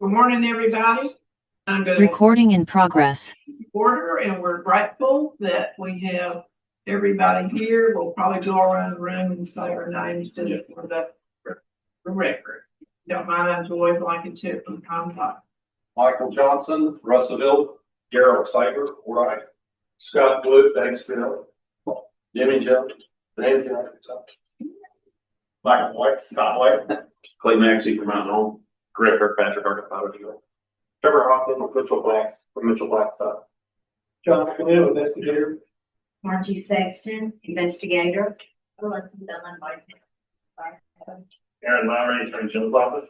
Good morning, everybody. I'm going to Recording in progress. order, and we're grateful that we have everybody here. We'll probably go around the room and say our names just for the record. If you don't mind, I'm Joy Blankenship from Comstock. Michael Johnson, Russellville, Gerald Cyber, right. Scott Wood, Banksville, Jimmy Jones, Dan Jones, Michael White, Scott White, Clay Maxey from Mountain Home, Greg Kirkpatrick, Arkansas, Trevor Hoffman, from Mitchell Blackstock, John McNeil, investigator, Margie Sexton, investigator. Alexa Dunn, Aaron Lowry, Attorney General's Office,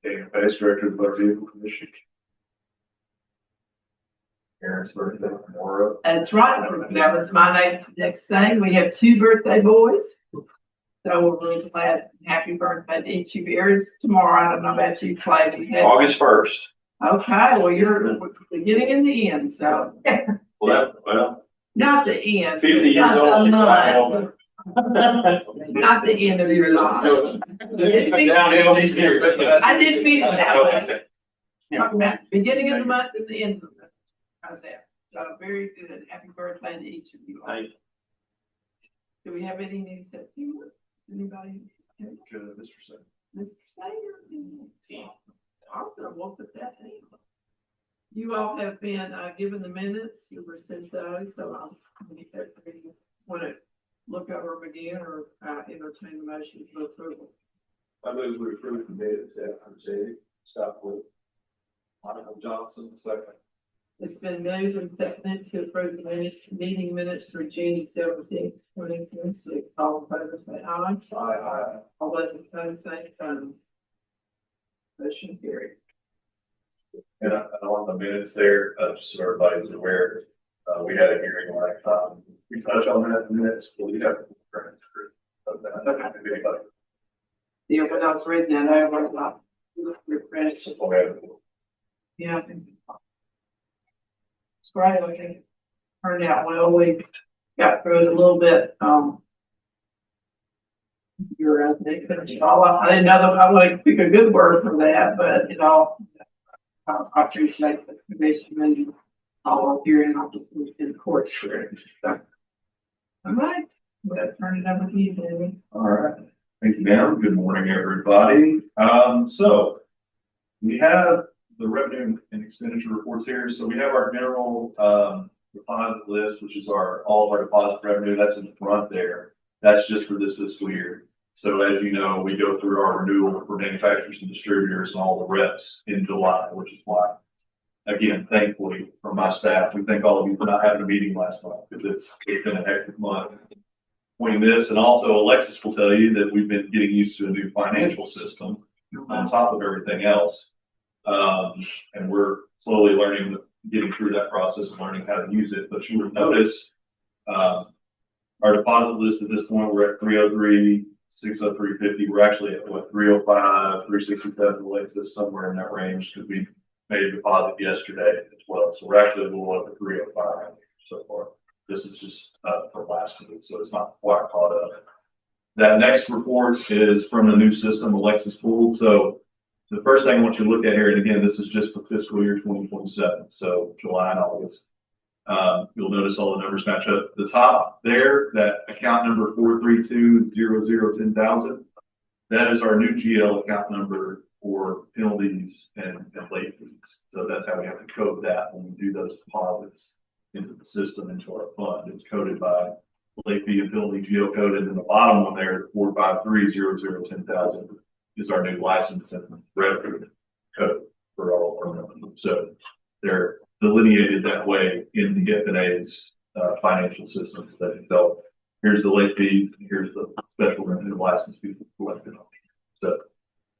Daniel Bass, Director of the Motor Vehicle Commission. Aaron's birthday tomorrow. That's right. That was my next thing. We have 2 birthday boys. So we're really glad. Happy birthday to each of yours tomorrow. I don't know about you, Clay. August 1st. Okay, well, you're getting in the end, so. Well, Not the end. 50 years Not old. the Not the end of your life. Downhill these years. I didn't mean it that way. Talking about beginning of the month and the end of the month. How's that? So very good. Happy birthday to each of you. Thank you. Do we have any news that you, anybody? Good, Mr. Sager. Mr. Sager? Awesome. We'll put that in. You all have been given the minutes. You were sent those, so want to look over them again or entertain the motion for approval. I move we approve the minutes after Scott Wood, Michael Johnson, second. It's been moved and seconded to approve the meeting minutes for June 17th, 2026. All in favor say aye. Aye. All those opposed say no. Motion carried. And on the minutes there, just so everybody's aware, we had a hearing like, we touched on that in the minutes, but we have. Yeah, when I was reading that, I was like, refresh. Yeah, I think it's great. I think it turned out well. We got through it a little bit. I didn't know that I would pick a good word for that, but I appreciate the commission and all of you and all in the court hearing. So, all right, we'll turn it over to you, David. All right. Thank you, ma'am. Good morning, everybody. So we have the revenue and expenditure reports here. So we have our general deposit list, which is all of our deposit revenue. That's in the front there. That's just for this fiscal year. So as you know, we go through our renewal for manufacturers and distributors and all the reps in July, which is why, again, thankfully from my staff, we thank all of you for not having a meeting last night because it's been a hectic month. Between this and also Alexis will tell you that we've been getting used to a new financial system on top of everything else. And we're slowly learning, getting through that process and learning how to use it. But you would notice our deposit list at this point, we're at 303, 603.50. We're actually at what, 305, 367, Alexis, somewhere in that range because we made a deposit yesterday as well. So we're actually a little over 305 so far. This is just for last week, so it's not quite caught up. That next report is from the new system, Alexis pulled. So the first thing I want you to look at here, and again, this is just for fiscal year 2027, so July and August. You'll notice all the numbers match up. The top there, that account number 4320010,000, that is our new GL account number for penalties and late fees. So that's how we have to code that when we do those deposits into the system, into our fund. It's coded by late fee and penalty geocode, and then the bottom one there, 4530010,000, is our new license and revenue code for all of our revenue. So they're delineated that way in the FNA's financial systems that it developed. Here's the late fees, and here's the special revenue license fees collected on. So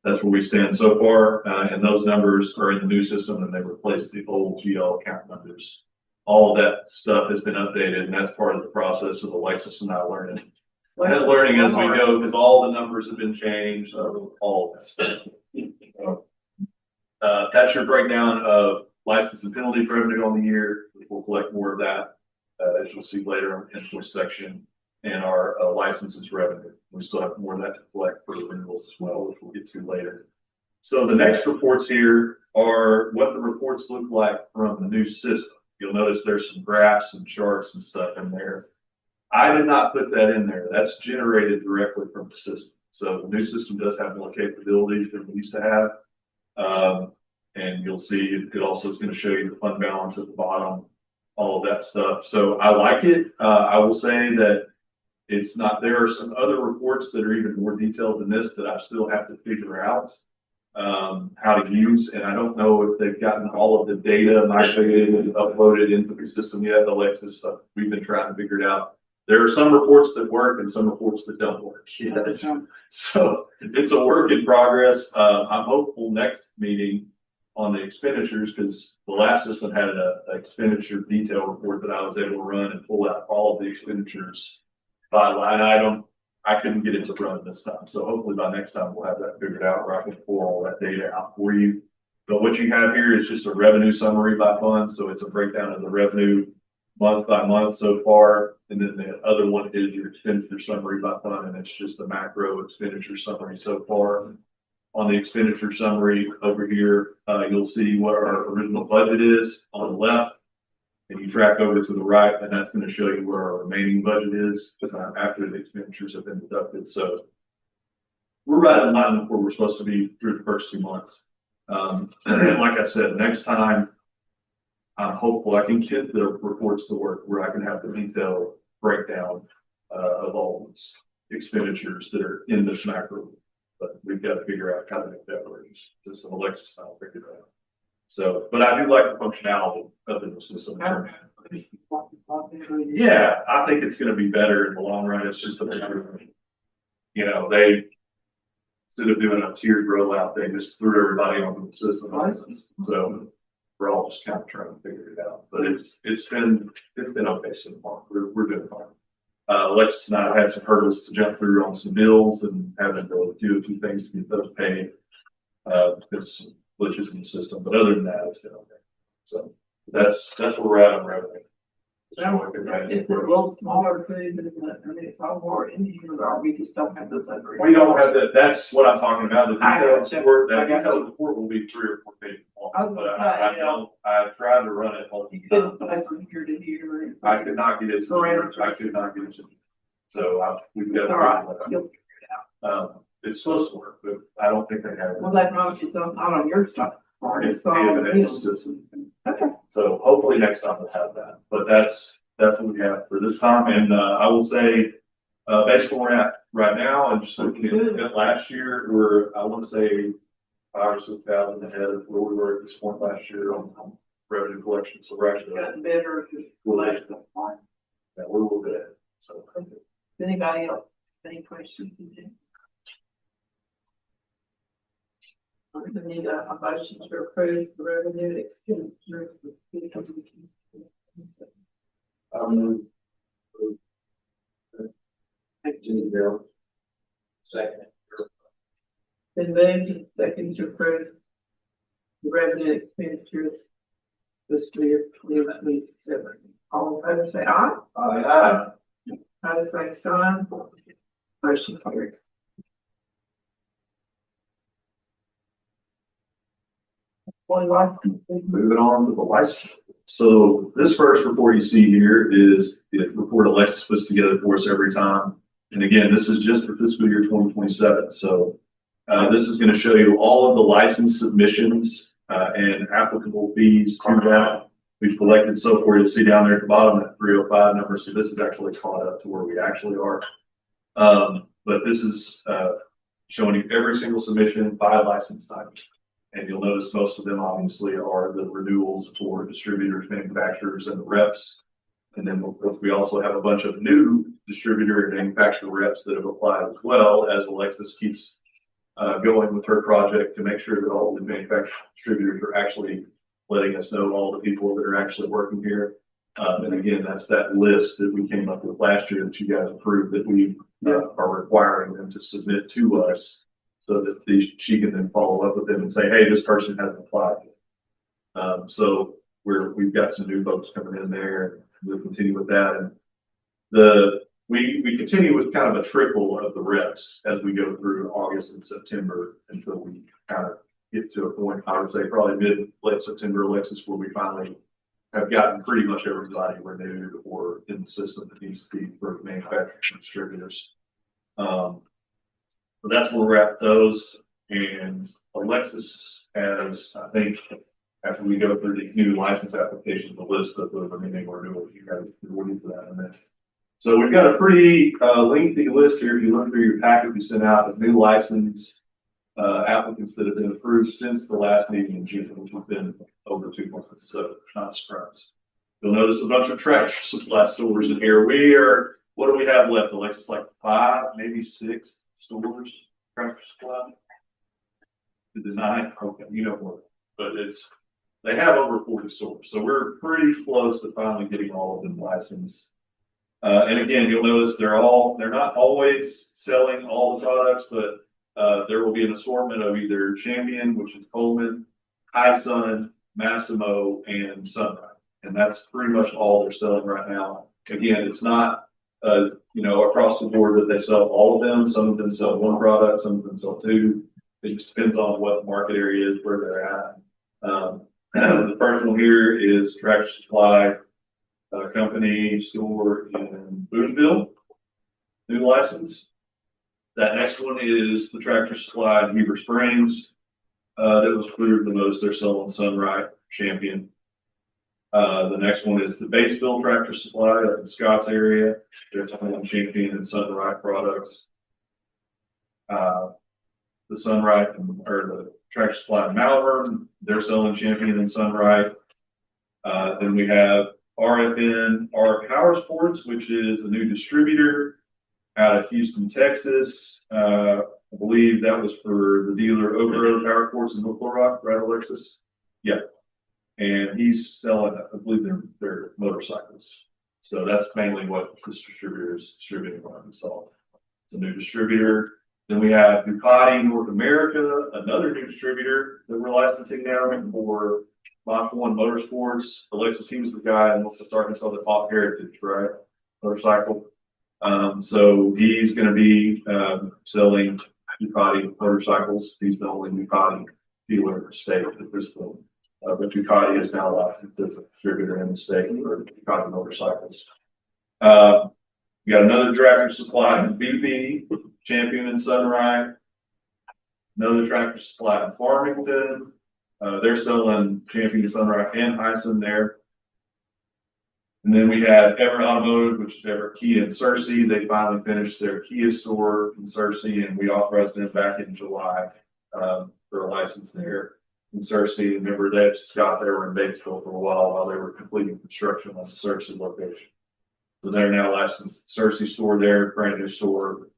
that's where we stand so far, and those numbers are in the new system, and they replace the old GL account numbers. All of that stuff has been updated, and that's part of the process of Alexis and I learning. Learning as we go, because all the numbers have been changed, all of that stuff. That's your breakdown of license and penalty revenue on the year. We'll collect more of that, as you'll see later in this section, and our licenses revenue. We still have more of that to collect for the renewals as well, which we'll get to later. So the next reports here are what the reports look like from the new system. You'll notice there's some graphs and charts and stuff in there. I did not put that in there. That's generated directly from the system. So the new system does have more capabilities than we used to have. And you'll see it also is going to show you the fund balance at the bottom, all of that stuff. So I like it. I will say that it's not, there are some other reports that are even more detailed than this that I still have to figure out how to use. And I don't know if they've gotten all of the data migrated and uploaded into the system yet. Alexis, we've been trying to figure it out. There are some reports that work and some reports that don't work. So it's a work in progress. I'm hopeful next meeting on the expenditures, because the last system had an expenditure detail report that I was able to run and pull out all of the expenditures by line item. I couldn't get it to run this time. So hopefully by next time we'll have that figured out where I can pull all that data out for you. But what you have here is just a revenue summary by fund. So it's a breakdown of the revenue month by month so far. And then the other one is your expenditure summary by fund, and it's just the macro expenditure summary so far. On the expenditure summary over here, you'll see what our original budget is on the left. And you track over to the right, and that's going to show you where our remaining budget is after the expenditures have been deducted. So we're right in line with where we're supposed to be through the first 2 months. And like I said, next time, I'm hopeful I can get the reports to work where I can have the detailed breakdown of all these expenditures that are in this macro. But we've got to figure out how to make that work. Just an Alexis and I'll figure it out. So, but I do like the functionality of the new system. Yeah, I think it's going to be better in the long run. It's just a matter, you know, they, instead of doing a tiered rollout, they just threw everybody onto the system license. So we're all just kind of trying to figure it out. But it's been okay so far. We're doing fine. Alexis and I had some hurdles to jump through on some bills and having to do a few things to get those paid. Because glitches in the system, but other than that, it's been okay. So that's where we're at on revenue. It's a little smaller too, but I mean, it's all more in here, or we just don't have those other. We don't have that. That's what I'm talking about. The I detailed gotcha. report, that I gotcha. detailed report will be 3 or 4 pages long. I was But gonna I say, don't, I tried to run it all You the couldn't time. play from here to here. I could not get it. I could not get it. So we've got. All right, you'll figure it It's supposed to work, but I don't think they have it. Well, that probably is not on your side. It's So, the you evidence know, system. okay. So hopefully next time we'll have that, but that's what we have for this time. And I will say, based on where we're at right now, and just looking at last year, I want to say 5,000 or 6,000 ahead of where we were at this point last year on revenue collection. So we're It's actually, gotten better. we're a little bit ahead. So Anybody else, any questions? We need a motion to approve the revenue expenditure. Second. Been moved and second to approve the revenue expenditure fiscal year 2027. All in favor say aye. Aye. Opposed, same sign. Motion carried. One license. Moving on to the license. So this first report you see here is the report Alexis puts together for us every time. And again, this is just for fiscal year 2027. So this is going to show you all of the license submissions and applicable fees to that we've collected so far. You'll see down there at the bottom that 305 number. So this is actually caught up to where we actually are. But this is showing you every single submission by license type. And you'll notice most of them obviously are the renewals for distributors, manufacturers, and the reps. And then we also have a bunch of new distributor and manufacturer reps that have applied as well, as Alexis keeps going with her project to make sure that all the manufacturer distributors are actually letting us know all the people that are actually working here. And again, that's that list that we came up with last year that you guys approved that we are requiring them to submit to us, so that she can then follow up with them and say, hey, this person hasn't applied yet. So we've got some new folks coming in there, and we'll continue with that. And we continue with kind of a trickle of the reps as we go through August and September until we kind of get to a point, I would say probably late September, Alexis, where we finally have gotten pretty much everybody renewed or in the system that needs to be for manufacturers and distributors. So that's where we're at with those. And Alexis has, I think, after we go through the new license applications, a list of the remaining renewals. You guys will get to that in a minute. So we've got a pretty lengthy list here. If you look through your packet, we sent out of new license applicants that have been approved since the last meeting in June, which has been over 2 months. So not a surprise. You'll notice a bunch of Tractor Supply stores in here. What do we have left, Alexis? Like 5, maybe 6 stores, Tractor Supply? To deny, okay, you know what, but they have over 40 stores, so we're pretty close to finally getting all of them licensed. And again, you'll notice they're not always selling all the products, but there will be an assortment of either Champion, which is Coleman, High Sun, Massimo, and Sunrise, and that's pretty much all they're selling right now. Again, it's not across the board that they sell all of them. Some of them sell 1 product, some of them sell 2. It just depends on what the market area is, where they're at. The first one here is Tractor Supply Company store in Boonville, new license. That next one is the Tractor Supply in Heber Springs. That was approved the most. They're selling Sunright, Champion. The next one is the Batesville Tractor Supply up in Scotts area. They're selling Champion and Sunright products. The Sunright or the Tractor Supply in Malvern, they're selling Champion and Sunright. Then we have RFN Power Sports, which is a new distributor out of Houston, Texas. I believe that was for the dealer Over Power Sports in Little Rock, right, Alexis? Yeah. And he's selling, I believe, their motorcycles. So that's mainly what this distributor is distributing on Arkansas. It's a new distributor. Then we have Ducati North America, another new distributor that we're licensing now for Mach 1 Motorsports. Alexis, he was the guy in Northwest Arkansas that bought Heritage, right? Motorcycle. So he's going to be selling Ducati motorcycles. He's the only Ducati dealer in the state at this point. But Ducati is now licensed as a distributor in the state for Ducati motorcycles. We got another Tractor Supply in BP, Champion and Sunrise. Another Tractor Supply in Farmington. They're selling Champion and Sunrise and Hyson there. And then we have Everett Automotive, which is Everett Kia in Searcy. They finally finished their Kia store in Searcy, and we authorized them back in July for a license there in Searcy. Remember, they just got there in Batesville for a while they were completing construction on the Searcy location. So they're now licensed at Searcy store there, brand new store.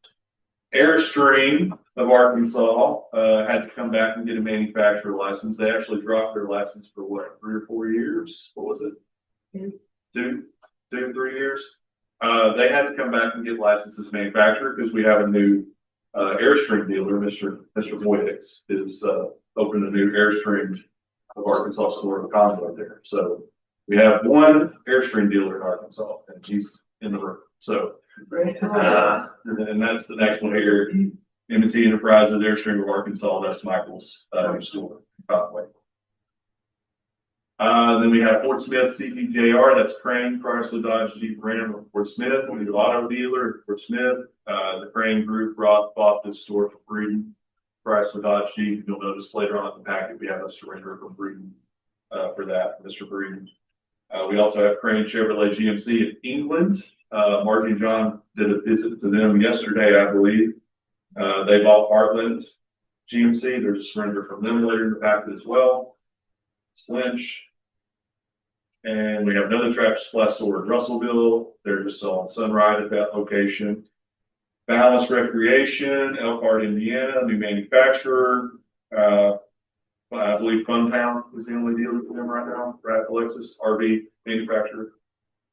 Airstream of Arkansas had to come back and get a manufacturer license. They actually dropped their license for what, 3 or 4 years? What was it? 2, 3 years. They had to come back and get licensed as manufacturer because we have a new Airstream dealer, Mr. Boydix, is opened a new Airstream of Arkansas store in Conway there. So we have one Airstream dealer in Arkansas, and he's in the room. So, and that's the next one here. M&T Enterprises, Airstream of Arkansas. That's Michael's new store in Conway. Then we have Fort Smith CPJR. That's Crane, Chrysler, Dodge, Jeep, Ram, Fort Smith. We do auto dealer at Fort Smith. The Crane Group bought this store from Breeden, Chrysler, Dodge, Jeep. You'll notice later on in the packet we have a surrender from Breeden for that, Mr. Breeden. We also have Crane Chevrolet GMC in England. Marty and John did a visit to them yesterday, I believe. They bought Heartland GMC. There's a surrender from them later in the packet as well. Lynch. And we have another Tractor Supply store in Russellville. They're just selling Sunride at that location. Balance Recreation, Elkhart, Indiana, new manufacturer. I believe Funtown is the only dealer for them right now. Right, Alexis, RV manufacturer.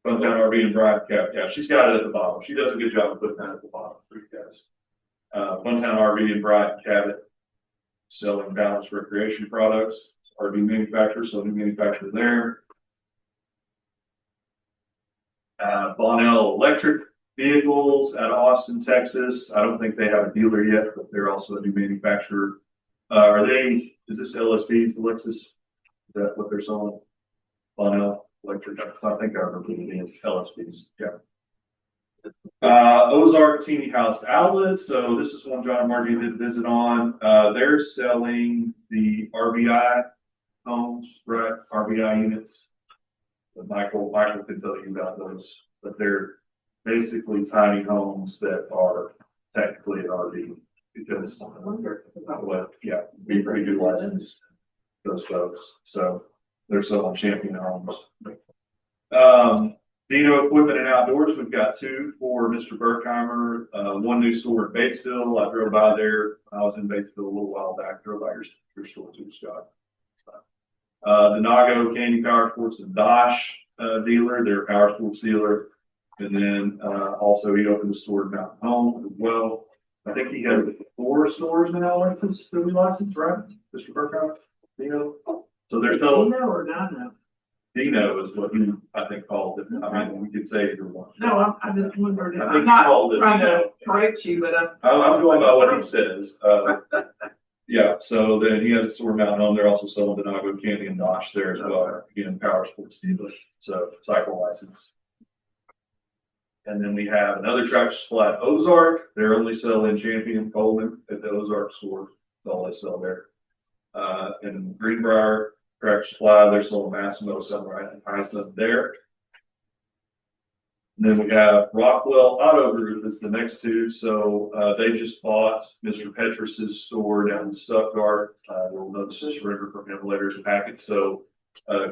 Funtown RV and Bride Cabot. Yeah, she's got it at the bottom. She does a good job of putting that at the bottom for you guys. Funtown RV and Bride Cabot selling Balance Recreation products. RV manufacturer, so new manufacturer there. Bonnell Electric Vehicles out of Austin, Texas. I don't think they have a dealer yet, but they're also a new manufacturer Is this LSP's, Alexis? Is that what they're selling? Bonnell Electric, I think I remember it is LSP's, yeah. Ozark Teeny House Outlet, so this is one John and Margie did visit on, they're selling the RVI homes, right, RVI units. Michael can tell you about those, but they're basically tiny homes that are technically an RV because yeah, we do license those folks, so they're selling Champion homes. Dino Equipment and Outdoors, we've got two for Mr. Berkheimer, one new store in Batesville. I drove by there. I was in Batesville a little while back, drove by your store too, Scott. The Nago Candy Power Sports and Dosh dealer, they're a power sports dealer. And then also he opened a store in Mountain Home as well. I think he has 4 stores now licensed that we licensed, right? Mr. Berkheimer, Dino. So they're selling. Dino or Dino? Dino is what he, I think, called it. I mean, we could say either one. No, I just wondered. I think I'm he not called it trying Dino. to correct you, but I'm going by what he says. Yeah, so then he has a store down home. They're also selling the Nago Candy and Dosh there as well. Again, power sports dealer, so cycle license. And then we have another Tractor Supply at Ozark. They're only selling Champion Coleman at the Ozark store. That's all they sell there. And Greenbrier Tractor Supply, they're selling Massimo somewhere at Tyson there. And then we have Rockwell Auto Group is the next two. So they just bought Mr. Petrus's store down in Stuttgart. You'll notice a surrender from him later in the packet. So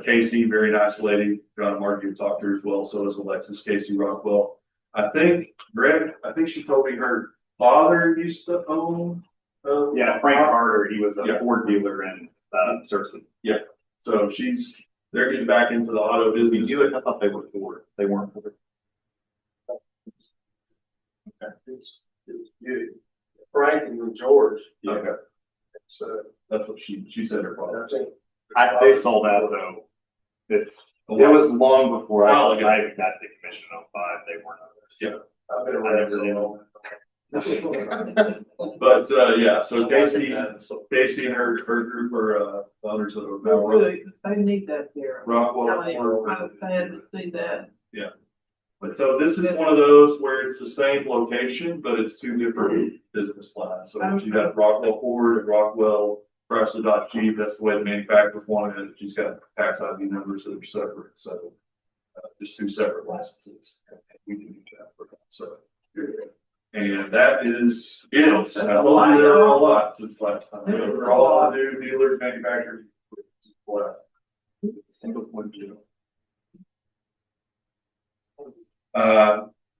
Casey, very nice lady. John and Margie talked to her as well. So is Alexis Casey Rockwell. I think Greg, I think she told me her father used to own. Yeah, Frank Carter, he was a Ford dealer in Surson. Yeah. So they're getting back into the auto business. I thought they were Ford. They weren't Ford. It's you, Frank and George. Okay. So That's what she said her father. I think. They sold out though. It was long before Oh, I okay. got the commission on 5. They weren't others. Yeah. I've been I around never for did. a long. But yeah, so Casey and her group are owners of they really, they need that there. Rockwell. I mean, kind of sad to see that. But so this is one of those where it's the same location, but it's 2 different business lines. So you got Rockwell Ford and Rockwell Chrysler Dodge Jeep. That's the way the manufacturers want it. She's got tax ID numbers that are separate. So just 2 separate licenses. We can do that for them. So. And that is it. I told you there were a lot since last time. They're all new dealers, manufacturers. Single point deal.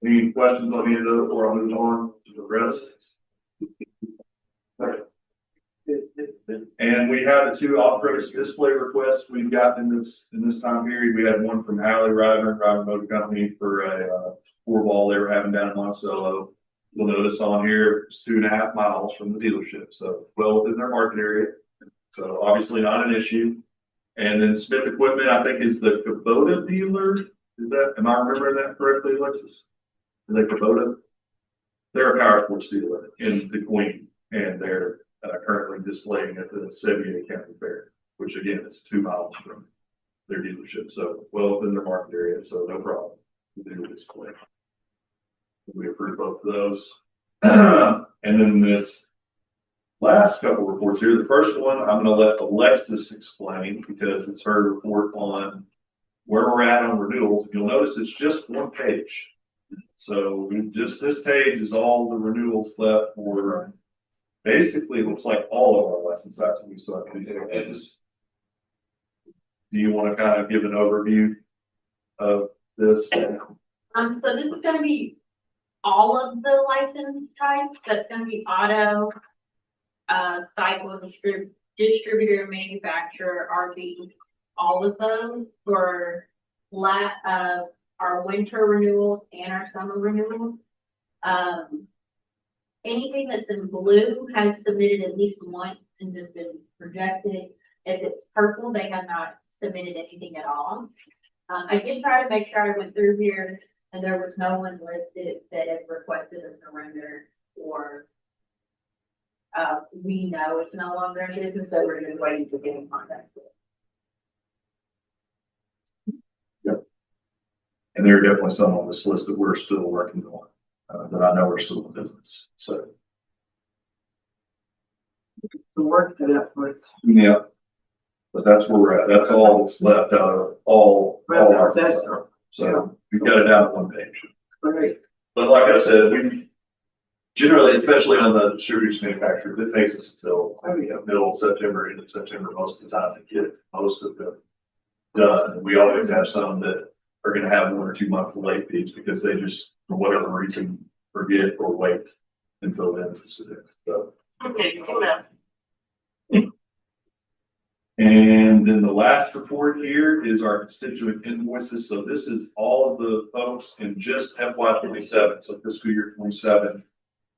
Any questions on any of those before I move on to the rest? And we have the 2 off-premise display requests we've gotten in this time period. We had one from Alley Ryder Motor Company for a 4-ball they were having down in Monticello. You'll notice on here, it's 2.5 miles from the dealership, so well within their market area. So obviously not an issue. And then Smith Equipment, I think, is the Kubota dealer. Is that, am I remembering that correctly, Alexis? Is that Kubota? They're a power sports dealer in the Queen, and they're currently displaying at the Sevier County Fair, which again is 2 miles from their dealership. So well within their market area, so no problem to do the display. We approve both of those. And then this last couple reports here, the first one, I'm going to let Alexis explain because it's her report on where we're at on renewals. You'll notice it's just 1 page. So just this page is all the renewals left for basically it looks like all of our license types we still have to do. Do you want to kind of give an overview of this? So this is gonna be all of the license types. That's gonna be auto, cycle, distributor, manufacturer, RV, all of those for our winter renewals and our summer renewals. Anything that's in blue has submitted at least once and has been rejected. If it's purple, they have not submitted anything at all. I did try to make sure I went through here and there was no one listed that had requested a surrender or we know it's no longer in business, so we're just waiting to get in contact with. And there are definitely some on this list that we're still working on, that I know are still in business, so. The work to that place. Yeah. But that's where we're at, that's all that's left out of all our That's stuff. So we got it down to one page. great. But like I said, we generally, especially on the distributors manufacturers, it takes us until Oh, yeah. middle of September, end of September, most of the time to get most of them done. And we always have some that are gonna have 1 or 2 months of late fees because they just, for whatever reason, forget or wait until then to submit. So. Okay, hold up. And then the last report here is our constituent invoices. So this is all of the folks in just FY 27, so fiscal year 27,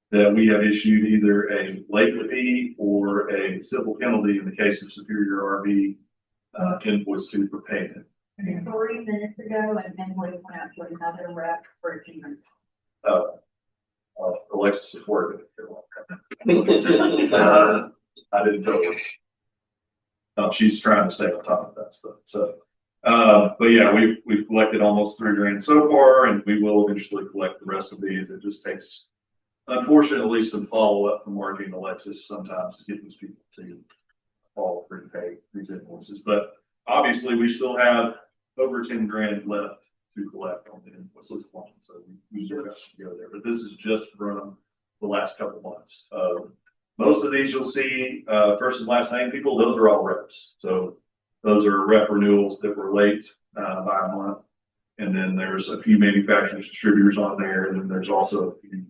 that we have issued either a late fee or a civil penalty in the case of Superior RV invoice to for payment. 3 minutes ago, and then we went out to another rep for a few minutes. Alexis is working. I didn't tell her. She's trying to stay on top of that stuff. So, but yeah, we've collected almost $3 grand so far, and we will eventually collect the rest of these. It just takes, unfortunately, some follow up from Margie and Alexis sometimes to get these people to follow through to pay these invoices. But obviously, we still have over 10 grand left to collect on the invoices line, so we still got to go there. But this is just from the last couple months. Most of these you'll see first and last name people, those are all reps. So those are rep renewals that were late by a month. And then there's a few manufacturers, distributors on there, and then there's also a few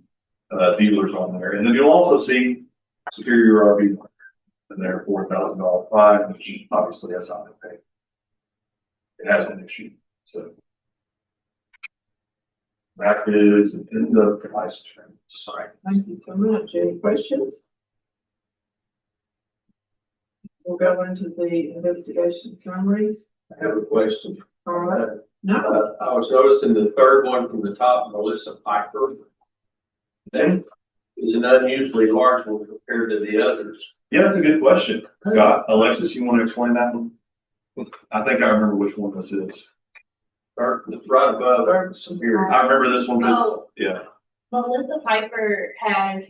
dealers on there. And then you'll also see Superior RV and their $4,000 fine, which obviously has not been paid. It has been issued. So that is the end of the license term. Sorry. Thank you so much. Any questions? We'll go into the investigation summaries. I have a question. All right. No, I was noticing the third one from the top, Melissa Piper. That is an unusually large one compared to the others. Yeah, that's a good question. Scott, Alexis, you want to explain that one? I think I remember which one this is. Or right above Superior. I remember this one, Oh. yeah. Melissa Piper has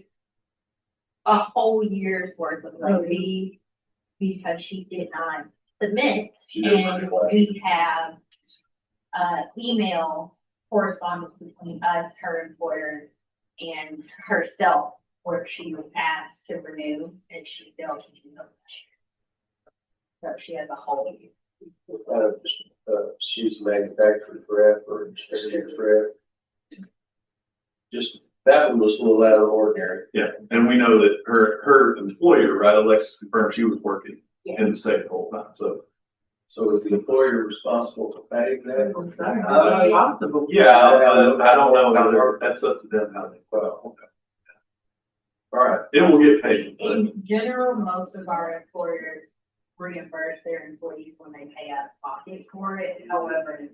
a whole year's worth of late fee because she did not submit, She did and pretty well. we have email correspondence between us, her employer, and herself, where she was asked to renew and she failed to do that. So she has a whole year. She's a manufacturer's rep or distributor's rep. Just, that one was a little out of the ordinary. Yeah, and we know that her employer, right, Alexis confirmed she was working in the state the whole time, so. So is the employer responsible for paying that? possible. Yeah, I don't know, how that's up to them how they, well, okay. All right, it will get paid. but- In general, most of our employers reimburse their employees when they pay out of pocket for it. However,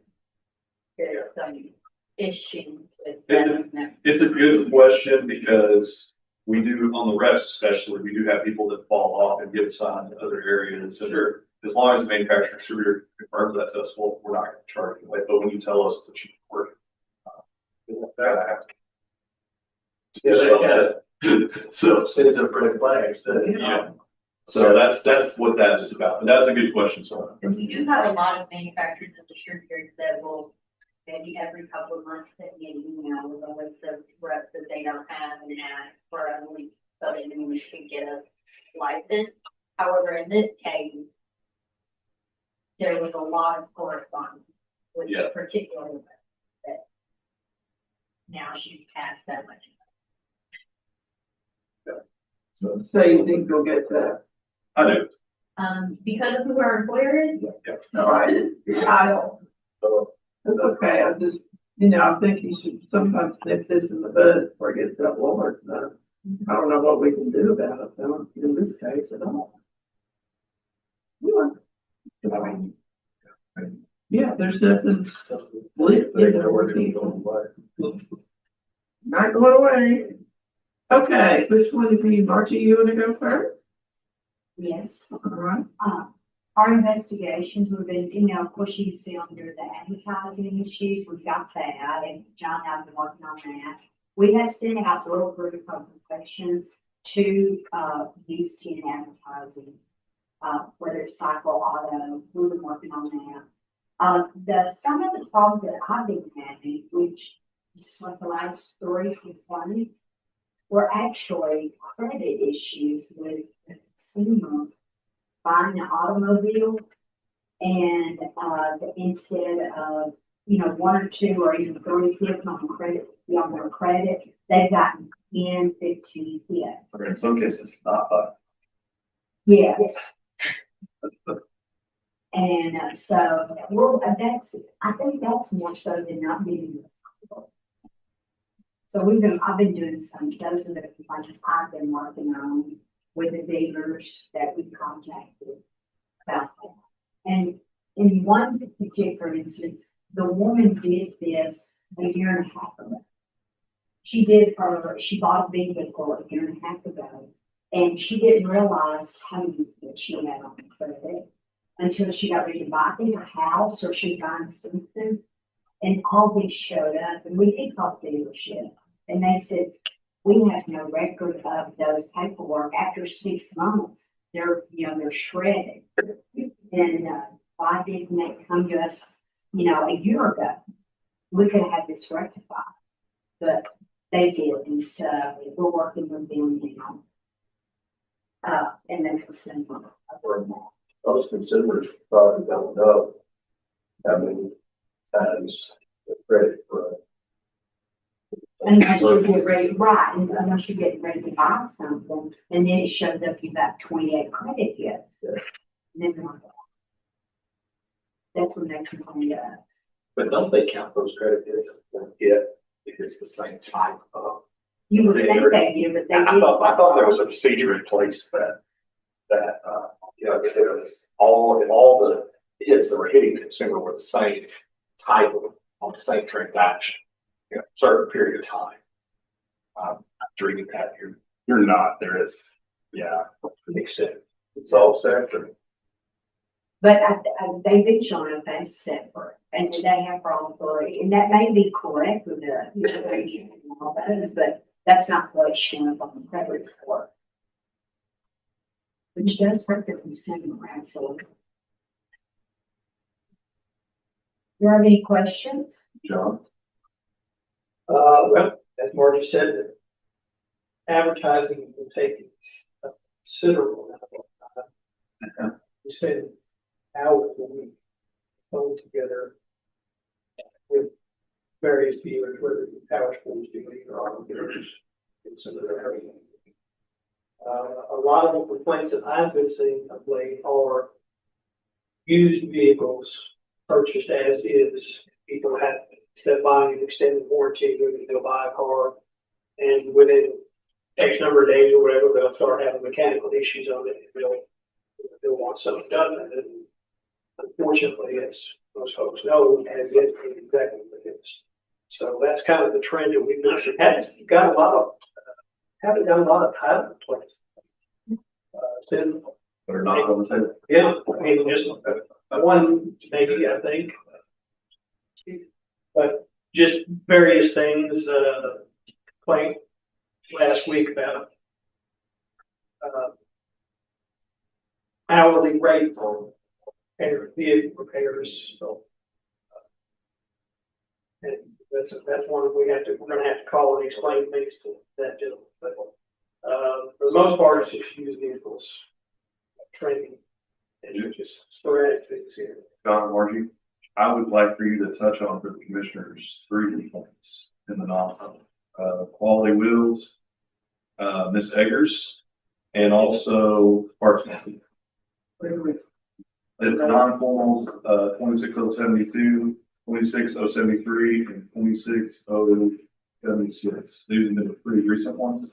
there's some issues with that. It's a good question because we do, on the reps especially, we do have people that fall off and get assigned to other areas that are, as long as the manufacturer distributor confirms that to us, well, we're not gonna charge you. But when you tell us that you work. That happens. Yeah, they had So, sends up red flags, doesn't it? yeah. So that's what that is about. But that's a good question, so. And we do have a lot of manufacturers and distributors that will maybe every couple of months send me an email with a list of reps that they don't have and ask for a link so that we can get a license. However, in this case, there was a lot of correspondence with Yeah. a particular rep that now she's passed that much. So you think you'll get that? I do. Because of who our employer is, All right. I don't. It's okay. I just, I think you should sometimes nip this in the bud before it gets that large. I don't know what we can do about it though, in this case at all. Yeah, there's nothing. They're working. Not going away. Okay, which one of you, Margie, you wanna go first? Yes, All right. our investigations, we've been, of course, you can see under the advertising issues, we've got that, and John and I have been working on that. We have sent out little group of professions to, use 10 advertising, whether it's cycle, auto, we've been working on that. Some of the problems that I've been having, which just like the last 3 complaints, were actually credit issues with the consumer buying an automobile and, instead of, 1 or 2 or even 3 hits on credit, on their credit, they've gotten 10, 15 hits. Or in some cases, not, but Yes. And so, well, I think that's more so than not being. So I've been doing those are the complaints I've been working on with the dealers that we contacted about that. And in one particular instance, the woman did this a year and a half ago. She bought a vehicle a year and a half ago, and she didn't realize how many that she had on the credit until she got ready to buy a house or she was buying something. And all these showed up, and we did call the dealership, and they said, we have no record of those paperwork. After 6 months, they're shredded. And why didn't they come to us, a year ago? We could have had this rectified, but they did, and so we're working with them now. And then consumer. Most consumers probably don't know how many times the credit for. Unless you get ready, right, and unless you're getting ready to buy something, and then it shows up you got 28 credit hits. And then they're like, that's when they complain to us. But don't they count those credit hits? Yeah, if it's the same type of. You would think they do, but they I didn't. thought there was a procedure in place that, there was all the hits that were hitting the consumer were the same type of, on the same transaction, certain period of time. I'm dreaming that you're not, there is, yeah. Makes sense. It's all separate. But they've been showing up as separate, and they have all 3, and that may be correct with the, and all those, but that's not what it's showing up on the credit report. Which does hurt the consumer, absolutely. Do you have any questions? John. Well, as Marty said, that advertising will take a considerable amount of time. We spend hours a week going together with various dealers, whether it's power sports dealers or auto dealers. It's a lot of the complaints that I've been seeing of late are used vehicles purchased as is. People have, instead of buying an extended warranty, they'll buy a car, and within X number of days or whatever, they'll start having mechanical issues on it. They'll want something done, and unfortunately, as most folks know, as is exactly what it is. So that's kind of the trend that we've been seeing. Haven't got a lot of time in place. It's been, But are not on the table. yeah, I mean, just one maybe, I think. But just various things, complaint last week about hourly rate on vehicle repairs, so. And that's one we're gonna have to call and explain things to that gentleman. But, for the most part, it's just used vehicles, training, and just sporadic things here. John, Margie, I would like for you to touch on for the commissioners 3 complaints in the non-public. Quality Wheels, Ms. Eggers, and also Parks. It's non-formals, 26072, 26073, and 26076. These have been the pretty recent ones.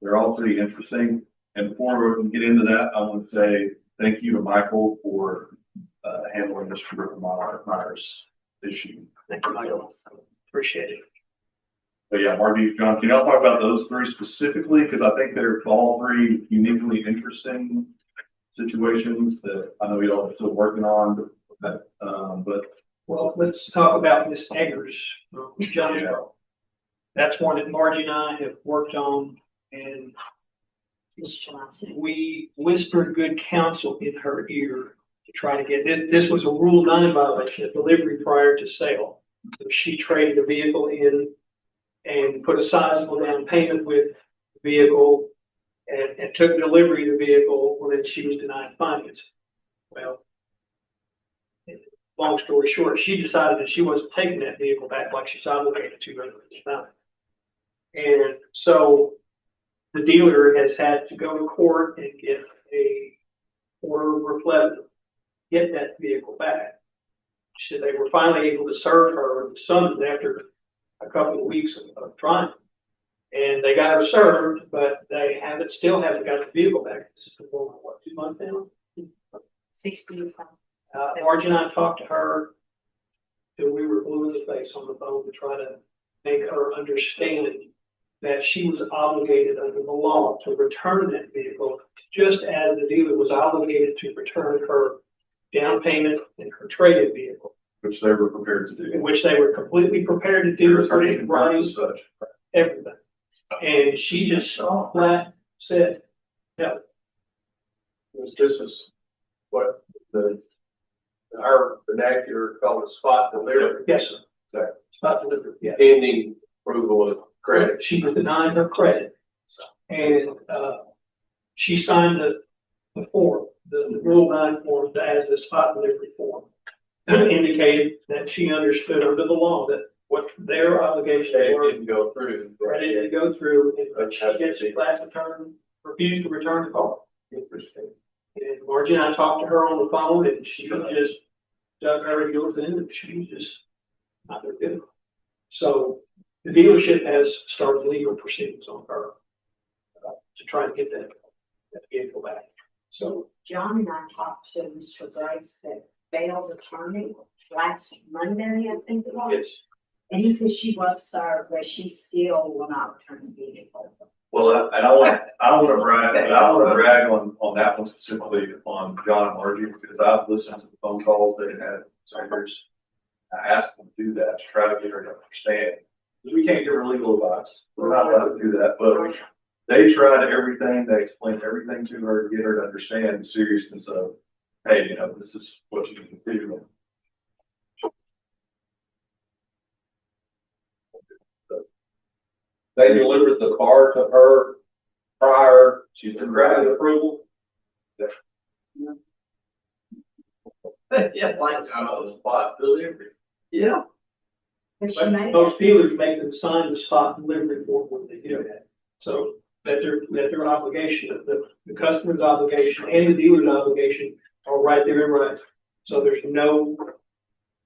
They're all pretty interesting. And before we get into that, I want to say thank you to Michael for handling this virus issue. Thank you, Michael. Appreciate it. But yeah, Marty, John, can y'all talk about those three specifically? Because I think they're all three uniquely interesting situations that I know y'all are still working on. But Well, let's talk about Miss Eggers, Johnny. That's one that Margie and I have worked on, and Ms. Johnson. we whispered good counsel in her ear to try to get this. This was a Rule 9 violation of delivery prior to sale. So she traded the vehicle in and put a sizable down payment with the vehicle and took delivery of the vehicle when then she was denied finance. Well, long story short, she decided that she wasn't taking that vehicle back like she's obligated to under the time. And so the dealer has had to go to court and get a order of reflect, get that vehicle back. She said they were finally able to serve her summons after a couple of weeks of trying. And they got her served, but they still haven't got the vehicle back. This has been going on, what, 2 months now? 60. Margie and I talked to her till we were blue in the face on the phone to try to make her understand that she was obligated under the law to return that vehicle, just as the dealer was obligated to return her down payment and her traded vehicle, which they were prepared to do. which they were completely prepared to do, Returning writing, such. everything. And she just flat said, no. This is what our vernacular called a spot delivery. Yes, sir. Sorry. Spot delivery, yeah. Pending approval of credit. She was denied her credit. And, she signed the form, the Rule 9 form as the spot delivery form. Indicated that she understood under the law that what their obligations They were, didn't go through. ready to go through, and she gets flat return, refused to return the car. Interesting. And Margie and I talked to her on the phone, and she just dug her heels in, and she was just not very good. So the dealership has started legal proceedings on her to try to get that vehicle back. So John and I talked to Mr. Grace, that Bale's attorney, last Monday, I think it was. yes, And he said she was served, but she still will not return the vehicle. Well, and I want to brag on that one specifically on John and Margie, because I've listened to the phone calls they had sellers. I asked them to do that to try to get her to understand, because we can't give her legal advice. We're not allowed to do that, but they tried everything. They explained everything to her to get her to understand the seriousness of, hey, you know, this is what you can do. They delivered the car to her prior to the credit approval. Yeah, like, Spot delivery. yeah. But she but made most dealers make them sign the spot delivery form when they do that. So that their obligation, the customer's obligation and the dealer's obligation are right there in writing. So there's no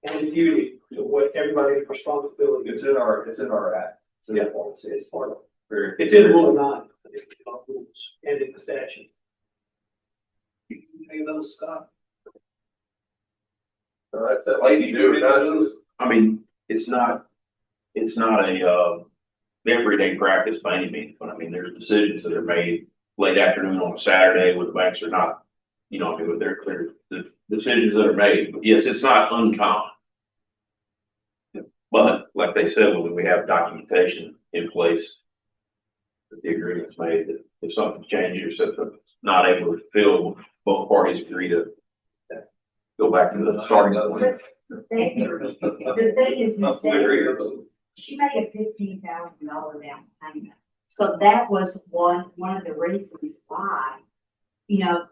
ambiguity to what everybody's responsibility is. It's in our act. It's in Yeah. the policy. It's part of Very- It's in Rule 9, rules and in the statute. Any of those, Scott? That's that lady doing it. I mean, it's not a, everyday practice by any means, but I mean, there's decisions that are made late afternoon on a Saturday where the banks are not, you know, I mean, they're clear, the decisions that are made, but yes, it's not uncommon. But like they said, when we have documentation in place, that the agreement's made, that if something changes or something's not able to fulfill, both parties agree to go back to the starting point. The thing is, Ms. Eggers, she made a $15,000 down payment. So that was one of the reasons why, you know,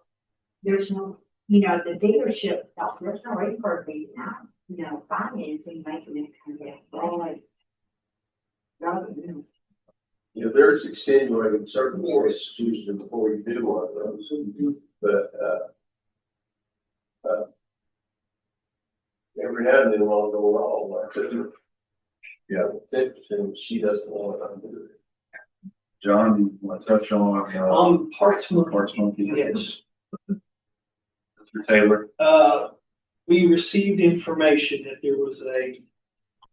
there's no, you know, the dealership felt there's no way for her to be now, you know, financing, making it come down. You know, there's extenuating circumstances usually before you do one of those, but, every now and then will go wrong, like, yeah, it's interesting, she doesn't want to undo it. John, you want to touch on, Parts Monkey. Parts Monkey? Yes. Mr. Taylor? We received information that there was a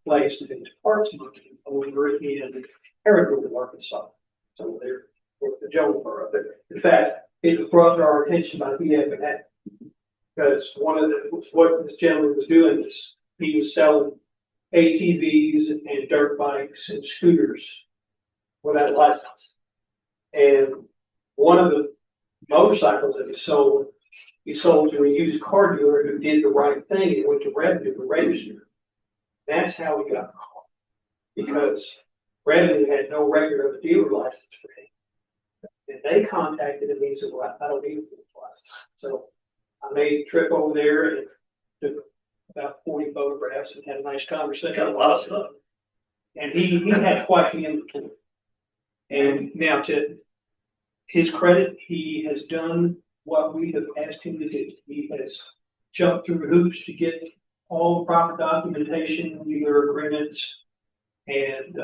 place in parts market over in Perryville, Arkansas. So they're the Jonesboro. But in fact, it was brought to our attention by BFNA. Because what this gentleman was doing is he was selling ATVs and dirt bikes and scooters without a license. And one of the motorcycles that he sold to a used car dealer who did the right thing and went to revenue to register. That's how he got caught. Because revenue had no record of a dealer license for him. And they contacted him and he said, well, I don't need a dealer license. So I made a trip over there and took about 40 photographs and had a nice conversation. Got a lot of stuff. And he had quite the inventory. And now to his credit, he has done what we have asked him to do. He has jumped through hoops to get all the proper documentation, dealer agreements, and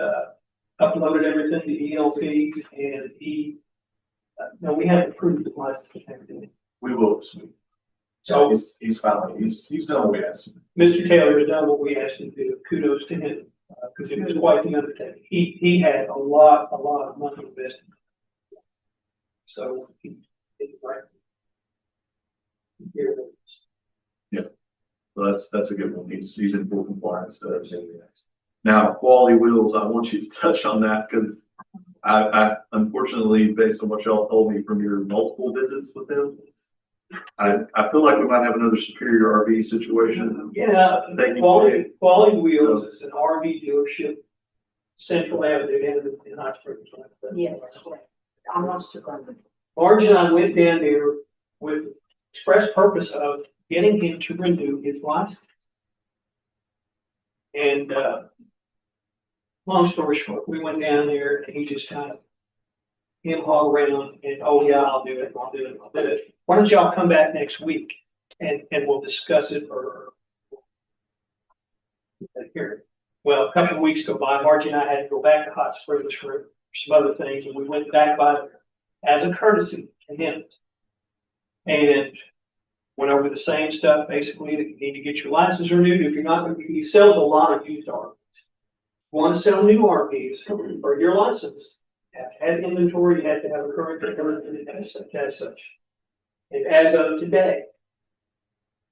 uploaded everything to ELP. And he, no, we haven't approved the license and everything. We will, sweet. So He's finally, he's done what we asked him. Mr. Taylor has done what we asked him to do. Kudos to him, because it was quite the undertaking. He had a lot of money invested. So he did it right. Here it is. So that's a good one. He's in full compliance to everything we asked. Now, Quality Wheels, I want you to touch on that because I unfortunately, based on what y'all told me from your multiple visits with them, I feel like we might have another Superior RV situation. Yeah, Thank you. Quality Wheels is an RV dealership, Central Avenue in Hot Springs. Yes, almost to London. Marge and I went down there with express purpose of getting him to renew his license. And long story short, we went down there and he just kind of hog around and, oh yeah, I'll do it. Why don't y'all come back next week and we'll discuss it or here. Well, a couple of weeks go by, Margie and I had to go back to Hot Springs for some other things, and we went back by as a courtesy to him. And went over the same stuff, basically, that you need to get your license renewed. If you're not, he sells a lot of used RVs. Want to sell new RVs or your license, you have to have inventory, you have to have a current record as such. And as of today,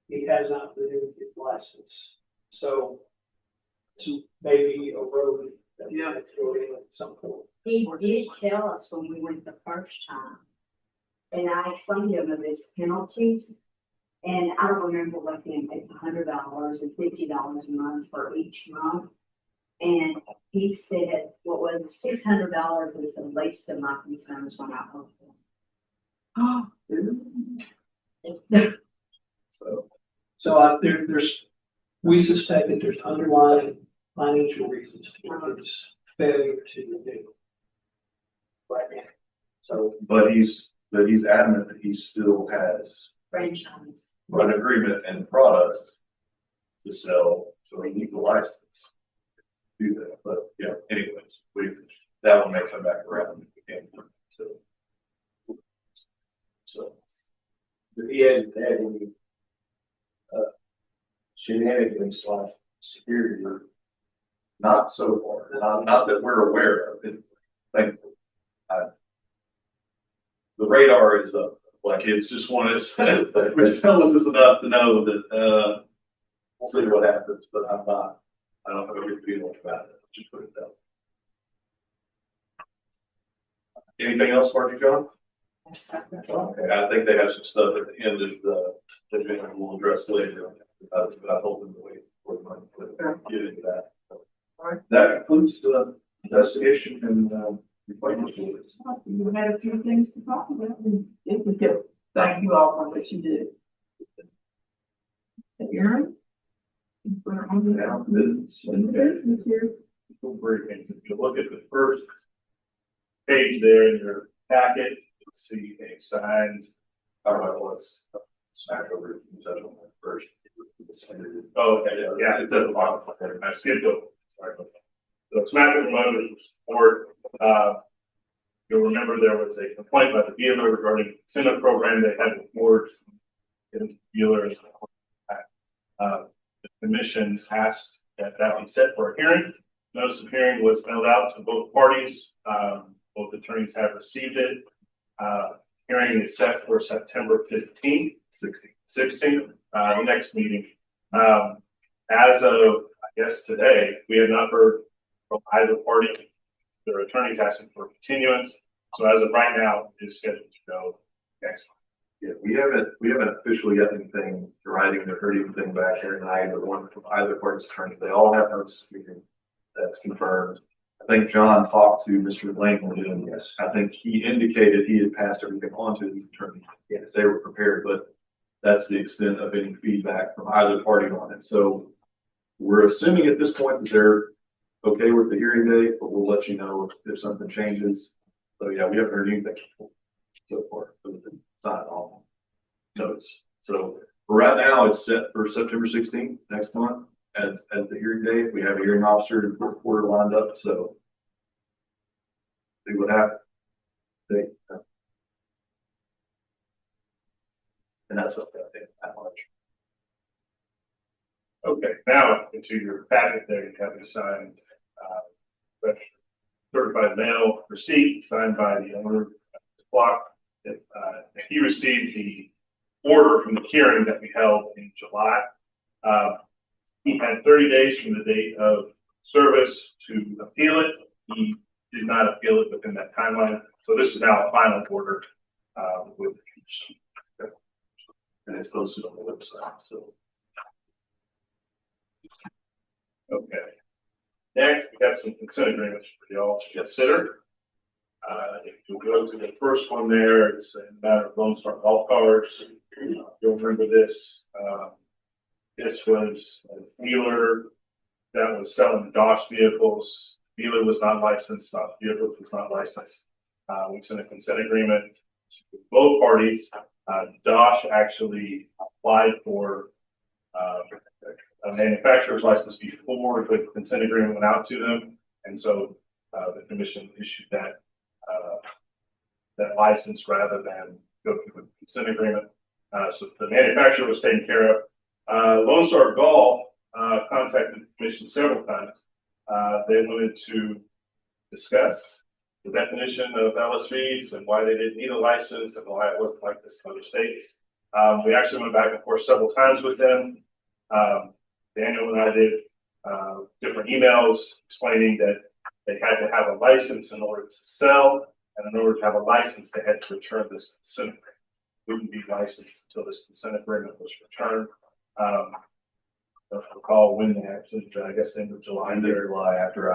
he has not renewed his license. So maybe a road that we have to go in at some point. He did tell us when we went the first time. And I explained to him of his penalties. And I don't remember what it's $100 and $50 a month for each month. And he said, what was it, $600 is the least of my concerns when I opened them. So we suspect that there's underlying financial reasons to his failure to renew right now. So, But he's adamant that he still has Franchise. an agreement and product to sell, so he needs a license to do that. But yeah, anyways, that one may come back around if we can. But he hasn't had any shenanigans like Superior. Not so far, not that we're aware of it. Thankfully. The radar is up, like it's just one of it's telling us enough to know that we'll see what happens, but I don't have a good feeling about it. Just put it down. Anything else, Margie John? Okay, I think they have some stuff at the end of the agenda we'll address later. But I told them to wait for the money to get into that. All right, that concludes the investigation and appointments. We had a few things to talk about, and if we could, thank you all for what you did. Aaron? We're on the business here. Great things. If you look at the first page there in your packet, you'll see any signs. All right, well, let's smack over that one first. Oh, okay, yeah, it's at the bottom. I skipped over. Sorry about that. So smack over motors support. You'll remember there was a complaint by the dealer regarding the incentive program they had with Ford's dealers. The commission asked that be set for a hearing. Notice of hearing was mailed out to both parties. Both attorneys have received it. Hearing is set for September 15th, 16th, the next meeting. As of, I guess, today, we have not heard from either party. Their attorneys asking for continuance. So as of right now, it is scheduled to go next month. Yeah, we haven't officially got anything in writing or heard anything back here tonight, but one from either party's attorney. They all have notice of hearing that's confirmed. I think John talked to Mr. Langley, and yes, I think he indicated he had passed everything on to his attorney. Yes, they were prepared, but that's the extent of any feedback from either party on it. So we're assuming at this point that they're okay with the hearing date, but we'll let you know if something changes. So yeah, we haven't heard anything so far. It's not on notice. So for right now, it's set for September 16th next month as the hearing date. We have a hearing officer and court reporter lined up. So see what happens. And that's up there, I think, that much. Okay, now into your packet there, you have assigned certified mail receipt signed by the owner of the clock. He received the order from the hearing that we held in July. He had 30 days from the date of service to appeal it. He did not appeal it within that timeline. So this is now a final order with And it's posted on the website. So okay. Next, we have some consent agreements for y'all to consider. If you go to the first one there, it's a matter of Lone Star Golf Cars. You'll remember this. This was a dealer that was selling Dodge vehicles. Dealer was not licensed, vehicle was not licensed. We sent a consent agreement to both parties. Dodge actually applied for a manufacturer's license before the consent agreement went out to them. And so the commission issued that license rather than go through the consent agreement. So the manufacturer was taken care of. Lone Star Golf contacted the commission several times. They wanted to discuss the definition of LSVs and why they didn't need a license and why it wasn't like this in other states. We actually went back and forth several times with them. Daniel and I did different emails explaining that they had to have a license in order to sell, and in order to have a license, they had to return this consent agreement. Wouldn't be licensed until this consent agreement was returned. I don't recall when they actually, I guess the end of July. end of July after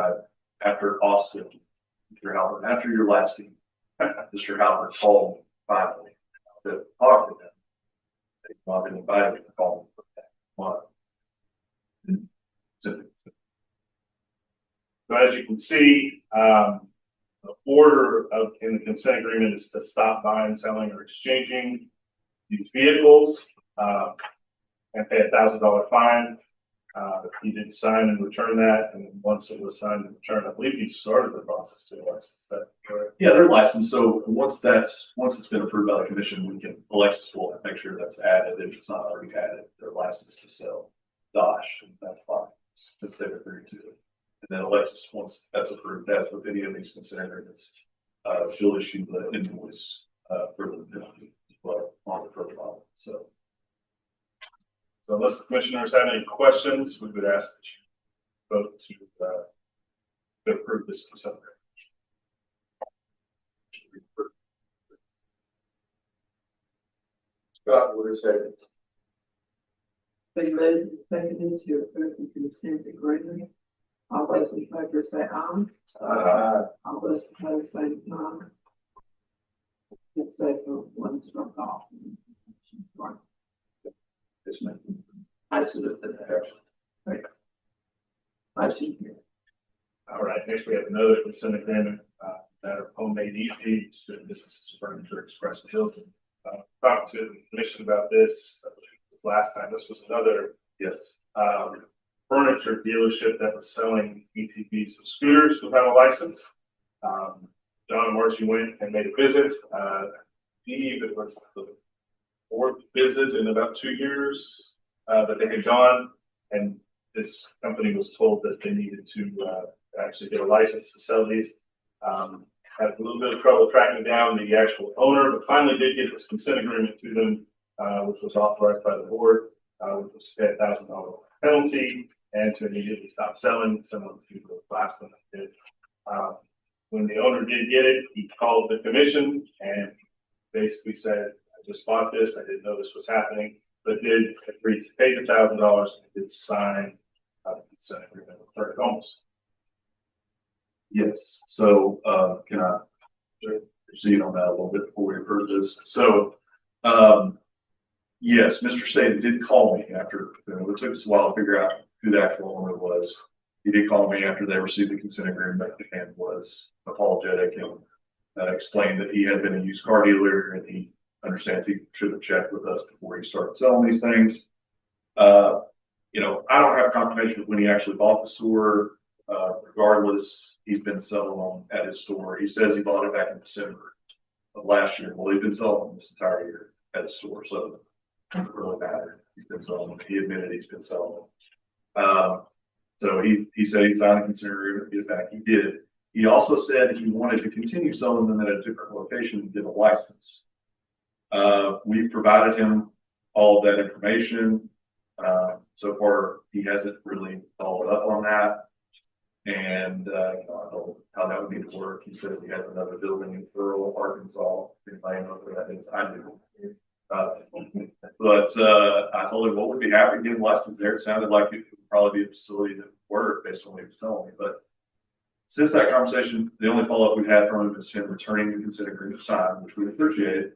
Austin, after your last meeting, Mr. Howard called finally to talk to them. They've not been invited to call for that month. So as you can see, the order in the consent agreement is to stop buying, selling, or exchanging these vehicles and pay $1,000 fine. He didn't sign and return that, and once it was signed and returned, I believe he started the process to license that. Correct? Yeah, they're licensed. So once it's been approved by the commission, Alexis will make sure that's added. If it's not already added, they're licensed to sell Dodge, and that's fine since they've agreed to it. And then Alexis, once that's approved, that's with any of these consent agreements, she'll issue the invoice for the penalty as well on the profile. So unless the commissioners have any questions, we would ask that you vote to approve this consent agreement. Scott, what is that? They moved and seconded to approve the consent agreement. All those in favor say aye. All those opposed say no. It's safe for one struck off. this may I should have said that. Right. Motion here. All right, next we have another consent agreement, that are homemade easy, doing businesses furniture express Hilton. Talked to the commission about this last time. This was another furniture dealership that was selling ATVs and scooters without a license. John and Marcy went and made a visit. It was the fourth visit in about 2 years that they had gone, and this company was told that they needed to, actually get a license to sell these. Had a little bit of trouble tracking down the actual owner, but finally did get this consent agreement to them, which was authorized by the board, which was a $1,000 penalty and to immediately stop selling, similar to the last one I did. When the owner did get it, he called the commission and basically said, I just bought this, I didn't know this was happening, but did agree to pay the $1,000 and did sign the consent agreement with Third Homes. Yes, so, can I proceed on that a little bit before we approve this? So, yes, Mr. Staten did call me after, it took us a while to figure out who the actual owner was. He did call me after they received the consent agreement and was apologetic and explained that he had been a used car dealer and he understands he should have checked with us before he started selling these things. You know, I don't have confirmation of when he actually bought the store. Regardless, he's been selling them at his store. He says he bought it back in December of last year. Well, he's been selling them this entire year at his store, so it doesn't really matter. He's been selling them. He admitted he's been selling them. So he said he signed a consent agreement to get back. He did. He also said he wanted to continue selling them at a different location to get a license. We've provided him all of that information. So far, he hasn't really followed up on that. And you know, I told him how that would need to work. He said he has another building in Pearl, Arkansas. If I know where that is, I do. But I told him, well, we'd be happy to get him licensed there. It sounded like it would probably be a facility that would work based on what he was telling me. But since that conversation, the only follow-up we've had from him is him returning the consent agreement signed, which we appreciate.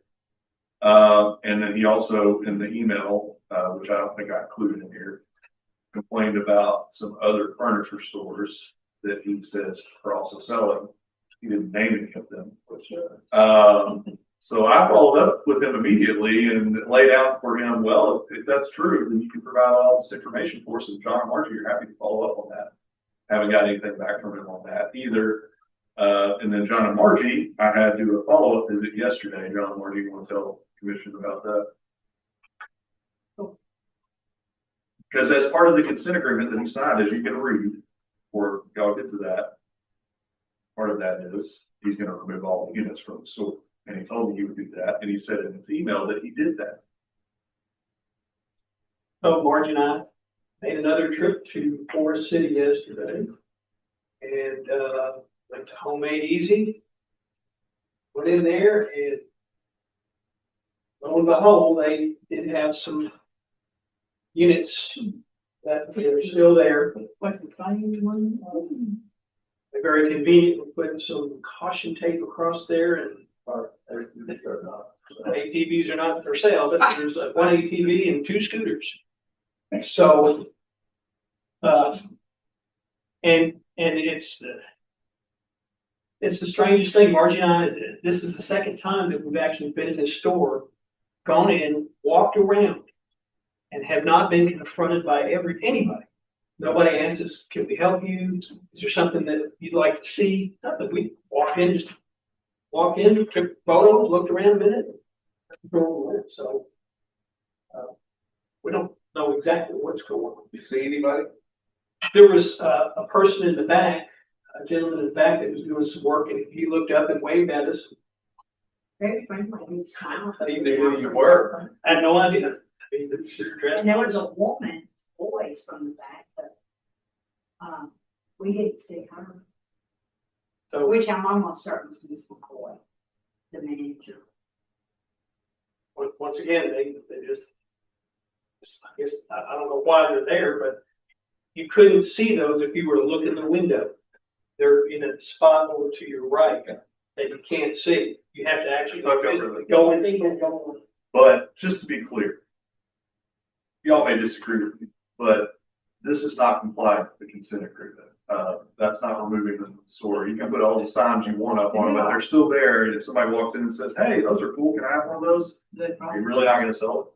And then he also, in the email, which I don't think I included in here, complained about some other furniture stores that he says are also selling. He didn't name any of them. So I followed up with him immediately and laid out for him, well, if that's true, then you can provide all this information for us. And John and Margie are happy to follow up on that. Haven't got anything back from him on that either. And then John and Margie, I had to do a follow-up visit yesterday. John and Margie, you want to tell the commission about that? Because as part of the consent agreement that he signed, as you can read, or y'all get to that, part of that is he's going to remove all the units from the store. And he told me he would do that. And he said in his email that he did that. So Marge and I made another trip to Forest City yesterday and went to Homemade Easy. Went in there and lo and behold, they did have some units that are still there. They're very convenient. We're putting some caution tape across there and ATVs are not for sale, but there's one ATV and 2 scooters. So, and it's the strangest thing. Margie and I, this is the second time that we've actually been in this store, gone in, walked around, and have not been confronted by anybody. Nobody asked us, can we help you? Is there something that you'd like to see? Nothing. We walked in, took photos, looked around a minute. So we don't know exactly what's going on. You see anybody? There was a person in the back, a gentleman in the back that was doing some work, and he looked up and waved at us. Very friendly, and smiled. I didn't know who you were. I had no idea. I mean, they're dressed And there was a woman, boys from the back, but we didn't see her, So which I'm almost certain was Miss McCoy, the manager. once again, they just, I guess, I don't know why they're there, but you couldn't see those if you were to look in the window. They're in a spot over to your right that you can't see. You have to actually go in. But just to be clear, y'all may disagree with me, but this is not compliant with the consent agreement. That's not removing them from the store. You can put all the signs you want up on them, but they're still there. And if somebody walked in and says, hey, those are cool, can I have one of those? You're really not gonna sell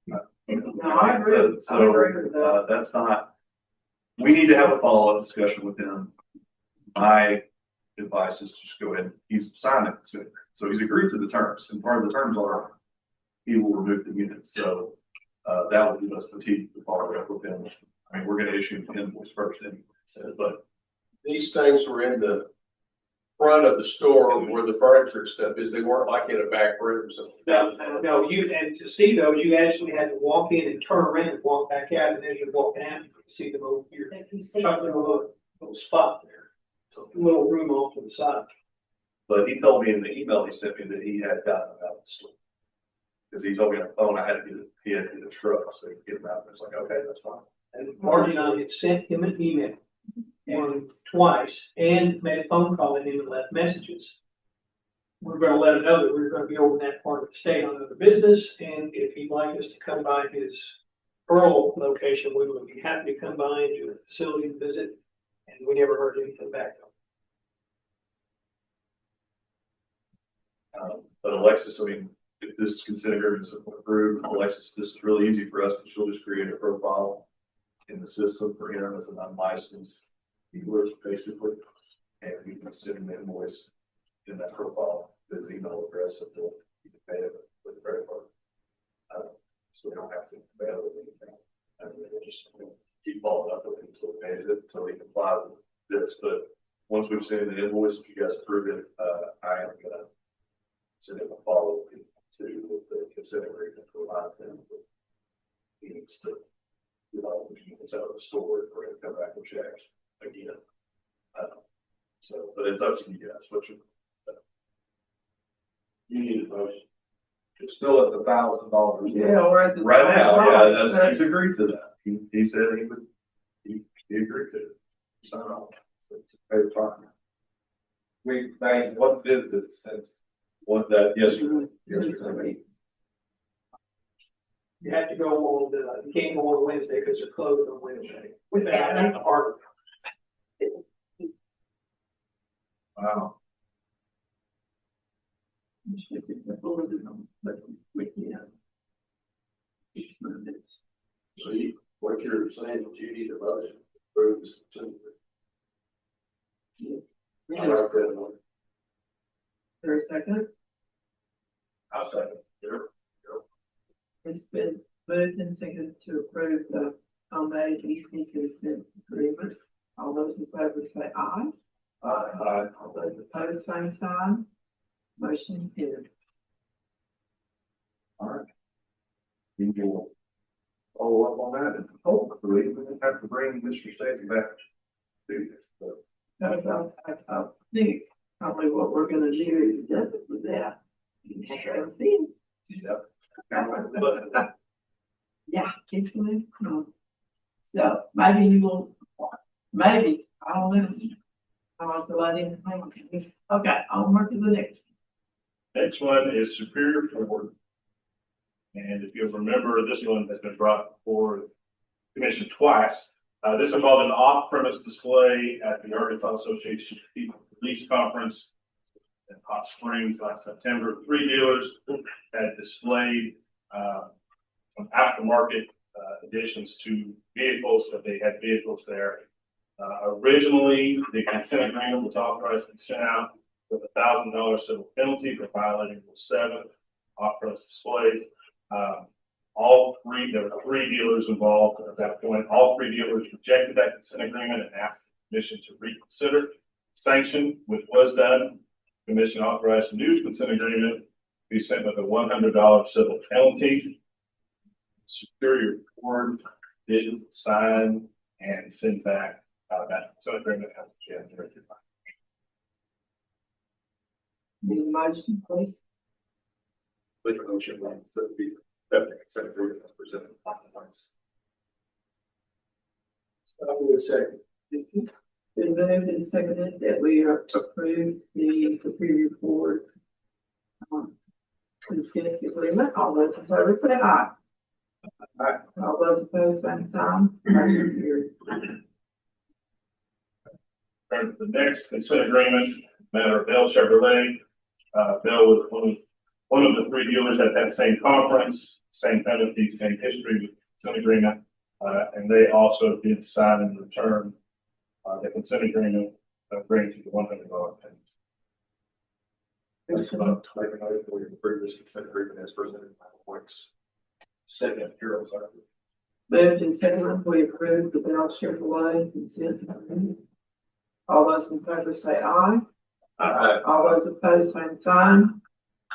it. No, I agree. So, I agree with that. that's not, we need to have a follow-up discussion with him. My advice is just go ahead, he's signed it, so he's agreed to the terms, and part of the terms are he will remove the units, so that will give us the teeth to follow up with him I mean, we're gonna issue an invoice first anyway, so, but These things were in the front of the store where the furniture and stuff is. They weren't like in a back room. So No, and to see those, you actually had to walk in and turn around and walk back out, and as you're walking out, you can see them over here. If you see. Talking a little spot there, so a little room off to the side. But he told me in the email he sent me that he had gotten them out of the store. Cause he told me on the phone, I had to get it, he had to get a truck, so he could get them out, and it's like, okay, that's fine. And Marty and I had sent him an email twice and made a phone call and even left messages. We're gonna let him know that we're gonna be over in that part of the state on other business, and if he'd like us to come by his Earl location, we would be happy to come by and do a facility visit, and we never heard anything back. But Alexis, I mean, if this consent agreement is approved, Alexis, this is really easy for us, but she'll just create a profile in the system for him as an unlicensed dealer, basically. And we can send him an invoice in that profile, his email address, and he'll pay it with the credit card. So we don't have to pay it with anything. And we'll just keep following up with him until he pays it, until he complies with this. But once we've sent him the invoice, if you guys approve it, I am gonna send him a follow-up to the consent agreement to allow him to, he needs to, you know, it's out of the store for him to come back and check again. So, but it's up to you guys, what you need a motion. It's still at the $1,000. Yeah, we're at the. Right now, yeah, he's agreed to that. He said he would, he agreed to it. Sign off. So it's a fair time. We've made one visit since. What that, yes, sir. You have to go on you can't go on Wednesday because they're closed on Wednesday. With that, that's the hard. Wow. So what you're saying is you need a motion to approve this consent agreement. I like that one. There's a second. I'll second. Sure. It's been moved and seconded to approve the EC consent agreement. All those in favor say aye. Aye. All those opposed, same sign. Motion carried. All right. We will follow up on that and hopefully we won't have to bring Mr. Stacy back to this, but I think probably what we're gonna do is just with that. See? yeah. Yeah, it's gonna come. So maybe you will, maybe, I don't know. I'll have to let him know. Okay, I'll mark to the next. Next one is Superior Ford. And if you remember, this one has been brought before the commission twice. This involved an off-premise display at the Arkansas Association of People Police Conference in Hot Springs last September. 3 dealers had displayed some aftermarket additions to vehicles, that they had vehicles there. Originally, the consent agreement was authorized to be sent out with a $1,000 civil penalty for violating Rule 7 off-premise displays. There were 3 dealers involved at that point. All 3 dealers rejected that consent agreement and asked the commission to reconsider sanction, which was done. The commission authorized a new consent agreement to be sent with a $100 civil penalty. Superior Court didn't sign and send back that consent agreement as a Need a motion, please. Make a motion, so it'd be that consent agreement that's presented on the lines. I would say. Been moved and seconded that we are approved the Superior Court consent agreement. All those in favor say aye. Aye. All those opposed, same sign. Motion carried. The next consent agreement, matter of Bell Chevrolet. Bell was one of the 3 dealers at that same conference, same penalty, same history with consent agreement. And they also did sign and return the consent agreement, agreeing to the $100 penalty. Make a note for you, approve this consent agreement as presented by the points. second, here, I'm sorry. Moved and seconded, we approve the Bell Chevrolet consent agenda. All those in favor say aye. All those opposed, same sign.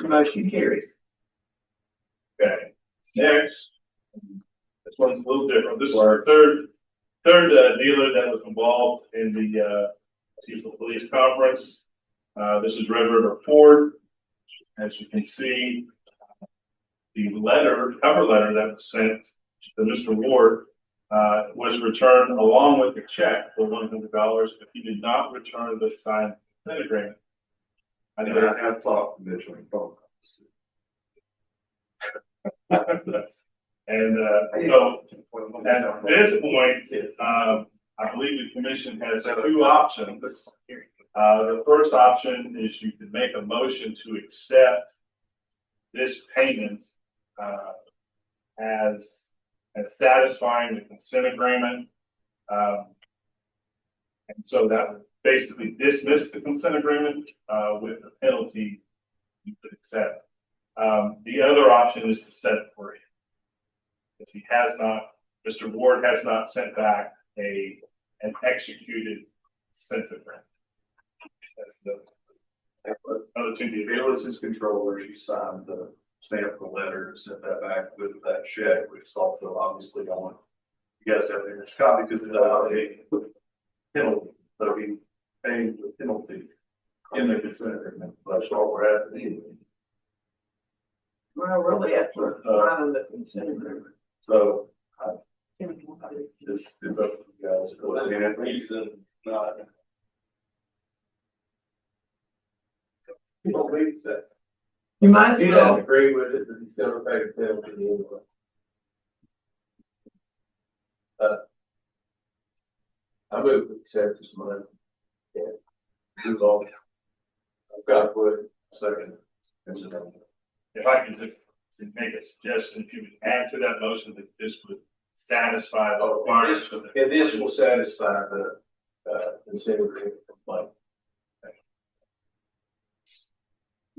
The motion carries. Okay, next. This one's a little different. This is our third dealer that was involved in the Chief of Police Conference. This is Red River Ford. As you can see, the cover letter that was sent to Mr. Ward was returned along with the check for $100, but he did not return the signed consent agreement. I And know I have talked to Mitchell and phone. And so at this point, I believe the commission has two options. The first option is you can make a motion to accept this payment as satisfying the consent agreement. And so that would basically dismiss the consent agreement with the penalty you could accept. The other option is to set it free. If he has not, Mr. Ward has not sent back an executed consent agreement. That's the other two deals. Bayless is controller, she signed the stamp the letter and sent that back with that check, which is also obviously on. You guys have the copy because it's a penalty, that'll be paying the penalty in the consent agreement. That's all we're at anyway. Well, really after signing the consent agreement. So it's up to you guys. Reason not. You don't leave that. You might as He well. doesn't agree with it, but he's gonna pay the penalty anyway. I move to accept this money. Yeah. Move on. I've got wood. Second. If I could just make a suggestion, if you would add to that motion that this would satisfy the requirements of the. And this will satisfy the, consent agreement complaint.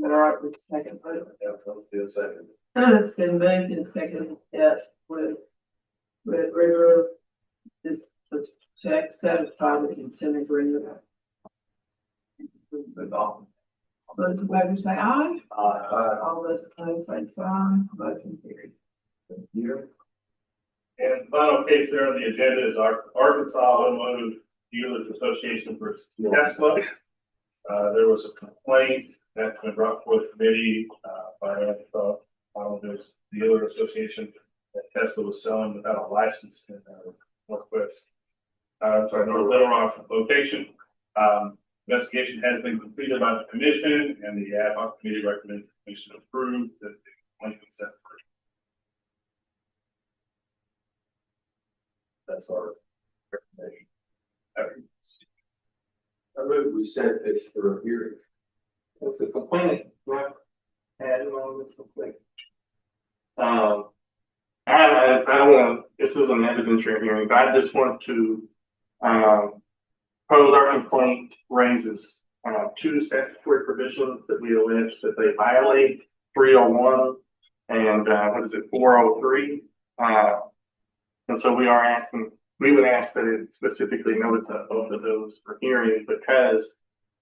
All right, with the second vote. Second. It's been moved and seconded that with River, this check satisfy the consent agreement. All those in favor say aye. All those opposed, same sign. Motion carries. And the final case there on the agenda is our Arkansas Automotive Dealers Association versus Tesla. There was a complaint that's been brought before the committee by Arkansas Automotive Dealer Association that Tesla was selling without a license in Northwest. North Little Rock location. Investigation has been completed by the commission, and the ad hoc committee recommends the commission approve the complaint consent. That's our recommendation. I move we set this for a hearing. That's the complaint, right? And on this complaint. I don't want, this is an evidentiary hearing, but I just want to, pose our complaint raises, two statutory provisions that we allege that they violate, 301 and, 403. And so we would ask that it specifically noted to both of those for hearing because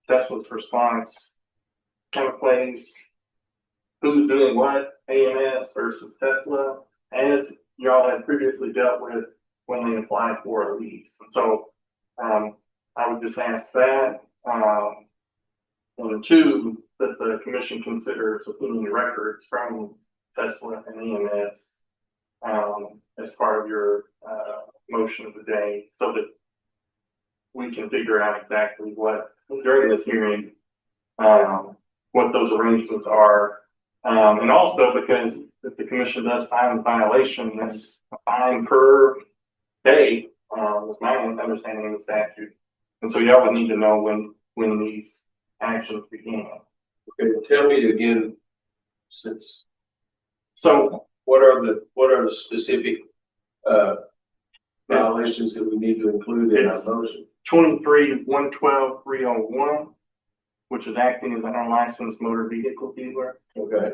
Tesla's response kind of plays who's doing what, AMS versus Tesla, as y'all had previously dealt with when they applied for a lease. And so I would just ask that. And two, that the commission considers subpoenaing records from Tesla and AMS as part of your motion of the day so that we can figure out exactly what, during this hearing, what those arrangements are. And also because if the commission does find a violation, that's a fine per day, is my understanding of the statute. And so y'all would need to know when these actions began. Okay, well, tell me again, since, So what are the specific, violations that we need to include in our motion? 23-112-301, which is acting as an unlicensed motor vehicle dealer. Okay.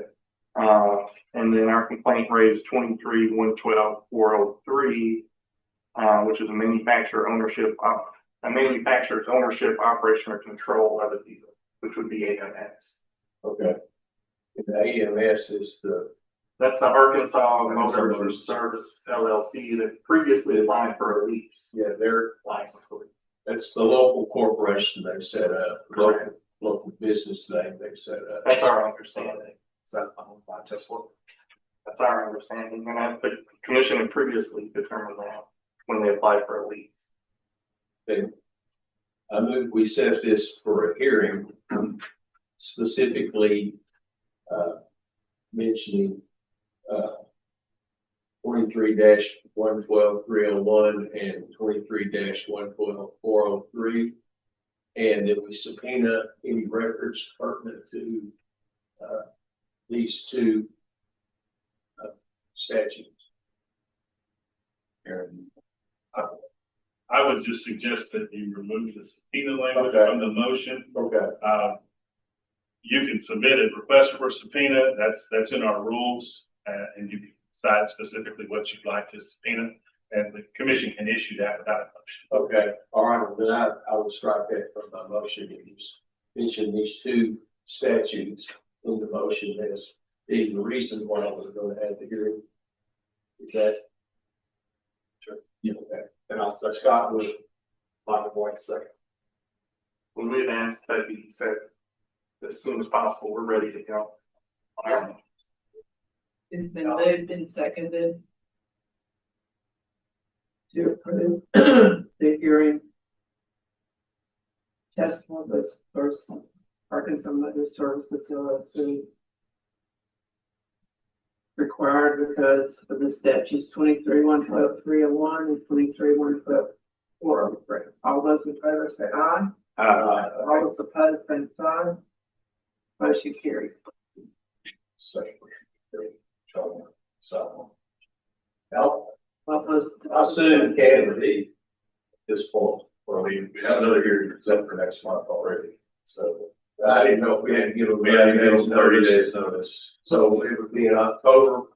And then our complaint raised 23-112-403, which is a manufacturer's ownership, operation, or control of a dealer, which would be AMS. Okay. And the AMS is That's the Arkansas Motor Service LLC that previously applied for a lease. yeah, their License for lease. that's the local corporation they've set up, local business name they've set up. That's our understanding. That's our understanding, and the commission had previously determined that when they applied for a lease. And I move we set this for a hearing, specifically, mentioning, 23-112-301 and 23-112-403. And that we subpoena any records pertinent to, these two statutes. And I would just suggest that you remove the subpoena language Okay. from the motion. Okay. You can submit a request for subpoena, that's in our rules, and you can decide specifically what you'd like to subpoena, and the commission can issue that without a motion. Okay, all right, well, then I will strike that from my motion and just mention these two statutes in the motion as being the reason why we're going to have the hearing. Is that? Sure. Yeah, okay. And I'll, Scott would like to voice a second. When we had asked that, he said, as soon as possible, we're ready to go. It's been moved and seconded to approve the hearing testimony of this person, Arkansas Motor Services LLC. Required because of the statutes 23-112-301 and 23-112-403. All those in favor say aye. All those opposed, same sign. Motion carries. Second. So. Now, Well, those. how soon can it be at this point? Well, we have another hearing set for next month already, so. I didn't know if we had to give them. We had to give them 30 days notice. So it would be in October.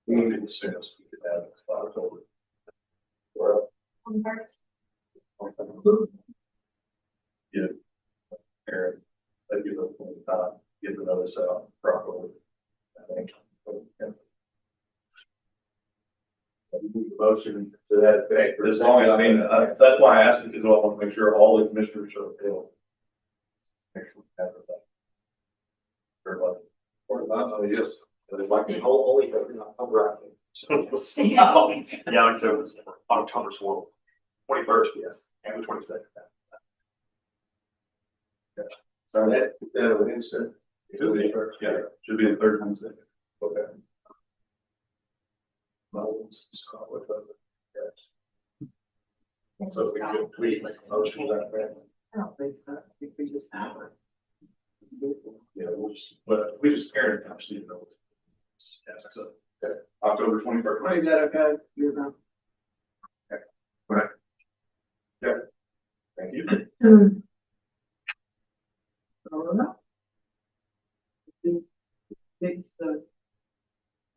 We need it as soon as we could have it, October. Well. Yeah. Aaron, they give us plenty of time, get the notice out properly, I think. Motion to that effect. As long as, I mean, that's why I asked, because I want to make sure all the commissioners are available. Make sure we have everything. Everybody. Yes, but it's like the whole, only, I'm right. Yeah, October's 21st, yes, and the 22nd. So that instant. Should be the third Wednesday. Okay. So we could please make a motion to that effect. I don't think so. I think we just have it. Yeah, but we just Aaron, I just need to know. Yeah, so, okay, October 21st. Is that okay? You're done. Thank you.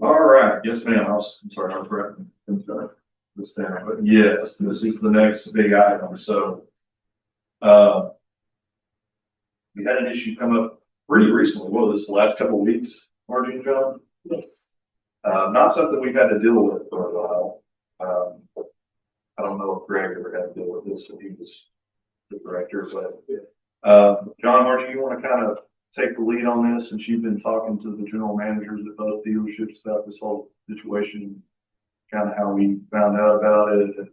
All right, yes, ma'am. I'm sorry, I was writing this down, but yes, this is the next big item. So, we had an issue come up pretty recently. What was this, the last couple of weeks, Marty and John? Yes. Not something we've had to deal with for a while. I don't know if Greg ever had to deal with this when he was the director, but, John, Marty, you want to kind of take the lead on this, since you've been talking to the general managers at both dealerships about this whole situation, kind of how we found out about it and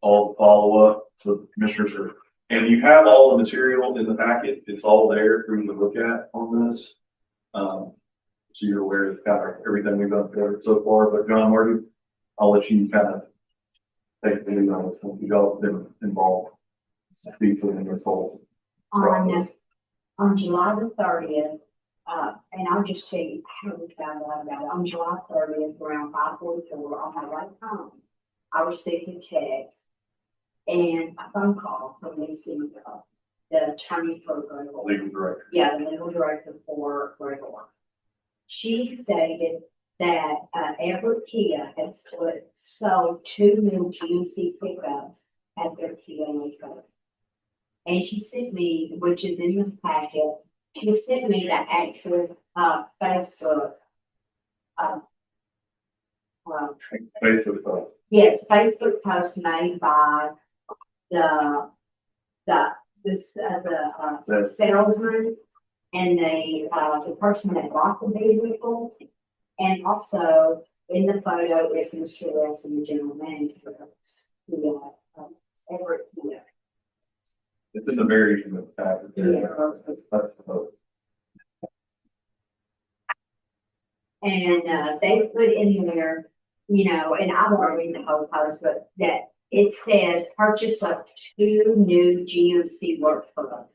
all the follow-up. So the commissioners are, and you have all the material in the packet. It's all there for you to look at on this. So you're aware of kind of everything we've done there so far. But John, Marty, I'll let you kind of take the lead on this one. You all have been involved deeply in this whole process. On July the 30th, and I'll just tell you how we found out about it. On July 30th, around 5:44, on my way home, I received a text and a phone call from Lisa, the attorney for Gregor. Legal director. Yeah, the legal director for Gregor. she stated that, Everett Kia had sold 2 new GMC pickups at their Kia Lakeville. And she sent me, which is in the packet, she sent me the actual, Facebook, Facebook post. yes, Facebook post made by the salesman and the person that bought the vehicle. And also in the photo is Mr. Wilson, the general manager of Everett Kia. It's in the very end of the packet. That's the vote. And they put in there, and I won't read the whole post, but that it says purchase of 2 new GMC work trucks.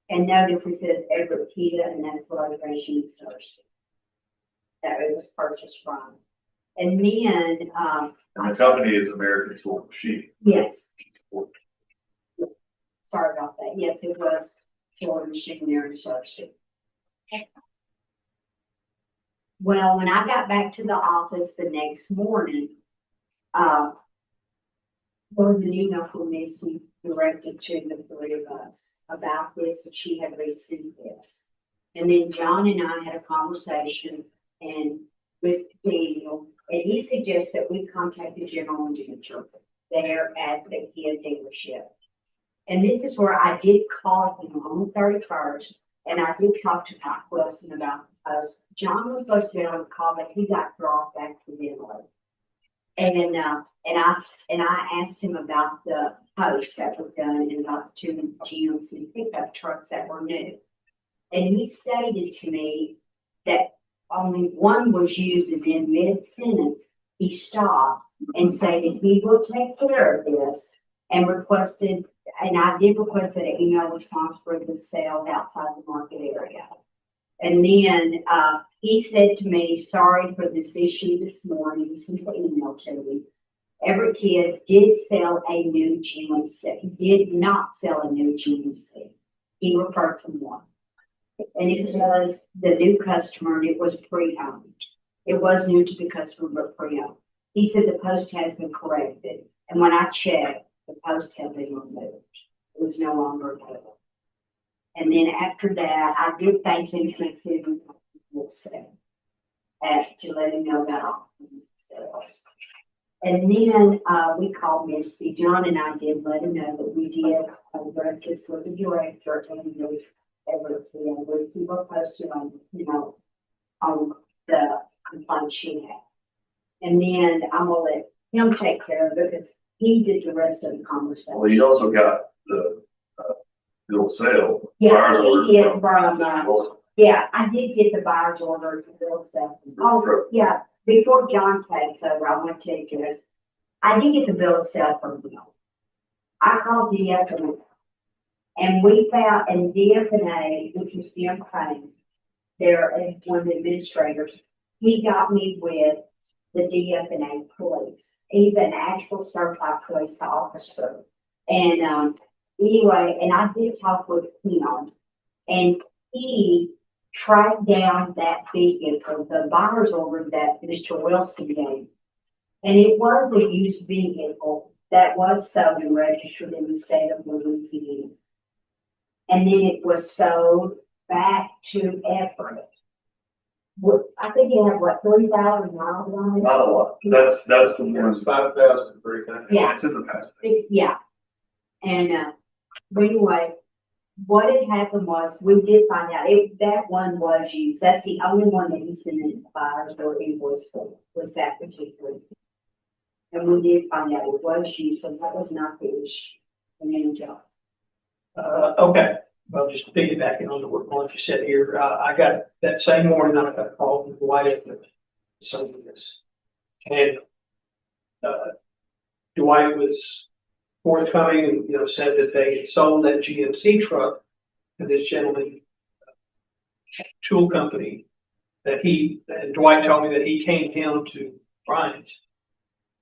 And notice it says Everett Kia, and that's the location in Thursday that it was purchased from. And then, And the company is American Tool Machine. yes. Sorry about that. Yes, it was Ford Machine there in Thursday. Well, when I got back to the office the next morning, there was an email from Misty directed to the 3 of us about this, and she had received this. And then John and I had a conversation and with Daniel, and he suggests that we contact the general manager there at the Kia dealership. And this is where I did call him on the 31st, and I did talk to Mike Wilson about the post. John was supposed to be on the call, but he got dropped accidentally. And I asked him about the post that was done and about the 2 GMC pickup trucks that were new. And he stated to me that only one was used, and then mid-sentence, he stopped and stated he will take care of this, and requested, and I did request an email response for the sales outside the market area. And then, he said to me, sorry for this issue this morning, he sent the email to me. Everett Kia did sell a new GMC. He did not sell a new GMC. He referred to one. And it was the new customer, and it was pre-owned. It was new to the customer, but pre-owned. He said the post has been corrected. And when I checked, the post had been removed. It was no longer available. And then after that, I did thank him for sending to let him know about all the sales. And then we called Misty. John and I did let him know that we did address this with the director, and we keep her posted on, on the complaint she had. And then I'm gonna let him take care of it because he did the rest of the conversation. Well, you also got the bill of sale. Yeah, buyer's he order did from, yeah, I did get the buyer's order for bill of sale. Oh, yeah, before John takes over, I want to tell you this. I did get the bill of sale from him. I called DFNA, and we found, and DFNA, which was Jim Crane, they're one of the administrators, he got me with the DFNA police. He's an actual certified police officer. And anyway, and I did talk with him, and he tracked down that vehicle, the buyer's order that Mr. Wilson gave. And it was a used vehicle that was sold and registered in the state of Louisiana. And then it was sold back to Everett. I think he had what, 3,000 miles on it? Not a lot. That's the ones. 5,000 for everything. Yeah. It's in the past. Yeah. And but anyway, what had happened was we did find out that one was used. That's the only one that he sent in the buyers or invoice for, was that particular. And we did find out it was used, so that was not the issue. And then John. Okay, well, just piggybacking on what you said here, I got that same morning, I got a call from Dwight Evans, some of this. And Dwight was forthcoming and, said that they had sold that GMC truck to this gentleman, tool company, and Dwight told me that he came down to Bryant's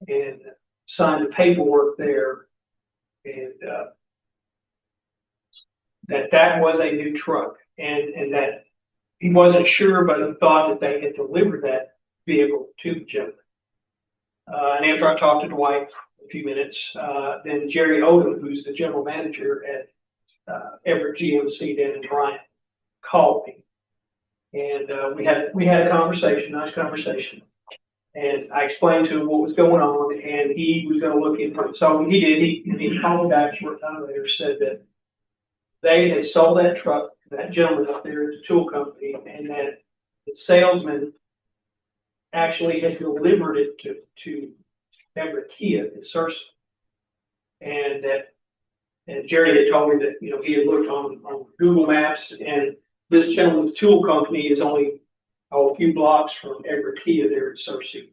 and signed the paperwork there, and that was a new truck, and that he wasn't sure, but he thought that they had delivered that vehicle to the gentleman. And after I talked to Dwight a few minutes, then Jerry Odom, who's the general manager at Everett GMC down in Bryant, called me. And we had a conversation, nice conversation. And I explained to him what was going on, and he was gonna look into it. So he did, he called me back a short time later, said that they had sold that truck to that gentleman up there at the tool company, and that the salesman actually had delivered it to Everett Kia in Searcy. And Jerry had told me that, you know, he had looked on Google Maps, and this gentleman's tool company is only a few blocks from Everett Kia there at Searcy.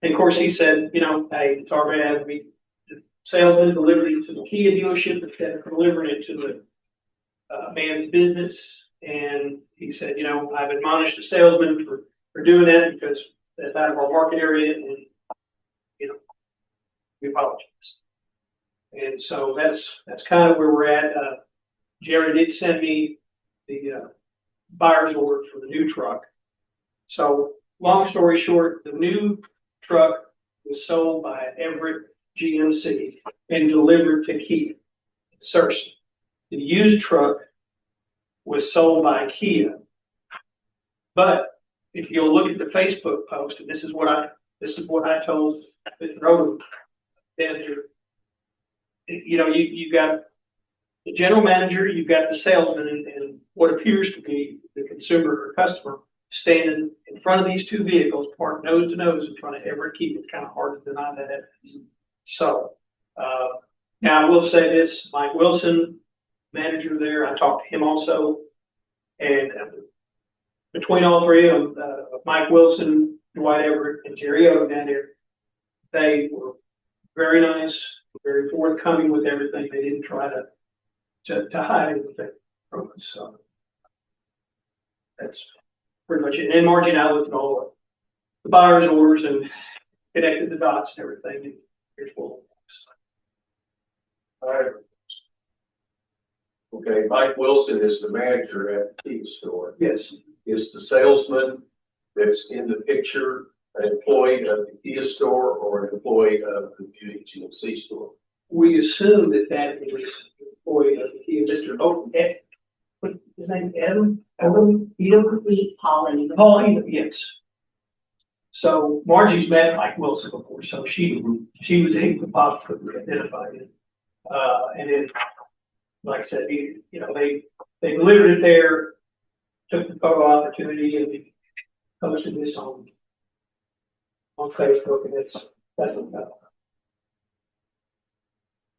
And of course, he said, you know, hey, it's our bad. The salesman delivered it to the Kia dealership instead of delivering it to the man's business. And he said, you know, I've admonished the salesman for doing that because that's out of our market area, and, you know, we apologize. And so that's kind of where we're at. Jerry did send me the buyer's order for the new truck. So long story short, the new truck was sold by Everett GMC and delivered to Kia in Searcy. The used truck was sold by Kia. But if you'll look at the Facebook post, and this is what I told Mr. Odom down here. You know, you got the general manager, you've got the salesman, and what appears to be the consumer or customer standing in front of these two vehicles, parked nose to nose in front of Everett Kia. It's kind of hard to deny that evidence. So now I will say this: Mike Wilson, manager there, I talked to him also, and between all three of them, Mike Wilson, Dwight Everett, and Jerry Odom down there, they were very nice, very forthcoming with everything. They didn't try to hide anything from us. So that's pretty much it. And Margie and I looked at all the buyer's orders and connected the dots and everything. And here's what. All right. Okay, Mike Wilson is the manager at the Kia store. Yes. Is the salesman that's in the picture an employee of the Kia store or an employee of the GMC store? We assume that is an employee of the Kia, Mr. Odom. What's his name? Adam? Paul, yes. So Margie's met Mike Wilson before, so she was able to positively identify him. And then, like I said, they delivered it there, took the photo opportunity, and posted this on Facebook, and that's what happened.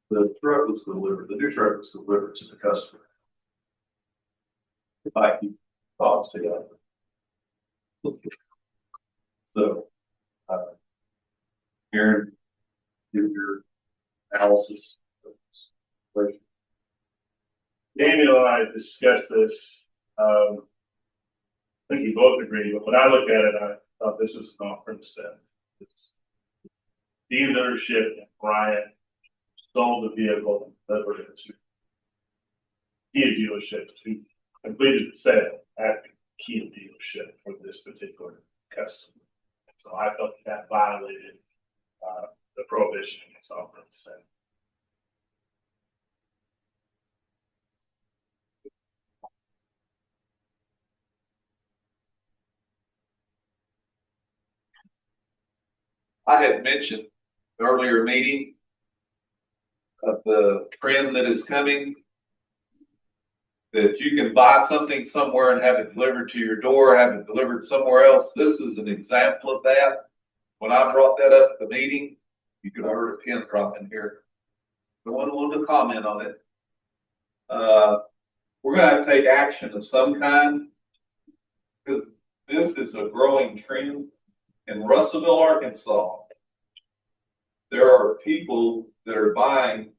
The truck was delivered, the new truck was delivered to the customer. By the thoughts together. So, Aaron, give your analysis. Daniel and I discussed this. I think we both agree, but when I look at it, I thought this was an off-premise set. Dealership in Bryant sold the vehicle and delivered it to Kia dealership who completed the sale at the Kia dealership for this particular customer. So I felt that violated the prohibition against off-premise sale. I had mentioned earlier meeting of the trend that is coming, that you can buy something somewhere and have it delivered to your door, have it delivered somewhere else. This is an example of that. When I brought that up at the meeting, you could have heard a pin drop in here. No one wanted to comment on it. We're going to have to take action of some kind, because this is a growing trend. In Russellville, Arkansas, there are people that are buying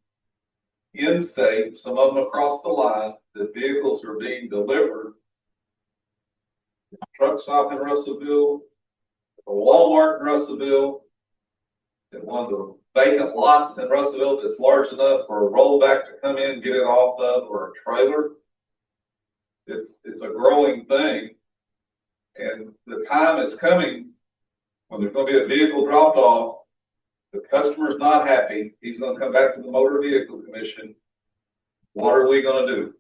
in-state, some of them across the line, the vehicles are being delivered. Truck stop in Russellville, a Walmart in Russellville, and one of the vacant lots in Russellville that's large enough for a rollback to come in, get it off of, or a trailer. It's a growing thing. And the time is coming when there's gonna be a vehicle dropped off. The customer's not happy. He's gonna come back to the Motor Vehicle Commission. What are we gonna do?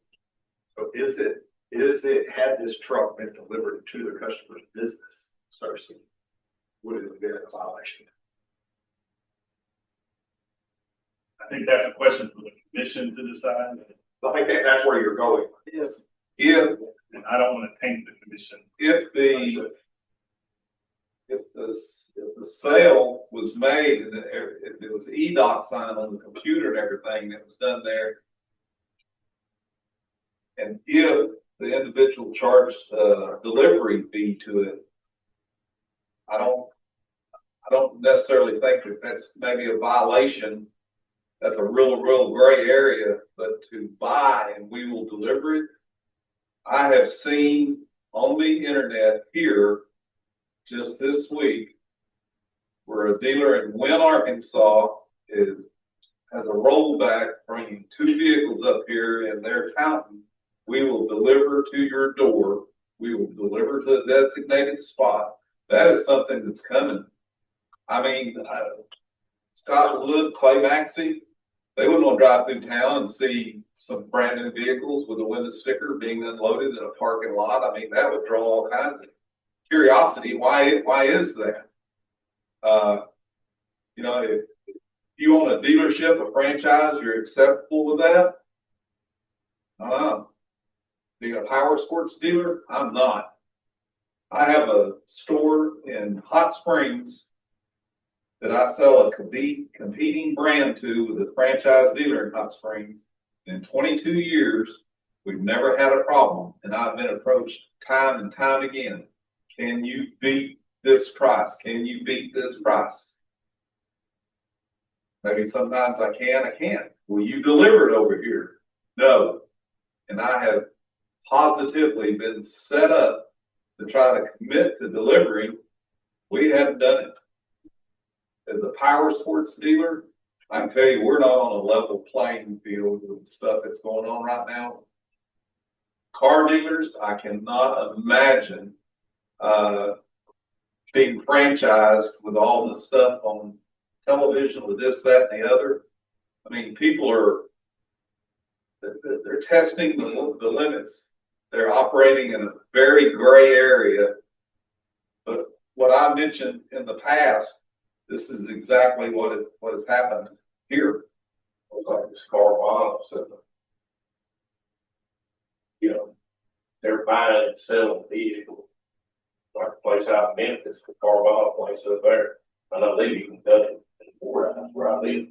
So is it, had this truck been delivered to the customer's business, Cersei, would it have been a violation? I think that's a question for the commission to decide, I think that's where you're going. Yes. If, and I don't want to taint the commission. if the sale was made and if it was e-doc sign on the computer and everything that was done there. And if the individual charged a delivery fee to it. I don't necessarily think that that's maybe a violation. That's a real gray area, but to buy and we will deliver it. I have seen on the internet here just this week where a dealer in Wynn, Arkansas has a rollback bringing 2 vehicles up here and they're touting, we will deliver to your door. We will deliver to the designated spot. That is something that's coming. I mean, Scott Wood, Clay Maxey, they wouldn't want to drive through town and see some brand new vehicles with a window sticker being unloaded in a parking lot. I mean, that would draw all kinds of curiosity. Why is that? You know, if you own a dealership, a franchise, you're acceptable with that. Being a power sports dealer, I'm not. I have a store in Hot Springs that I sell a competing brand to with a franchise dealer in Hot Springs. In 22 years, we've never had a problem, and I've been approached time and time again. Can you beat this price? Can you beat this price? Maybe sometimes I can, I can't. Will you deliver it over here? No. And I have positively been set up to try to commit to delivering. We haven't done it. As a power sports dealer, I can tell you we're not on a level playing field with stuff that's going on right now. Car dealers, I cannot imagine being franchised with all the stuff on television with this, that, and the other. I mean, people are they're testing the limits. They're operating in a very gray area. But what I mentioned in the past, this is exactly what has happened here. It's like this Carvana said, you know, they're buying and selling vehicles. Like a place out in Memphis, the Carvana place up there. I know they've even done it in Fort Worth where I live.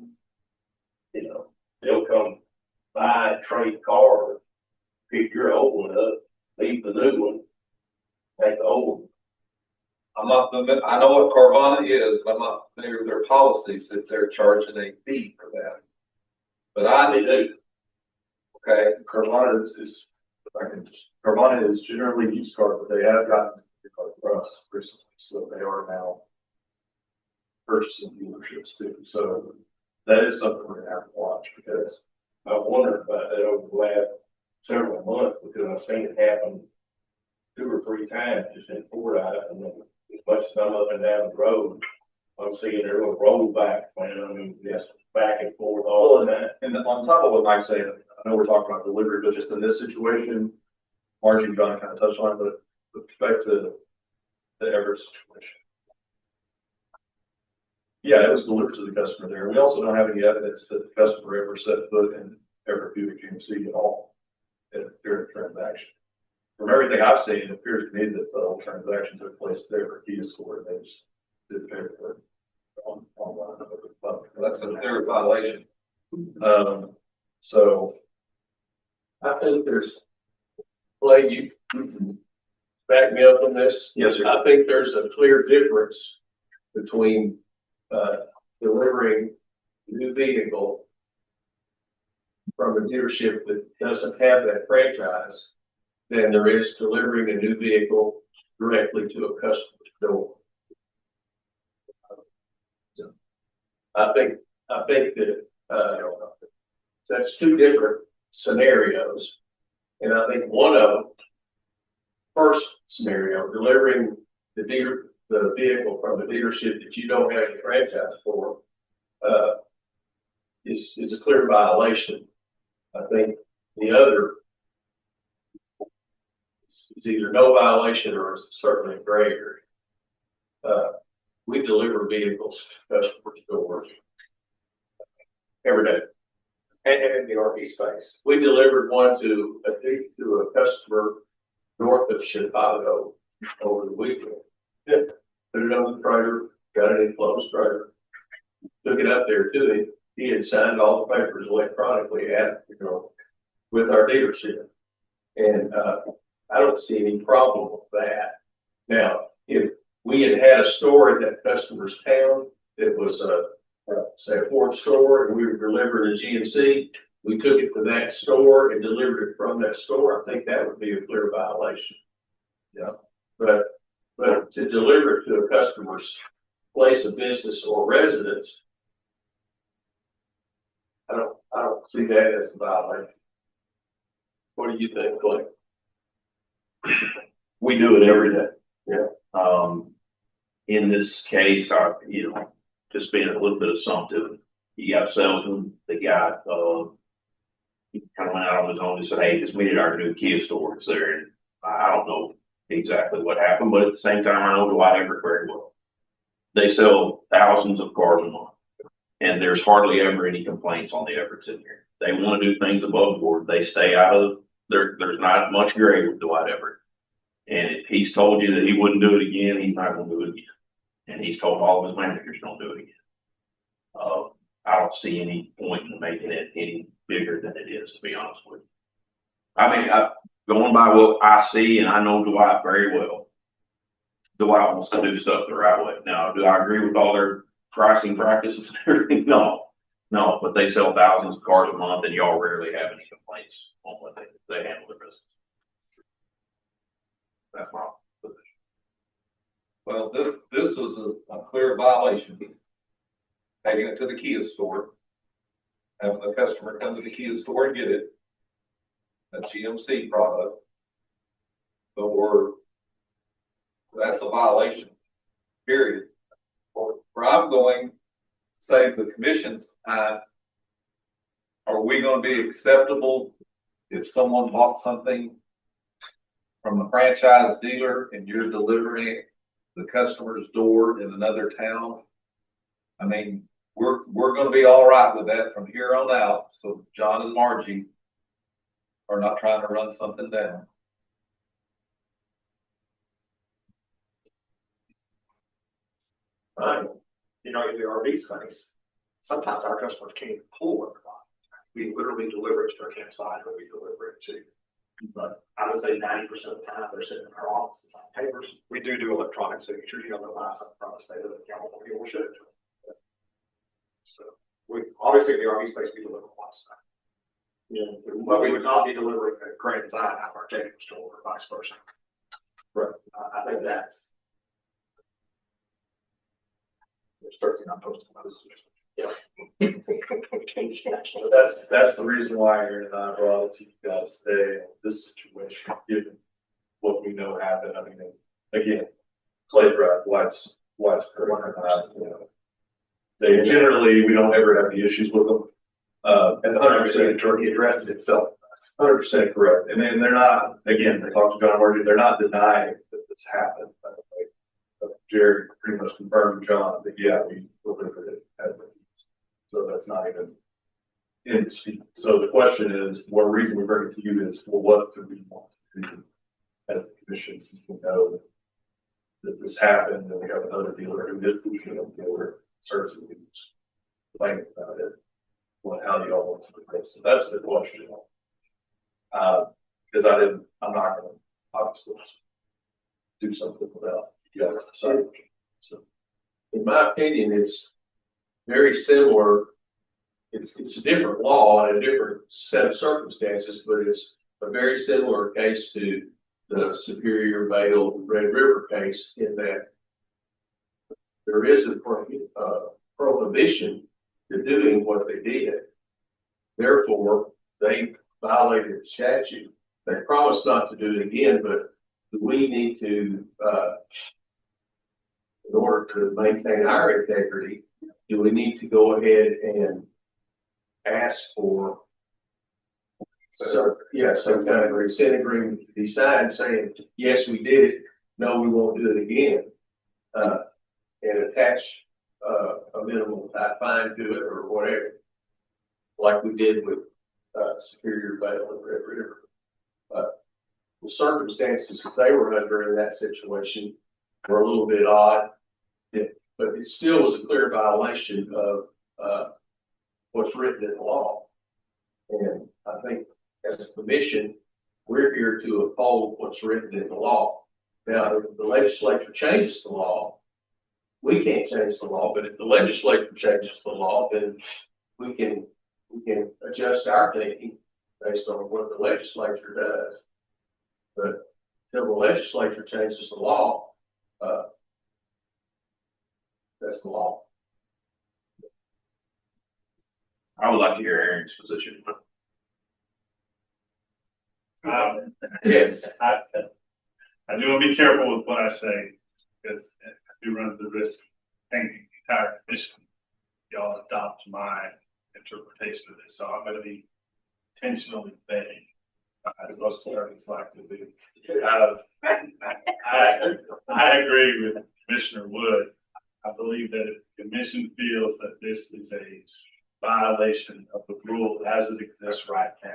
You know, they'll come buy and trade cars, pick your old one up, leave the new one, take the old one. I'm not, I know what Carvana is, but I'm not familiar with their policies that they're charging a fee for that. But I do. Okay. Carvana is generally used car, but they have gotten for us recently, so they are now purchasing dealerships too. So that is something we're gonna have to watch because I wondered about that over the last several months because I've seen it happen 2 or 3 times just in Fort Worth, and then as much as I'm up and down the road, I'm seeing their little rollback, man. I mean, just back and forth all the time. and on top of what Mike's saying, I know we're talking about delivery, but just in this situation, Margie, John kind of touched on it, but with respect to the Everett situation. Yeah, it was delivered to the customer there. We also don't have any evidence that the customer ever set foot in Everett Buick GMC at all during the transaction. From everything I've seen, it appears to me that the whole transaction took place there for Kia Store, and they just did the paperwork online. That's a clear violation. So I think there's, Clay, you can back me up on this. Yes, sir. I think there's a clear difference between delivering a new vehicle from a dealership that doesn't have that franchise than there is delivering a new vehicle directly to a customer's door. So I think that that's 2 different scenarios, and I think one of them first scenario, delivering the vehicle from the dealership that you don't have a franchise for, is a clear violation. I think the other is either no violation or it's certainly a gray area. We deliver vehicles to customers' doors every day. And in the RV space. We delivered one to a customer north of Chicago over the weekend. Yeah, put it on the trailer, got it enclosed trailer, took it up there to him. He had signed all the papers electronically with our dealership. And, I don't see any problem with that. Now, if we had a store in that customer's town that was say a Ford store and we were delivering a GMC, we took it to that store and delivered it from that store, I think that would be a clear violation. Yeah, but to deliver it to a customer's place of business or residence, I don't see that as a violation. What do you think, Clay? We do it every day. Yeah. In this case, just being a little bit assumptive, you got a salesman, he kind of went out on his own and said, hey, just meet at our new Kia store. It's there. And I don't know exactly what happened, but at the same time, I know Dwight Everett very well. They sell thousands of cars a month, and there's hardly ever any complaints on the Everetts in here. They want to do things above board. They stay out of there's not much gray with Dwight Everett. And if he's told you that he wouldn't do it again, he's not going to do it again. And he's told all of his managers don't do it again. I don't see any point in making it any bigger than it is, to be honest with you. I mean, going by what I see, and I know Dwight very well, Dwight wants to do stuff the right way. Now, do I agree with all their pricing practices and everything? No, but they sell thousands of cars a month, and y'all rarely have any complaints on what they handle their business. That's my position. Well, this was a clear violation. Taking it to the Kia store, having the customer come to the Kia store and get it, a GMC product, or that's a violation, period. Where I'm going, say the commission's time, are we going to be acceptable if someone bought something from a franchise dealer and you're delivering it to the customer's door in another town? I mean, we're going to be all right with that from here on out. So John and Margie are not trying to run something down. In the RV space, sometimes our customers can't pull what they're buying. We literally deliver it to our campsite or we deliver it to. But I would say 90% of the time they're sitting in our offices on papers. We do electronic signatures. You know, they'll buy something from us, they live in California, we'll ship it to them. So we obviously in the RV space we deliver a lot of stuff. Yeah, but we would not be delivering a Grand Design out of our technical store or vice versa. Right. I think that's certainly not posted. Yeah. That's the reason why Aaron and I brought it to you guys today, this situation, given what we know happened. I mean, again, Clay's right, White's correct. They generally, we don't ever have the issues with them. And the 100% he addressed it himself. 100% correct. And then they're not, again, they talked to John Margie, they're not denying that this happened. Jared pretty much confirmed to John that, yeah, we delivered it. So that's not even in dispute. So the question is, what reason we bring it to you is, well, what do we want to do as a commission, since we know that this happened and we have another dealer who did dealer services complaining about it. How do y'all want to address it? That's the question. Because I'm not going to obviously do something without you guys deciding. So, in my opinion, it's very similar. It's a different law and a different set of circumstances, but it's a very similar case to the Superior Vale Red River case in that there is a prohibition to doing what they did. Therefore, they violated the statute. They promised not to do it again, but we need to, in order to maintain our integrity, do we need to go ahead and ask for some kind of consent agreement to be signed saying, yes, we did it, no, we won't do it again. And attach, a minimum type fine to it or whatever. Like we did with, Superior Bail and Red River. The circumstances that they were under in that situation were a little bit odd. But it still was a clear violation of, what's written in the law. And I think as a commission, we're here to uphold what's written in the law. Now, if the legislature changes the law, we can't change the law, but if the legislature changes the law, then we can adjust our thinking based on what the legislature does. But until the legislature changes the law, that's the law. I would like to hear Aaron's position. Yes. I do want to be careful with what I say, because I do run the risk of painting the entire commission. Y'all adopt my interpretation of this, so I'm going to be intentionally vague, as most attorneys like to do. I agree with Commissioner Wood. I believe that if the commission feels that this is a violation of the rule as it exists right now,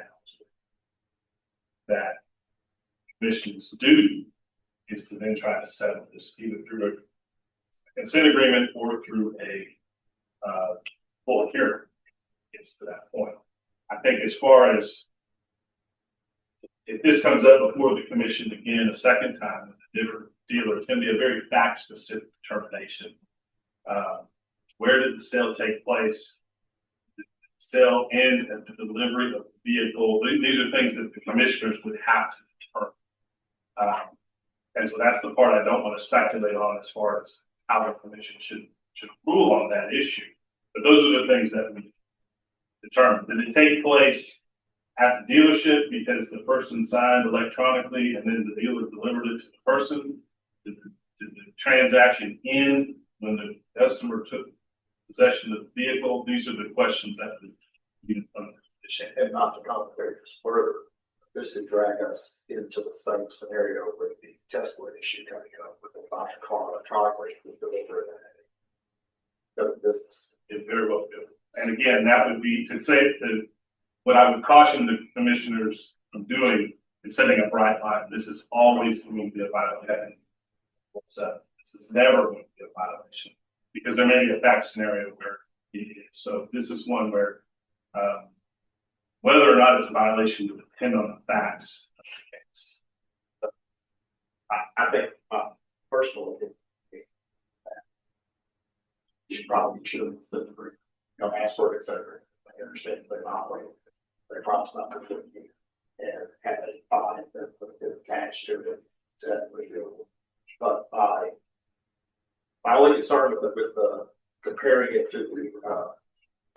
that commission's duty is to then try to settle this either through a consent agreement or through a full hearing. It's to that point. I think as far as if this comes up before the commission again a second time with a different dealer, it's going to be a very fact specific determination. Where did the sale take place? Did the sale end at the delivery of the vehicle? These are things that the commissioners would have to determine. And so that's the part I don't want to speculate on as far as how the commission should rule on that issue. But those are the things that we determine. Did it take place at the dealership because the person signed electronically and then the dealer delivered it to the person? Did the transaction end when the customer took possession of the vehicle? These are the questions that we understand. And not to complicate this further, this could drag us into the same scenario with the Tesla issue coming up with the buying a car electronically and deliver it. Business. It very well could. And again, that would be to say that what I would caution the commissioners from doing is setting a bright line. This is always going to be a violation. So this is never going to be a violation because there may be a fact scenario where it is. So this is one where whether or not it's a violation will depend on the facts of the case. I think personally, you probably should have said the brief. Ask for it, etc. I understand they're not waiting. They promise not to put you and have it fine and put it attached to it. But my only concern with comparing it to the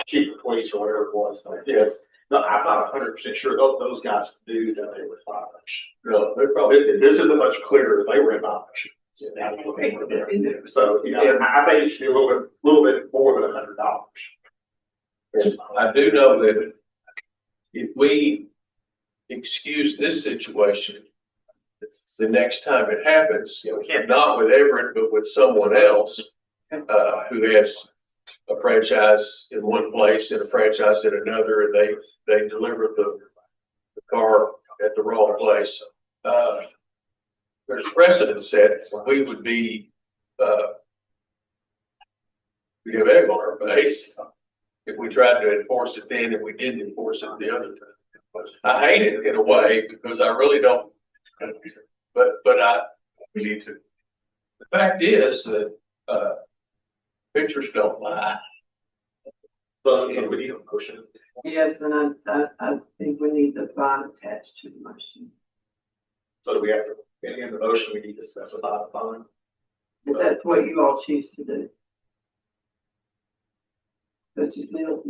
chief of police or whatever it was, like this. No, I'm not 100% sure those guys knew that they were violation. No, they're probably. This isn't much clearer. They were in violation. So I think it should be a little bit more than $100. I do know that if we excuse this situation, the next time it happens, not with Everett, but with someone else who has a franchise in one place and a franchise in another, and they deliver the car at the wrong place. There's precedent set. We would be we have egg on our face if we tried to enforce it then and we didn't enforce it the other time. I hate it in a way because I really don't, but we need to. The fact is that pictures don't lie. So we need a motion. Yes, and I think we need the bond attached to the motion. So do we have to, in the motion, we need to specify the fine? If that's what you all choose to do. But you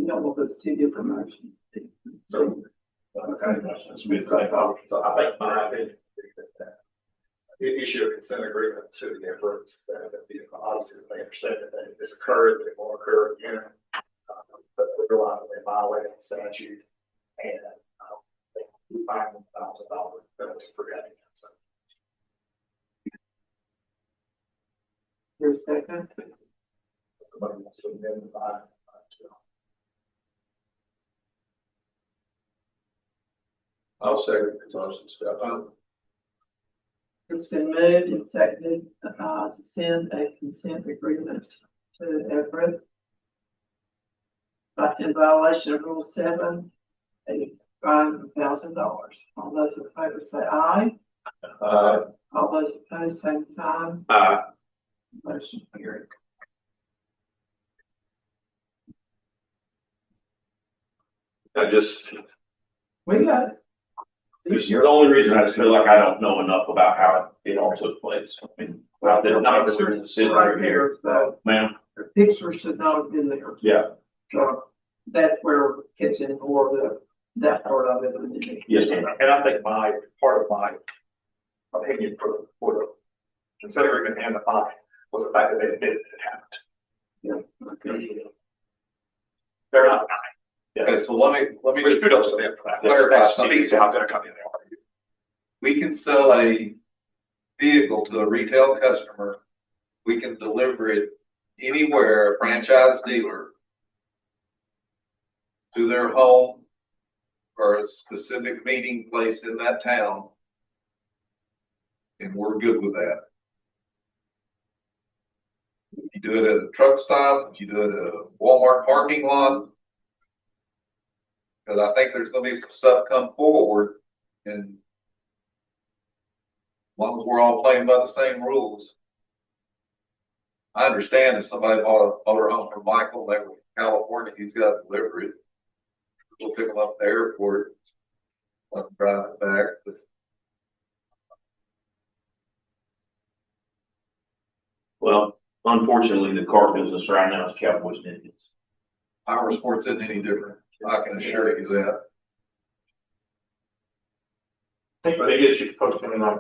don't want those two different motions. So, so I think my opinion, issue a consent agreement to the efforts that obviously they understand that if this occurred, it will occur again. But we realize that they violated the statute and we find $1,000 penalty for having that. So Your second, somebody wants to amend the fine. I'll second the motion, Scott. it's been moved and seconded, to send a consent agreement to Everett. But in violation of Rule 7, a fine of $1,000. All those in favor say aye. All those opposed, same sign. Motion carries. I just, We got it. the only reason I just feel like I don't know enough about how it all took place. I mean, I did not, sitting Right right here, here, so ma'am. the picture should not have been there. Yeah, So that's where kitchen or that part of it. yes, ma'am. And I think part of my opinion for the consent agreement and the fine was the fact that they admitted it happened. Yeah, okay. They're not. Okay, so let me Which kudos to them for that. clarify That something. speaks to how good a company they are. We can sell a vehicle to a retail customer. We can deliver it anywhere, a franchise dealer, to their home or a specific meeting place in that town. And we're good with that. If you do it at a truck stop, if you do it at a Walmart parking lot. Cause I think there's gonna be some stuff come forward and as long as we're all playing by the same rules. I understand if somebody bought a motorhome from Michael, they were in California, he's got to deliver it. We'll pick them up at the airport, let them drive it back, but Well, unfortunately, the car business right now is Cowboys and Indians. our sports isn't any different. I can assure you that. I think the biggest issue focusing on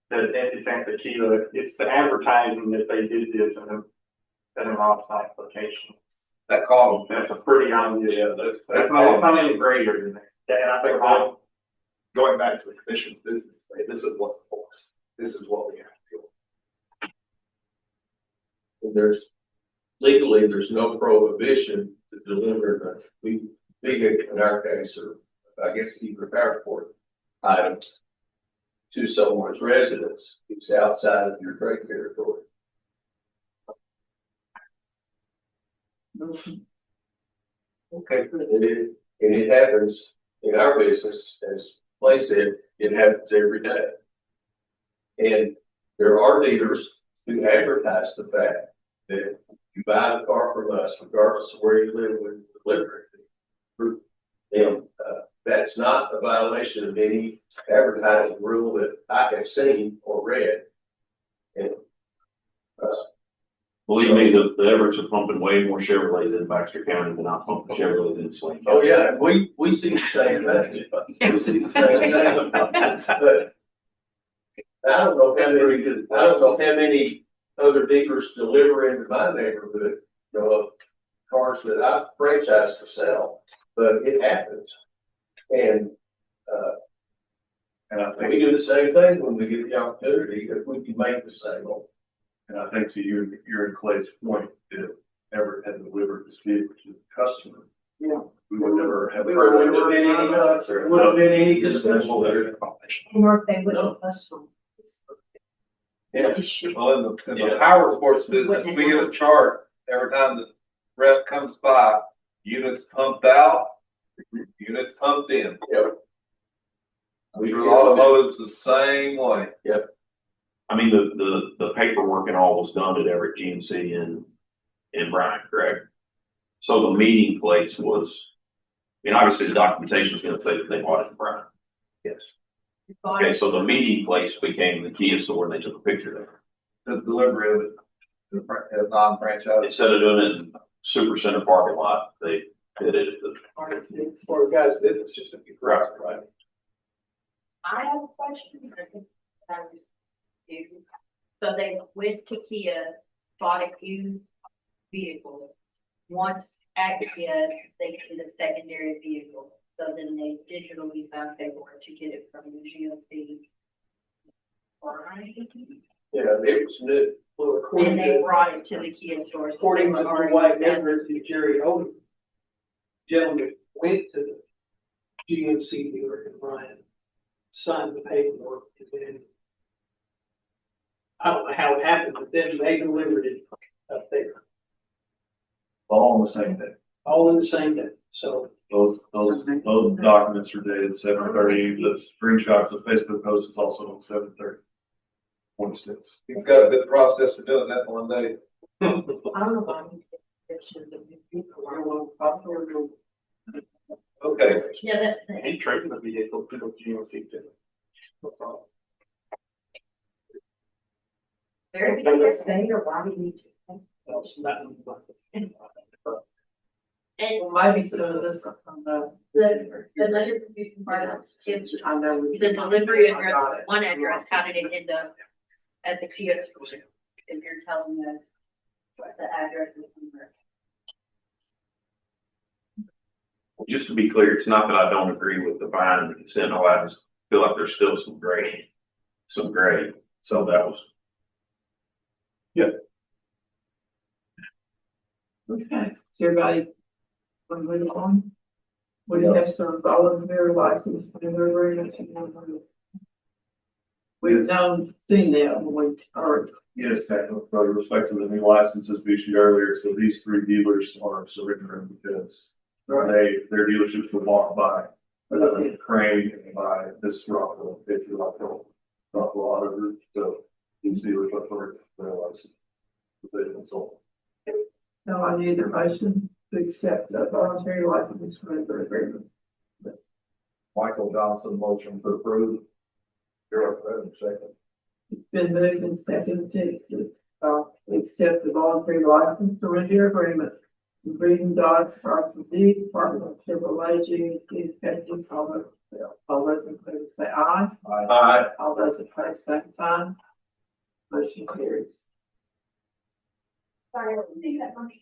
that it's at the key, it's the advertising that they did this in an off-site location. That call, That's a pretty obvious, yeah, that's not any greater than that. Yeah, and I think going back to the commission's business, this is what's for us. This is what we have to do. There's legally, there's no prohibition to deliver the vehicle, in our case, or I guess even power items to someone's residence. It's outside of your trade territory. Okay, and it happens in our business, as Clay said, it happens every day. And there are dealers who advertise the fact that you buy the car from us, regardless of where you live, with delivery. And that's not a violation of any advertising rule that I have seen or read. And Believe me, the Everetts are pumping way more Chevrolets in Baxter County than I'm pumping Chevrolets in Swain County. oh yeah, we see the same thing. We see the same thing. But I don't know how many other dealers deliver into my neighborhood, you know, of cars that I franchise to sell, but it happens. And And I we think, do the same thing when we get the opportunity, if we can make the same. to your and Clay's point, if Everett had delivered this vehicle to the customer. Yeah. We would never have. We would never been any, would have been any discussion. Or if they would have us on. Yeah. Issue. well, in the power sports business, we get a chart every time the rep comes by, units pumped out, units pumped in. Yep. I'm sure automotive's the same way. I mean, the paperwork and all was done at Everett GMC in Bryan, correct? So the meeting place was, I mean, obviously the documentation is gonna say that they bought it in Bryan. Yes. Okay, so the meeting place became the Kia store and they took a picture there. The delivery of it, as non-franchise. Instead of doing it in Super Center parking lot, they did it at the. It's for a guy's business, just to be correct. Right. I have a question. I think that was you. went to Kia, bought a used vehicle. Once at Kia, they get a secondary vehicle, so then they digitally sign paperwork to get it from the GMC. Right? Yeah, it was new. Well, And according they to, brought it to the Kia store. so according they to were the already white at- members and Jerry Odom, gentleman went to the GMC dealer in Bryan, signed the paperwork, and then I don't know how it happened, but then they delivered it up there, All on the same day. all in the same day. So Both documents are dated 7/30. The screenshot of the Facebook post is also on 7/30/26. He's got a good process for doing that in one day. I don't know why. Okay, Yeah, that, He traded the vehicle to the GMC too. That's all. very They good. just stay or why do you? that's not. And Well, maybe some of this from the letter from part of it's I know. the delivery address, one address, how did it end up at the Kia store? If you're telling us the address is somewhere. Just to be clear, it's not that I don't agree with the fine and the consent, all I just feel like there's still some gray. So that was, Okay, so everybody, want to move on? We have some voluntary license for the agreement. We've seen that when we, or, Yes, technically, with respect to the new licenses we issued earlier, so these three dealers are surrendering because their dealerships were bought by Crane and by this Rockwell, Rockwell Auto Group, so these dealers are for their license. They didn't sold. no, I need a motion to accept the voluntary license for the agreement. Michael Johnson, motion to approve. You're up, second. It's been moved and seconded to, accept the voluntary license surrender agreement. with Breeden Dodge, Department D, Department of Chevrolet, GMC, Texas, all those in favor say aye. Aye. All those opposed, same sign. Motion carries. Sorry, I didn't think that much.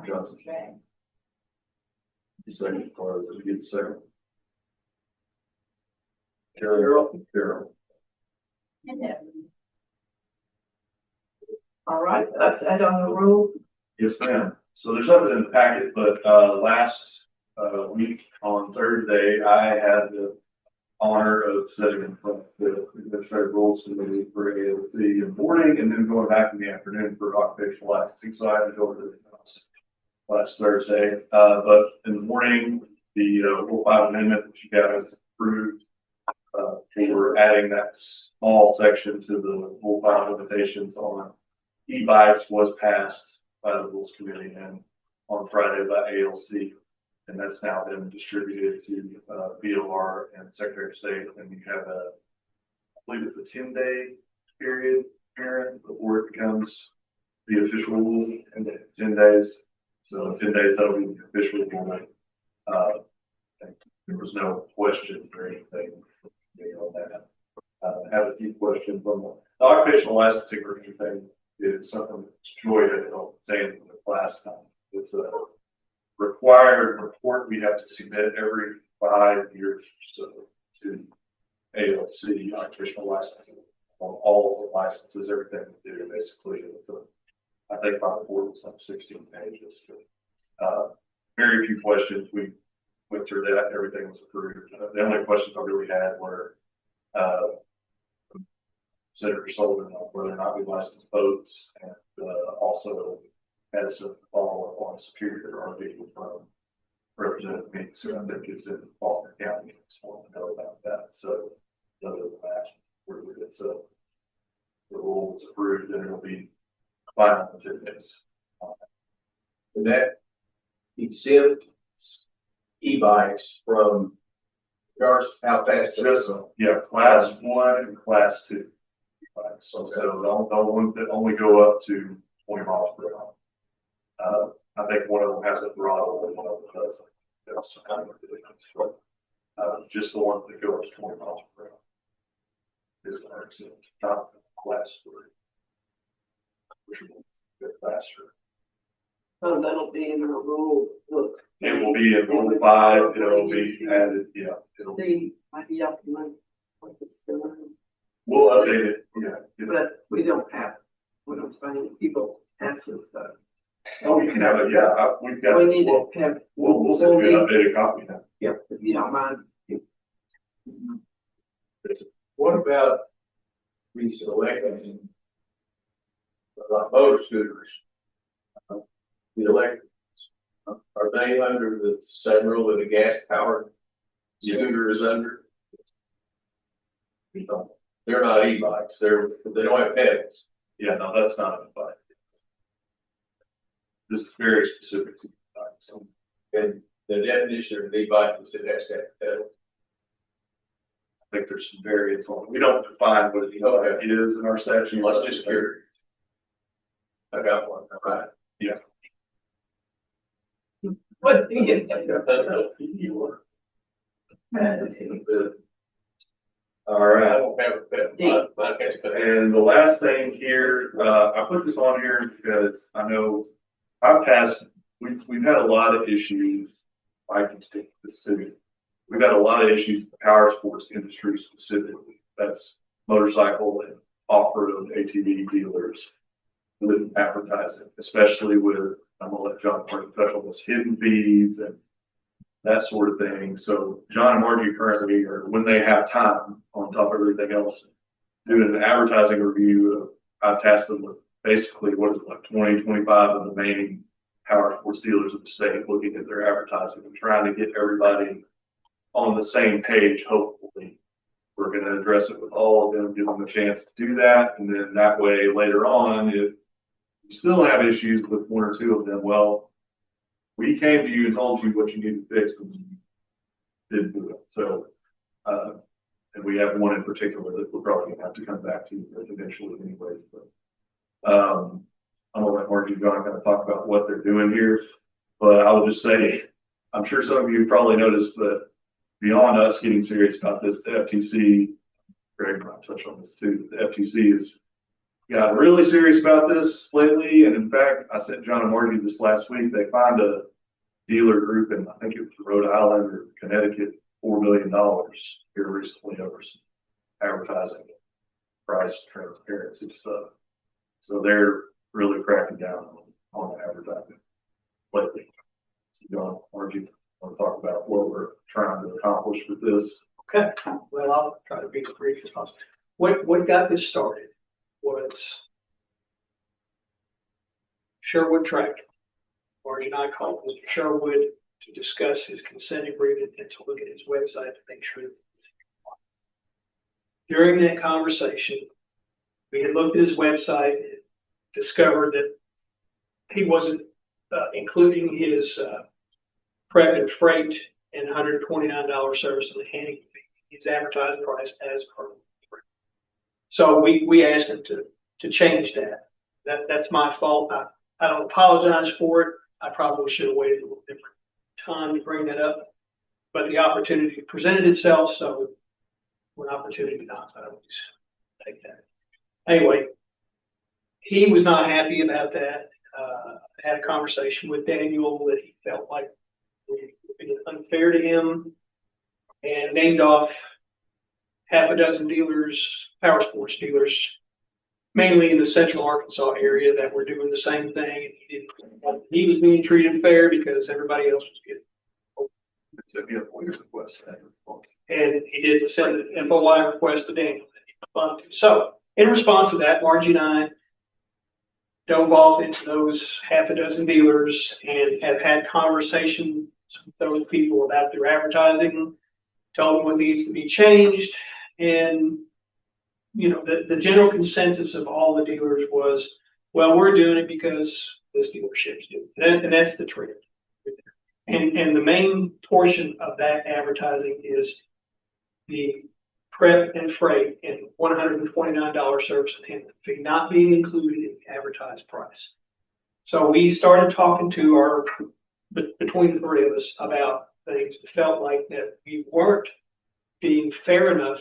Johnson. The second part, did we get the second? Carol. All right, that's that on the rule. Yes, ma'am. So there's nothing in the packet, but last week on Thursday, I had the honor of sitting in front of the administrative rules committee for AOC in the morning and then going back in the afternoon for occupational licensing. So I had to go over to the house last Thursday. But in the morning, the Rule 5 amendment that you guys approved, for adding that small section to the Rule 5 limitations on e-bikes was passed by the rules committee and on Friday by ALC. And that's now been distributed to VOR and Secretary of State. And you have I believe it's a 10-day period, Aaron, before it becomes the official rule in 10 days. So in 10 days, that'll be the official rule. There was no question or anything on that. I have a few questions on the occupational licensing review thing. Is something that's Joy had saying in the class time. It's a required report we have to submit every 5 years so to ALC occupational licensing on all the licenses, everything we do basically. So I think my report was like 16 pages. Very few questions. We went through that. Everything was approved. The only questions I really had were Senator Sullivan on whether or not we license boats, and also had some follow-up on Superior RV from Representative Meeks, who I think is in Faulkner County. Just want to know about that. So, other than that, we're good. So, the rule was approved and it'll be final in 2 days. And that exempt e-bikes from cars, how fast. Just, yeah, class 1 and class 2. So the ones that only go up to 20 miles per hour. I think one of them has a throttle and one of them doesn't. That's kind of the difference. Just the ones that go up to 20 miles per hour. is ours, so top class three. Which will get faster. So that'll be in the rule, look. It will be in rule 5, it'll be added, yeah, it'll, See, might be up to my, what it's doing, we'll update it, yeah. but we don't have, what I'm saying, people ask us, Oh, you can have it, yeah, we've got. we need to have. We'll send you an updated copy now. Yep, if you don't mind. What about recent elections? Like motor scooters? The electric, are they under the same rule that a gas powered scooter is under? They're not e-bikes, they don't have pedals. Yeah, no, that's not a bike. This is very specific to bikes, so. And the definition of an e-bike is it has to have pedals. I think there's some variants on it. We don't define what it is in our statute. I was just curious. I got one, all right. Yeah. What do you get? All I right. don't have a pedal. Mine has pedals. And the last thing here, I put this on here because I know we've had a lot of issues. I can speak to the city. We've had a lot of issues with the power sports industry specifically. That's motorcycle and off-road ATV dealers with advertising, especially with, I'm gonna let John touch on this, hidden fees and that sort of thing. So John and Margie currently are, when they have time on top of everything else, doing an advertising review. I've tasked them with basically what is it, like 20, 25 of the main power sports dealers of the state, looking at their advertising and trying to get everybody on the same page. Hopefully we're going to address it with all of them, give them a chance to do that. And then that way later on, if you still have issues with one or two of them, well, we came to you and told you what you need to fix and you didn't do it. So, and we have one in particular that we're probably gonna have to come back to eventually anyway. But, I'm gonna let Margie and John kind of talk about what they're doing here. But I will just say, I'm sure some of you probably noticed, but beyond us getting serious about this, the FTC, Greg might touch on this too, the FTC has got really serious about this lately. And in fact, I sent John and Margie this last week, they found a dealer group in, I think it was Rhode Island or Connecticut, $4 million here recently over some advertising, price transparency stuff. So they're really cracking down on advertising lately. So John, Margie, want to talk about what we're trying to accomplish with this? Okay, well, I'll try to be as brief as possible. What got this started was Sherwood Tractor. Margie and I called Mr. Sherwood to discuss his consent agreement and to look at his website to make sure. During that conversation, we had looked at his website and discovered that he wasn't including his prep and freight and $129 service and handling fee. His advertised price as per. So we asked him to change that. That's my fault. I don't apologize for it. I probably should have waited a little different time to bring that up, but the opportunity presented itself. So when opportunity knocks, I always take that. Anyway, he was not happy about that. I had a conversation with Daniel that he felt like we were being unfair to him, and named off half a dozen dealers, power sports dealers, mainly in the central Arkansas area, that were doing the same thing. He was being treated fair because everybody else was getting. And he did send an FOI request to Daniel. So in response to that, Margie and I dove off into those half a dozen dealers and have had conversations with those people about their advertising, told them what needs to be changed. And, you know, the general consensus of all the dealers was, well, we're doing it because this dealership's doing it. And that's the trend. And the main portion of that advertising is the prep and freight and $129 service and handling fee not being included in the advertised price. So we started talking to between the three of us about things that felt like that we weren't being fair enough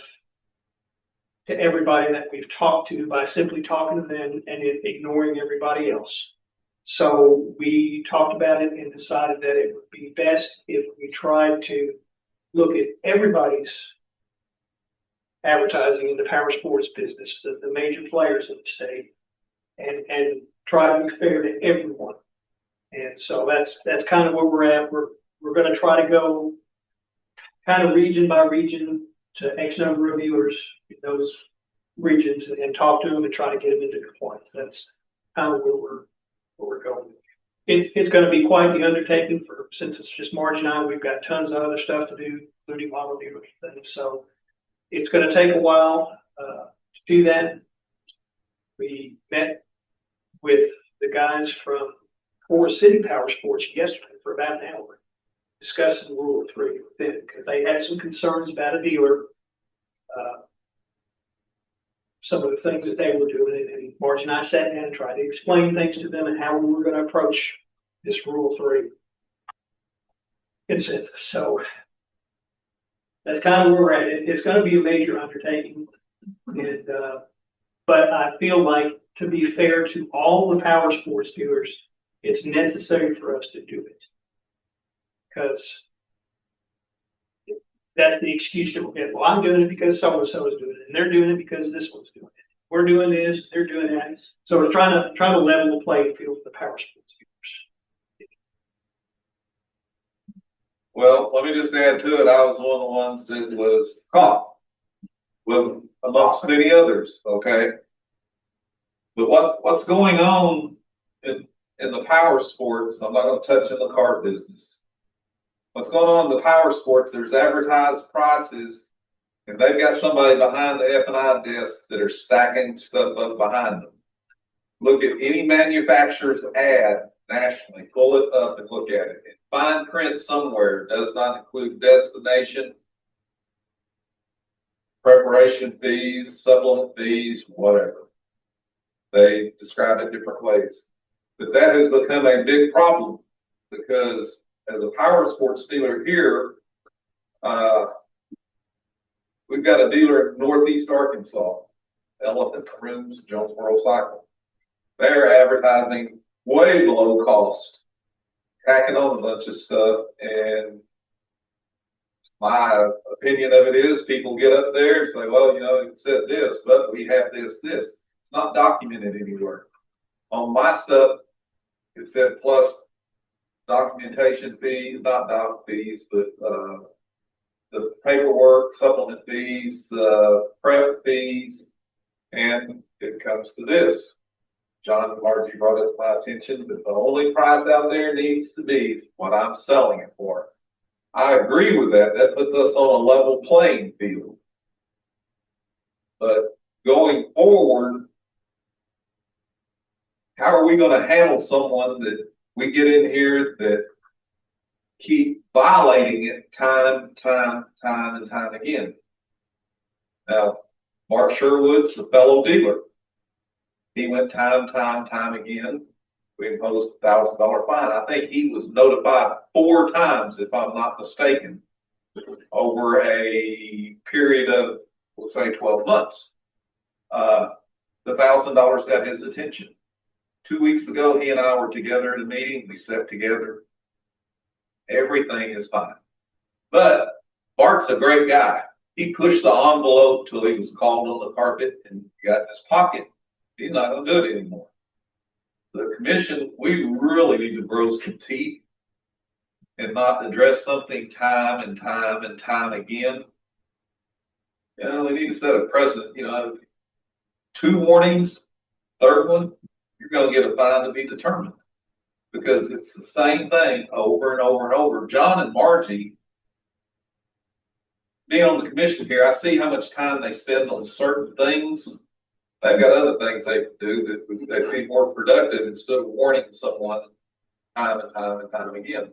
to everybody that we've talked to by simply talking to them and ignoring everybody else. So we talked about it and decided that it would be best if we tried to look at everybody's advertising in the power sports business, the major players in the state, and try to be fair to everyone. And so that's kind of where we're at. We're gonna try to go kind of region by region to X number of dealers in those regions and talk to them and try to get them into compliance. That's kind of where we're going. It's gonna be quite the undertaking since it's just Marge and I, we've got tons of other stuff to do, including model dealers and things. So it's gonna take a while, to do that. We met with the guys from Forest City Power Sports yesterday for about an hour, discussing Rule 3 with them because they had some concerns about a dealer. Some of the things that they were doing, and Marge and I sat down and tried to explain things to them and how we were going to approach this Rule 3 consensus. So that's kind of where we're at. It's going to be a major undertaking, and but I feel like, to be fair to all the power sports dealers, it's necessary for us to do it. Because that's the excuse that we get. Well, I'm doing it because so-and-so is doing it, and they're doing it because this one's doing it. We're doing this, they're doing that. So we're trying to level the playing field for the power sports dealers. Well, let me just add to it, I was one of the ones that was caught with amongst many others, okay? But what's going on in the power sports, I'm not gonna touch in the car business. What's going on in the power sports, there's advertised prices, and they've got somebody behind the F&I desk that are stacking stuff up behind them. Look at any manufacturer's ad nationally, pull it up and look at it. In fine print somewhere, does not include destination, preparation fees, supplement fees, whatever. They describe it different ways. But that has become a big problem because as a power sports dealer here, we've got a dealer in Northeast Arkansas, Elephant Rooms, Jonesboro Cycle. They're advertising way below cost, tacking on a bunch of stuff. And my opinion of it is people get up there and say, well, you know, it said this, but we have this. It's not documented anywhere. On my stuff, it said plus documentation fees, not doc fees, but the paperwork, supplement fees, the prep fees, and it comes to this. John and Margie brought it to my attention that the only price out there needs to be what I'm selling it for. I agree with that. That puts us on a level playing field. But going forward, how are we going to handle someone that we get in here that keep violating it time and time again? Now, Mark Sherwood's a fellow dealer. He went time again. We imposed a $1,000 fine. I think he was notified 4 times, if I'm not mistaken, over a period of, let's say, 12 months. The $1,000 got his attention. 2 weeks ago, he and I were together at a meeting. We sat together. Everything is fine. But Bart's a great guy. He pushed the envelope till he was called on the carpet and got in his pocket. He's not going to do it anymore. The commission, we really need to grow some teeth and not address something time and time again. You know, they need to set a precedent. You know, 2 warnings, 3rd one, you're going to get a fine to be determined because it's the same thing over and over and over. John and Margie, being on the commission here, I see how much time they spend on certain things. They've got other things they can do that they'd be more productive instead of warning someone time and time again.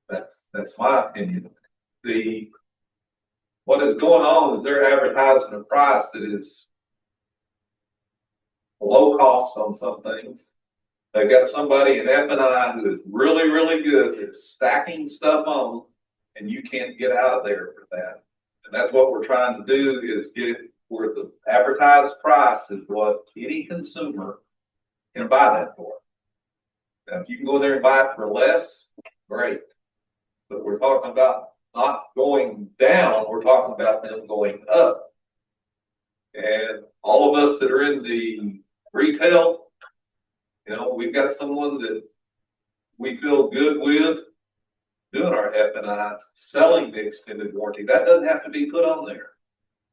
That's my opinion. What is going on is they're advertising a price that is below cost on some things. They've got somebody in F&I who is really good at stacking stuff on, and you can't get out of there for that. And that's what we're trying to do is get it where the advertised price is what any consumer can buy that for. Now, if you can go there and buy it for less, great. But we're talking about not going down, we're talking about them going up. And all of us that are in the retail, you know, we've got someone that we feel good with doing our F&I, selling the extended warranty. That doesn't have to be put on there.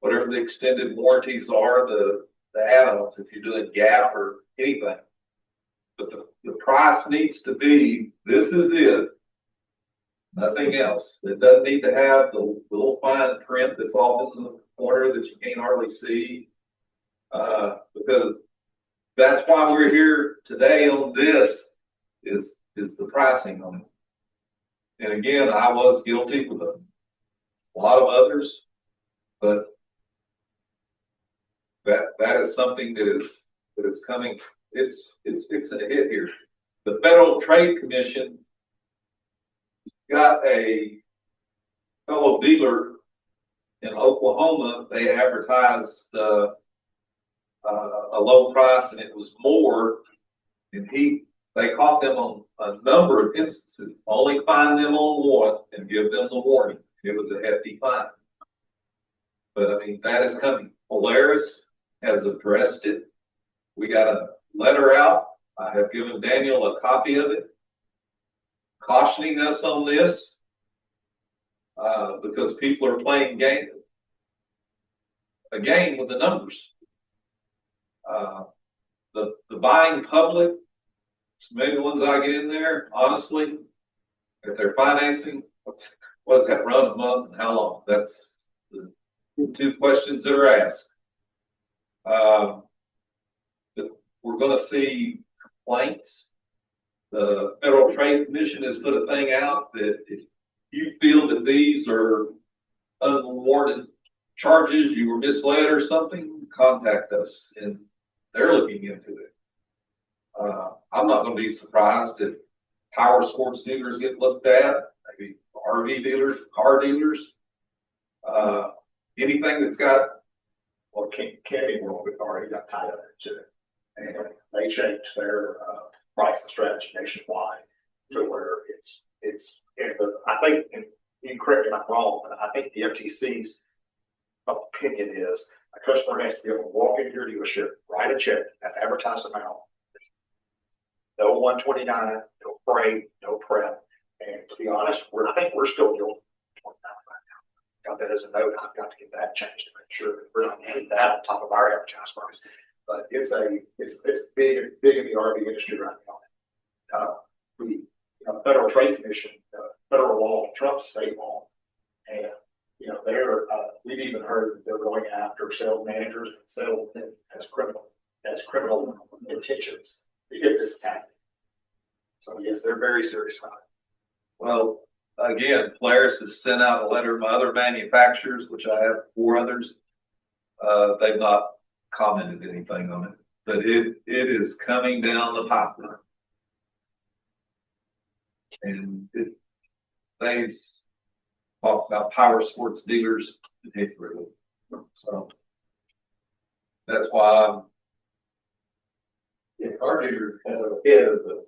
Whatever the extended warranties are, the add-ons, if you're doing GAP or anything. But the price needs to be, this is it. Nothing else. It doesn't need to have the little fine print that's off in the corner that you can't hardly see. Because that's why we're here today on this is the pricing on it. And again, I was guilty with a lot of others, but that is something that is coming. It's fixing to hit here. The Federal Trade Commission got a fellow dealer in Oklahoma. They advertised a low price, and it was more. And they caught them on a number of instances. Only fine them on one and give them the warning. It was a hefty fine. But I mean, that is coming. Polaris has addressed it. We got a letter out. I have given Daniel a copy of it, cautioning us on this, because people are playing a game with the numbers. The buying public, maybe the ones I get in there, honestly, if they're financing, what does that run a month and how long? That's the two questions that are asked. We're going to see complaints. The Federal Trade Commission has put a thing out that if you feel that these are unwarranted charges, you were misled or something, contact us, and they're looking into it. I'm not going to be surprised if power sports dealers get looked at, maybe RV dealers, car dealers, anything that's got. Well, Camping World with already got tied up into it. And they changed their pricing strategy nationwide to where I think, and you can correct me if I'm wrong, but I think the FTC's opinion is a customer has to be able to walk into your dealership, write a check, that advertised amount. No 129, no freight, no prep. And to be honest, I think we're still doing 29 right now. Got that as a note. I've got to get that changed to make sure we're not getting that on top of our advertised price. But it's big in the RV industry right now. The Federal Trade Commission, federal law trumps state law, and we've even heard that they're going after sales managers and sales as criminal intentions if this is happening. So yes, they're very serious about it. Well, again, Polaris has sent out a letter to my other manufacturers, which I have 4 others. They've not commented anything on it, but it is coming down the pipeline. And they talk about power sports dealers particularly. So that's why Our dealers kind of ahead of the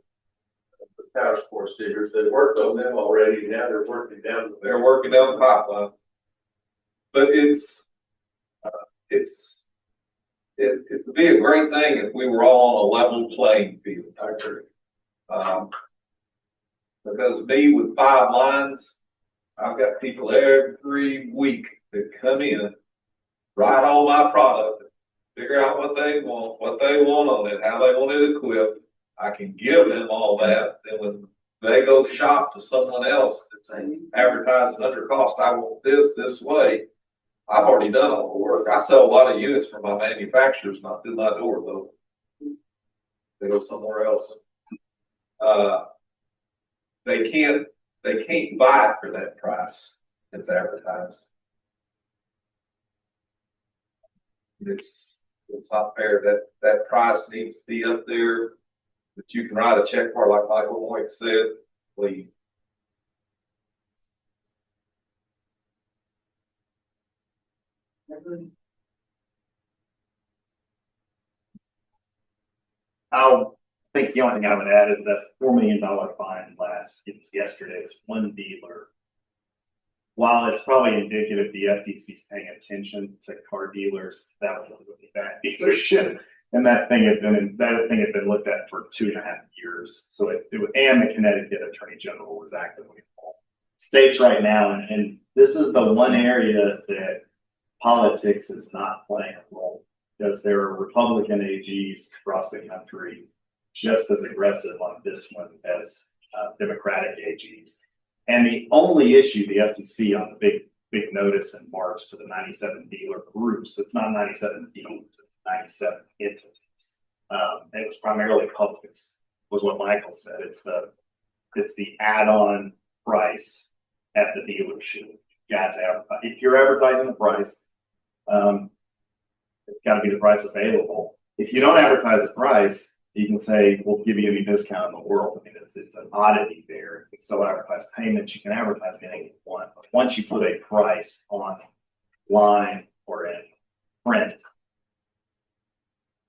power sports dealers. They worked on them already. Now they're working down the pipeline. But it would be a great thing if we were all on a level playing field. I agree. Because me with 5 lines, I've got people every week that come in, write all my product, figure out what they want on it, how they want it equipped. I can give them all that. Then when they go shop to someone else that's advertising under cost, I want this way. I've already done all the work. I sell a lot of units from my manufacturers, not through my door though. They go somewhere else. They can't buy it for that price that's advertised. It's not fair. That price needs to be up there that you can write a check for, like Michael White said, please. I'll think the only thing I would add is that $4 million fine yesterday was one dealer. While it's probably indicative the FTC is paying attention to car dealers, that was a really bad dealership. And that thing had been looked at for 2.5 years. So and the Connecticut Attorney General was actively involved. States right now, and this is the one area that politics is not playing a role, because there are Republican AGs across the country just as aggressive on this one as Democratic AGs. And the only issue the FTC on the big notice in March to the 97 dealer groups, it's not 97 dealers, it's 97 entities. And it was primarily Publix, was what Michael said. It's the add-on price at the dealership. You got to advertise. If you're advertising the price, it's got to be the price available. If you don't advertise the price, you can say, we'll give you any discount in the world. I mean, it's an oddity there. You can still advertise payments. You can advertise anything you want. But once you put a price online or in print,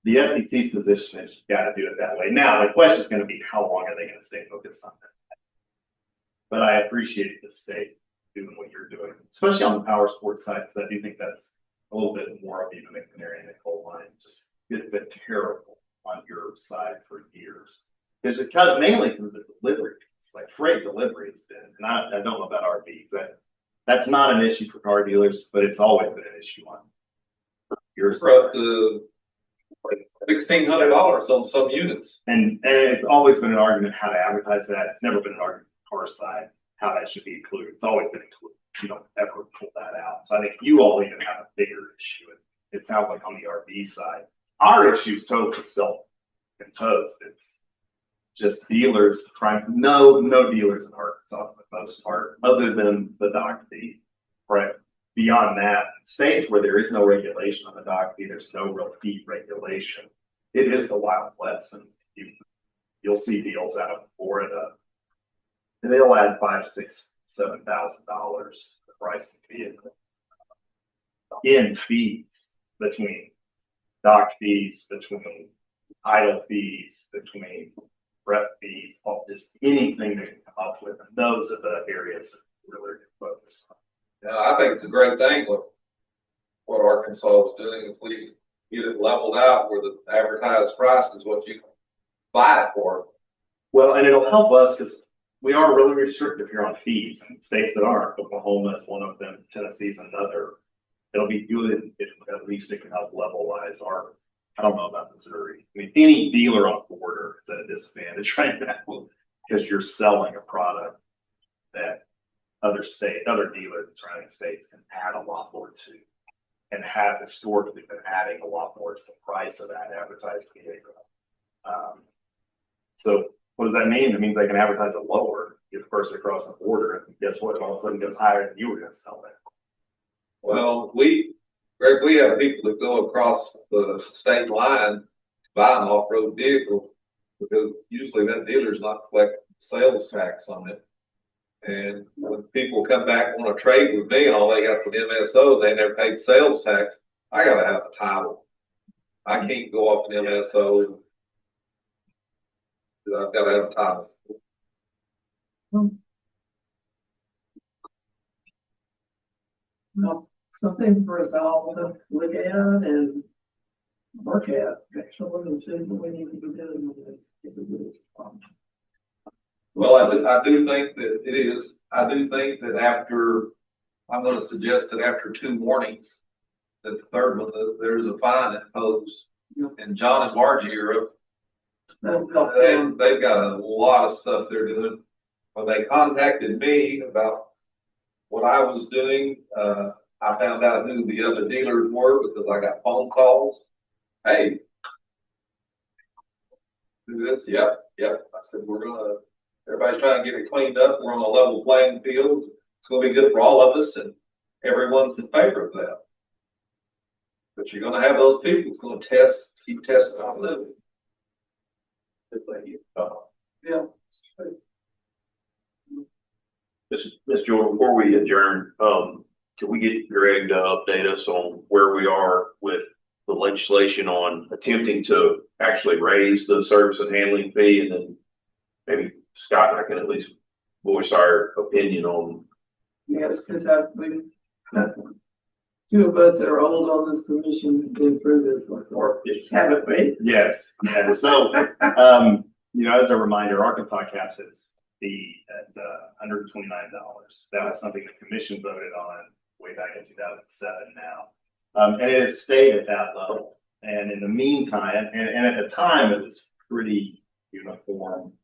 the FTC's position is you got to do it that way. Now, the question is going to be, how long are they going to stay focused on that? But I appreciate the state doing what you're doing, especially on the power sports side, because I do think that's a little bit more of even a canary in the coal mine. Just it's been terrible on your side for years. Because it comes mainly from the delivery. It's like freight delivery has been, and I don't know about RVs. That's not an issue for car dealers, but it's always been an issue on your side. For up to $1,600 on some units. And it's always been an argument how to advertise that. It's never been an argument on our side how that should be included. It's always been included. You don't ever pull that out. So I think you all even have a bigger issue. It sounds like on the RV side, our issue is totally self-imposed. It's just dealers trying. No dealers in Arkansas for the most part, other than the dock fee. Right. Beyond that, states where there is no regulation on the dock fee, there's no real fee regulation. It is the Wild West, and you'll see deals out of Florida, and they'll add $5,000, $6,000, $7,000 the price of the vehicle in fees, between dock fees, between idle fees, between rep fees, all just anything they can come up with. And those are the areas that really focus on. Yeah, I think it's a great thing what Arkansas is doing. If we get it leveled out where the advertised price is what you buy it for. Well, and it'll help us because we are really restrictive here on fees, and states that aren't. Oklahoma is one of them. Tennessee's another. It'll be good if at least it can help levelize our. I don't know about Missouri. I mean, any dealer on the border is at a disadvantage right now because you're selling a product that other dealers in surrounding states can add a lot more to, and have historically been adding a lot more to the price of that advertised vehicle. So what does that mean? It means they can advertise it lower, get the person across the border, and guess what? All of a sudden it goes higher than you were going to sell it. Well, Greg, we have people that go across the state line to buy an off-road vehicle because usually that dealer's not collecting sales tax on it. And when people come back and want to trade with me and all they got for the MSO, they never paid sales tax, I got to have a title. I can't go off an MSO. I've got to have a title. No, something for us all to look at and work at. Actually, and see what we need to be doing with this. Well, I do think that it is. I do think that after, I'm going to suggest that after 2 warnings, that the third one, there's a fine imposed. And John and Margie are up. They've got a lot of stuff they're doing. When they contacted me about what I was doing, I found out who the other dealers were because I got phone calls. Hey, do this? Yep. I said, everybody's trying to get it cleaned up. We're on a level playing field. It's going to be good for all of us, and everyone's in favor of that. But you're going to have those people that's going to keep testing on living. Yeah. Mr. Jordan, before we adjourn, can we get Greg to update us on where we are with the legislation on attempting to actually raise the service and handling fee? And then maybe Scott and I can at least voice our opinion on. Yes, because we, two of us that are old on this commission been through this before, haven't we? Yes, and so, as a reminder, Arkansas caps its fee at $129. That was something the commission voted on way back in 2007 now. And it has stayed at that level. And in the meantime, and at the time, it was pretty uniform,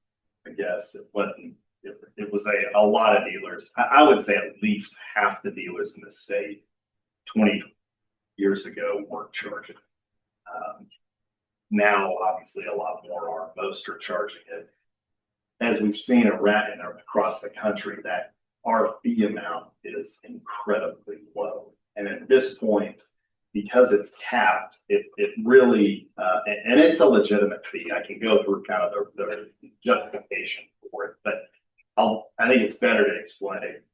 I guess. It was a lot of dealers. I would say at least half the dealers in the state 20 years ago weren't charging. Now, obviously, a lot more are. Most are charging it. As we've seen around and across the country, that our fee amount is incredibly low. And at this point, because it's capped, it really, and it's a legitimate fee. I can go through kind of the justification for it, but I think it's better to explain it,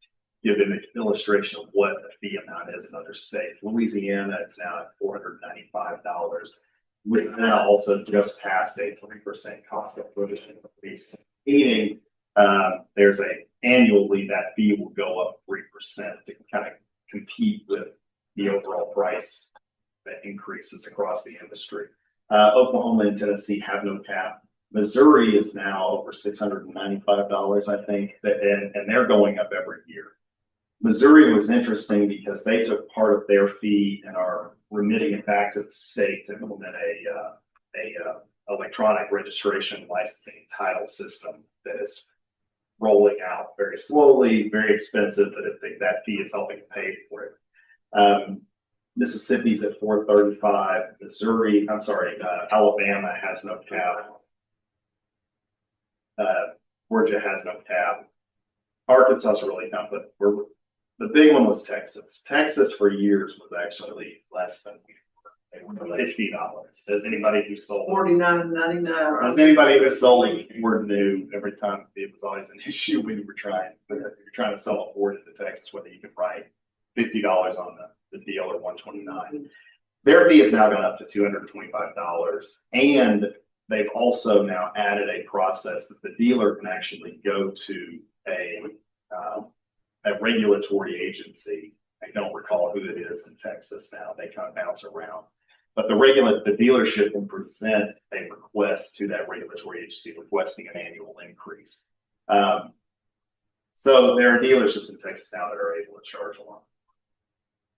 give an illustration of what the fee amount is in other states. Louisiana, it's now at $495. We've now also just passed a 3% cost of living increase, meaning there's annually that fee will go up 3% to kind of compete with the overall price that increases across the industry. Oklahoma and Tennessee have no cap. Missouri is now over $695, I think, and they're going up every year. Missouri was interesting because they took part of their fee and are remitting it back to the state to implement a electronic registration licensing title system that is rolling out very slowly, very expensive, but I think that fee is helping pay for it. Mississippi's at $435. Alabama has no cap. Georgia has no cap. Arkansas's really not, but the big one was Texas. Texas for years was actually less than we were. They were $50. Does anybody who sold $49.99. Does anybody who sold Ford knew every time it was always an issue when you were trying to sell a Ford into Texas, whether you could write $50 on the deal or $129. Their fee has now gone up to $225, and they've also now added a process that the dealer can actually go to a regulatory agency. I don't recall who it is in Texas now. They kind of bounce around. But the dealership can present a request to that regulatory agency requesting an annual increase. So there are dealerships in Texas now that are able to charge a lot.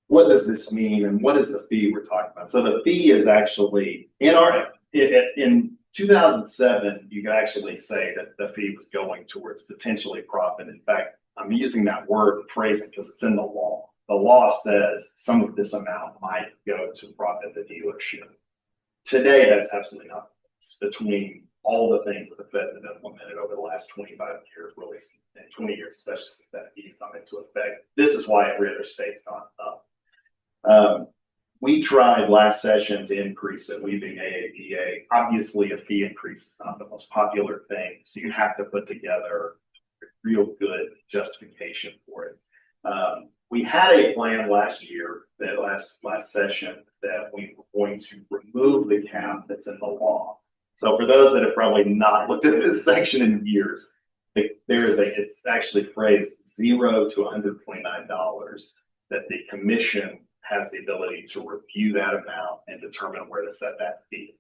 What does this mean, and what is the fee we're talking about? So the fee is actually in 2007, you could actually say that the fee was going towards potentially profit. In fact, I'm using that word and phrasing because it's in the law. The law says some of this amount might go to profit the dealership. Today, that's absolutely not the case. Between all the things that the Fed have implemented over the last 25 years, really, and 20 years, especially since that fee's come into effect, this is why every other state's gone up. We tried last session to increase it, we being AAPA. Obviously, a fee increase is not the most popular thing, so you have to put together a real good justification for it. We had a plan last year, that last session, that we were going to remove the cap that's in the law. So for those that have probably not looked at this section in years, it's actually phrased $0 to $129 that the commission has the ability to review that amount and determine where to set that fee.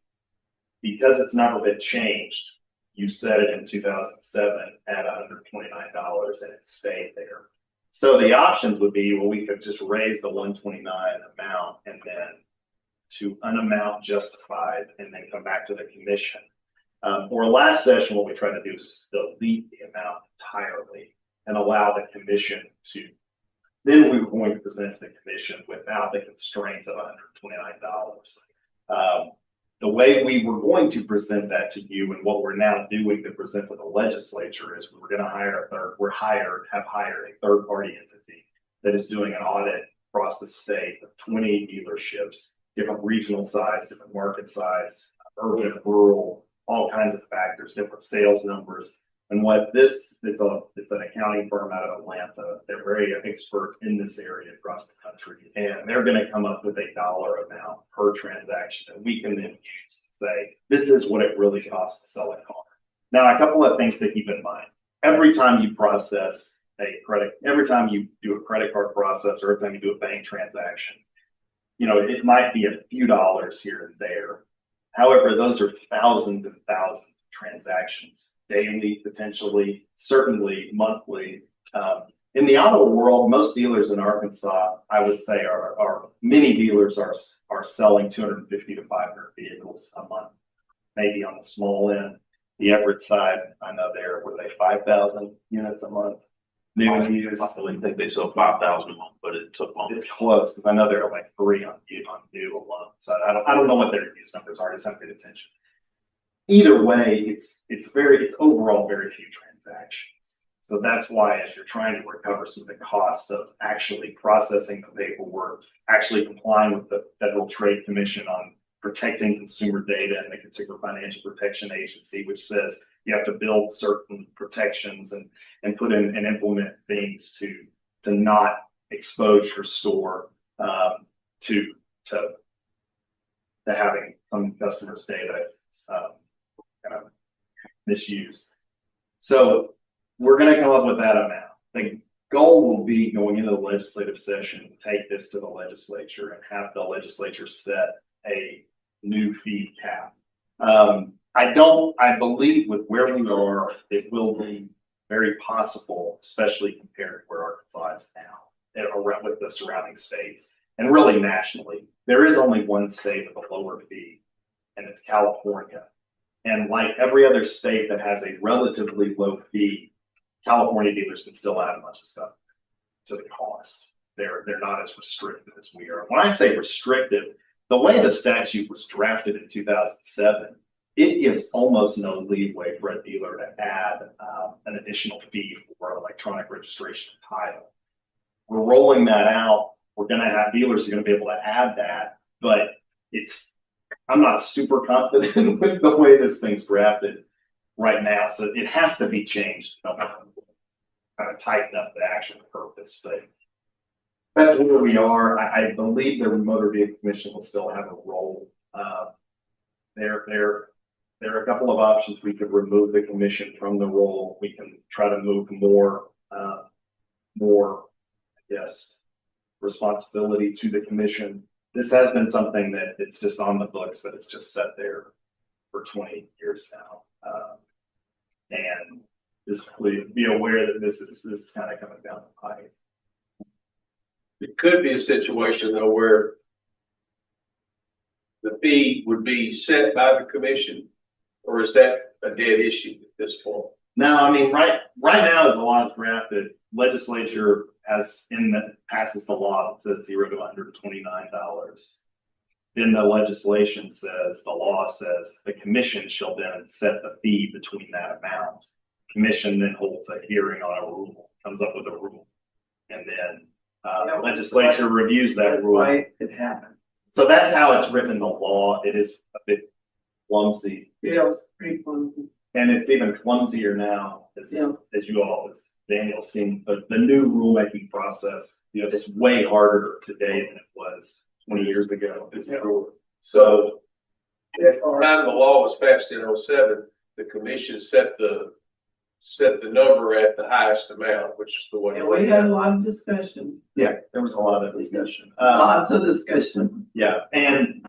Because it's never been changed, you set it in 2007 at $129 and it stayed there. So the options would be, well, we could just raise the 129 amount and then to an amount justified and then come back to the commission. Or last session, what we tried to do is just delete the amount entirely and allow the commission to, then we were going to present to the commission without the constraints of $129. The way we were going to present that to you and what we're now doing to present to the legislature is we're going to have hired a third party entity that is doing an audit across the state of 20 dealerships, different regional size, different market size, urban, rural, all kinds of factors, different sales numbers. And what this, it's an accounting firm out of Atlanta. They're very expert in this area across the country. And they're gonna come up with a dollar amount per transaction that we can then use to say, this is what it really costs to sell a car. Now, a couple of things to keep in mind. Every time you process every time you do a credit card process or every time you do a bank transaction, you know, it might be a few dollars here and there. However, those are thousands and thousands of transactions, daily, potentially, certainly monthly. In the auto world, most dealers in Arkansas, I would say are many dealers are selling 250 to 500 vehicles a month, maybe on the small end. The Everett side, I know were they 5,000 units a month? New and used. I really think they sell 5,000 a month, but it took longer. It's close, because I know there are like 3 on new alone, so I don't know what their use numbers are, I just haven't paid attention. Either way, it's overall very few transactions. So that's why, as you're trying to recover some of the costs of actually processing the paperwork, actually complying with the Federal Trade Commission on protecting consumer data and the Consumer Financial Protection Agency, which says you have to build certain protections and put in and implement things to not expose your store to having some customers' data kind of misused. So we're going to come up with that amount. The goal will be, going into the legislative session, take this to the legislature and have the legislature set a new fee cap. I believe with where we are, it will be very possible, especially compared to where Arkansas is now, around with the surrounding states, and really nationally. There is only one state with a lower fee, and it's California. And like every other state that has a relatively low fee, California dealers can still add a bunch of stuff to the cost. They're not as restrictive as we are. When I say restrictive, the way the statute was drafted in 2007, it gives almost no leeway for a dealer to add an additional fee for electronic registration and title. We're rolling that out. We're going to have dealers who are going to be able to add that, but I'm not super confident with the way this thing's drafted right now. So it has to be changed, kind of tighten up the actual purpose, but that's where we are. I believe the Motor Vehicle Commission will still have a role. There are a couple of options. We could remove the commission from the role. We can try to move more, I guess, responsibility to the commission. This has been something that it's just on the books, but it's just sat there for 20 years now. And just be aware that this is kind of coming down the pipe. It could be a situation though where the fee would be set by the commission, or is that a dead issue at this point? No, I mean, right now, as the law is drafted, legislature passes the law that says $0 to $129. Then the legislation says, the law says, the commission shall then set the fee between that amount. Commission then holds a hearing on a rule, comes up with a rule, and then legislature reviews that rule. Why it happened. So that's how it's written in the law. It is a bit clumsy. Yeah, it was pretty fun. And it's even clumsier now, as Daniel's seen, but the new rulemaking process, it's way harder today than it was 20 years ago. So at the time the law was passed in 2007, the commission set the number at the highest amount, which is the one. And we had a lot of discussion. Yeah, there was a lot of discussion. Lots of discussion. Yeah, and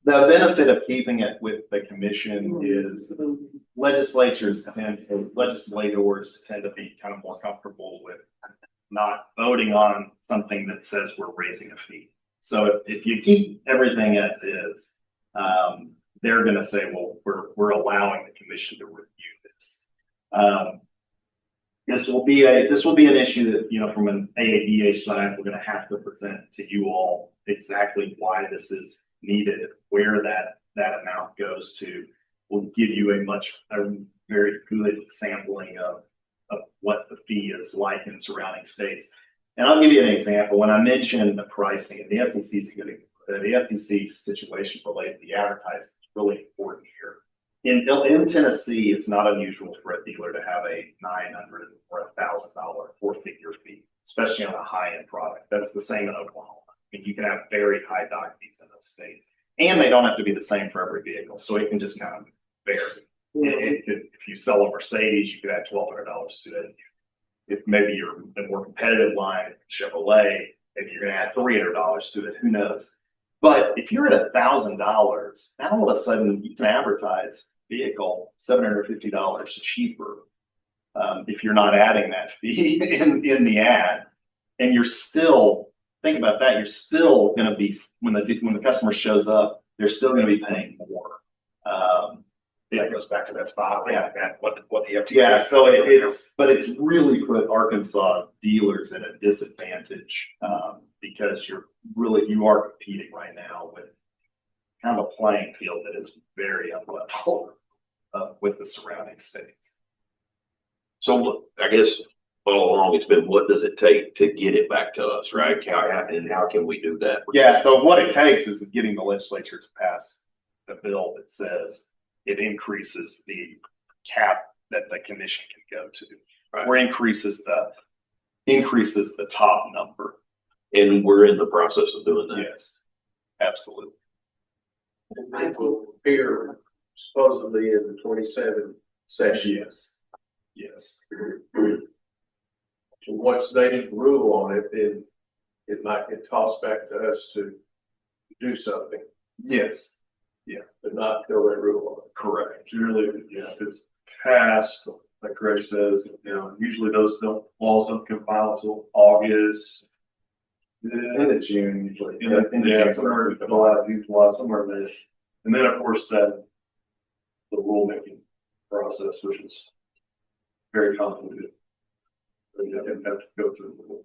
the benefit of keeping it with the commission is legislators tend to be kind of more comfortable with not voting on something that says we're raising a fee. So if you keep everything as is, they're going to say, well, we're allowing the commission to review this. This will be an issue that, from an AADA side, we're going to have to present to you all exactly why this is needed, where that amount goes to. We'll give you a very good sampling of what the fee is like in surrounding states. And I'll give you an example. When I mentioned the pricing, and the FTC situation related to the advertising is really important here. in Tennessee, it's not unusual for a dealer to have a $900 or $1,000 four-figure fee, especially on a high-end product. That's the same in Oklahoma. I mean, you can have very high dock fees in those states, and they don't have to be the same for every vehicle, so it can just kind of vary. If you sell a Mercedes, you could add $1,200 to it. If maybe you're a more competitive line, Chevrolet, maybe you're gonna add $300 to it, who knows? But if you're at $1,000, now all of a sudden you can advertise vehicle $750 cheaper. If you're not adding that fee in the ad, and you're still, think about that, you're still gonna be, when the customer shows up, they're still gonna be paying more. That goes back to that's filing, what the FTC. Yeah, so it's really put Arkansas dealers at a disadvantage, because you are competing right now with kind of a playing field that is very unlevel, with the surrounding states. So I guess all along it's been, what does it take to get it back to us, right? And how can we do that? Yeah, so what it takes is getting the legislature to pass a bill that says it increases the cap that the commission can go to, or increases the top number. And we're in the process of doing that. Yes, absolutely. And that will appear supposedly in the 27 session. Yes. And once they didn't rule on it, then it might get tossed back to us to do something, Yes. but not till they rule on it. Correct. Usually, yeah, if it's passed, like Greg says, usually those laws don't come final until August. End of June usually. Yeah, somewhere in July, somewhere in there. And then, of course, the rulemaking process, which is very complicated. So you have to go through the rule.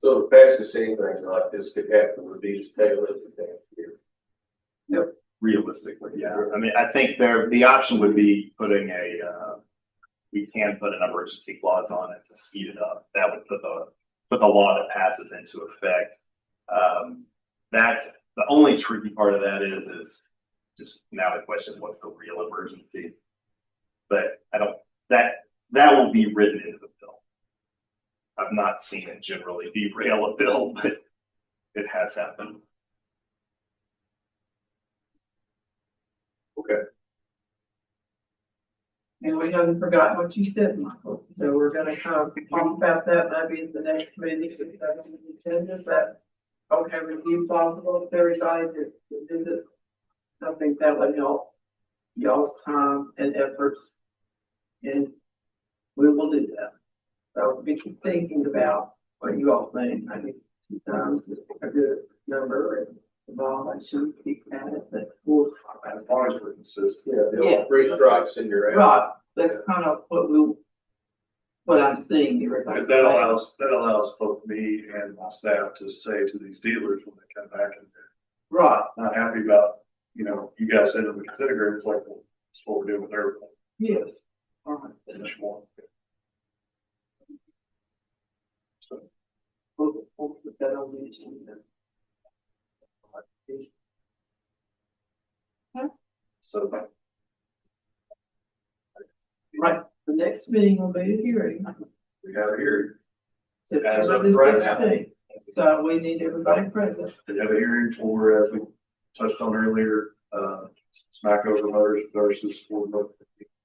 So the fastest anything like this could happen would be to tail it to next year. Yep. Realistically, yeah. I mean, I think the option would be putting we can put an emergency clause on it to speed it up. That would put the law that passes into effect. That's the only tricky part of that is just now the question is what's the real emergency? But that will be written into the bill. I've not seen it generally derail a bill, but it has happened. Okay. And we haven't forgotten what you said, Michael, so we're gonna kind of talk about that maybe in the next meeting, if that's on the agenda. Is that okay with you, possible, if everybody to visit? I think that would help y'all's time and efforts, and we will do that. So we keep thinking about what you all think. I think 2 times is a good number, and Bob, I should keep at it, but we'll. As long as we're consistent. Yeah, 3 strikes and you're out. Right, that's kind of what I'm seeing here. Because that allows both me and my staff to say to these dealers when they come back and they're Right, not happy about, you guys send them the consent agreement, it's like, well, that's what we're doing with everything. yes. All right. Finish one. So, We'll put that on the agenda. so Right, the next meeting will be a hearing. we have a hearing. September of the right now. 16th. So we need everybody present. We have a hearing for, as we touched on earlier, Smackover Motors versus Ford Motor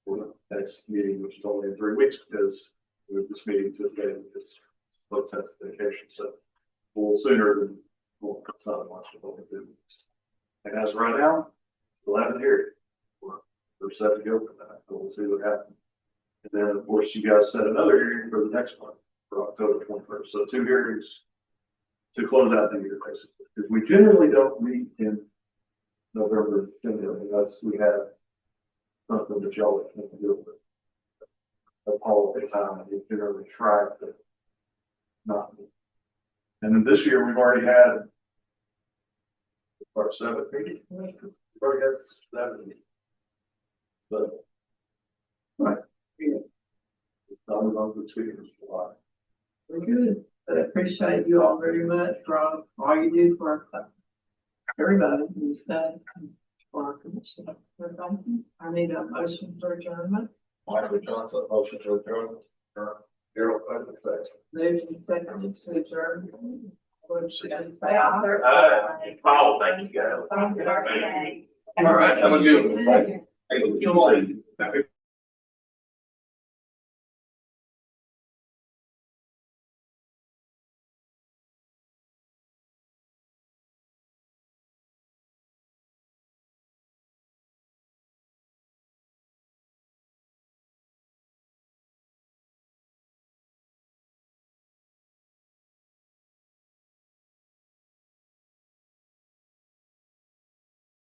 for the next meeting, which is only in 3 weeks because with this meeting today, it's both have vacation, so a little sooner than, well, it's not a month, but only 2 weeks. And as of right now, we'll have it here. We're set to go for that, so we'll see what happens. And then, of course, you guys set another hearing for the next month, for October 21st. So 2 hearings to close out the year, basically. Because we generally don't meet in November, unless we have something that y'all can do with a holiday time, and we generally try to not meet. And then this year, we've already had our 7th meeting. We've already had 7 meetings. But Right. it's not along the tweeters a lot. Very good. I appreciate you all very much for all you do for everybody and staff. for our commission. I need a motion for adjournment. Michael Johnson, motion to adjourn. Darrell Clayton, second. Moved and seconded to adjourn. Would you say aye? Paul, thank you guys. Okay. All right, have a good one. Hey,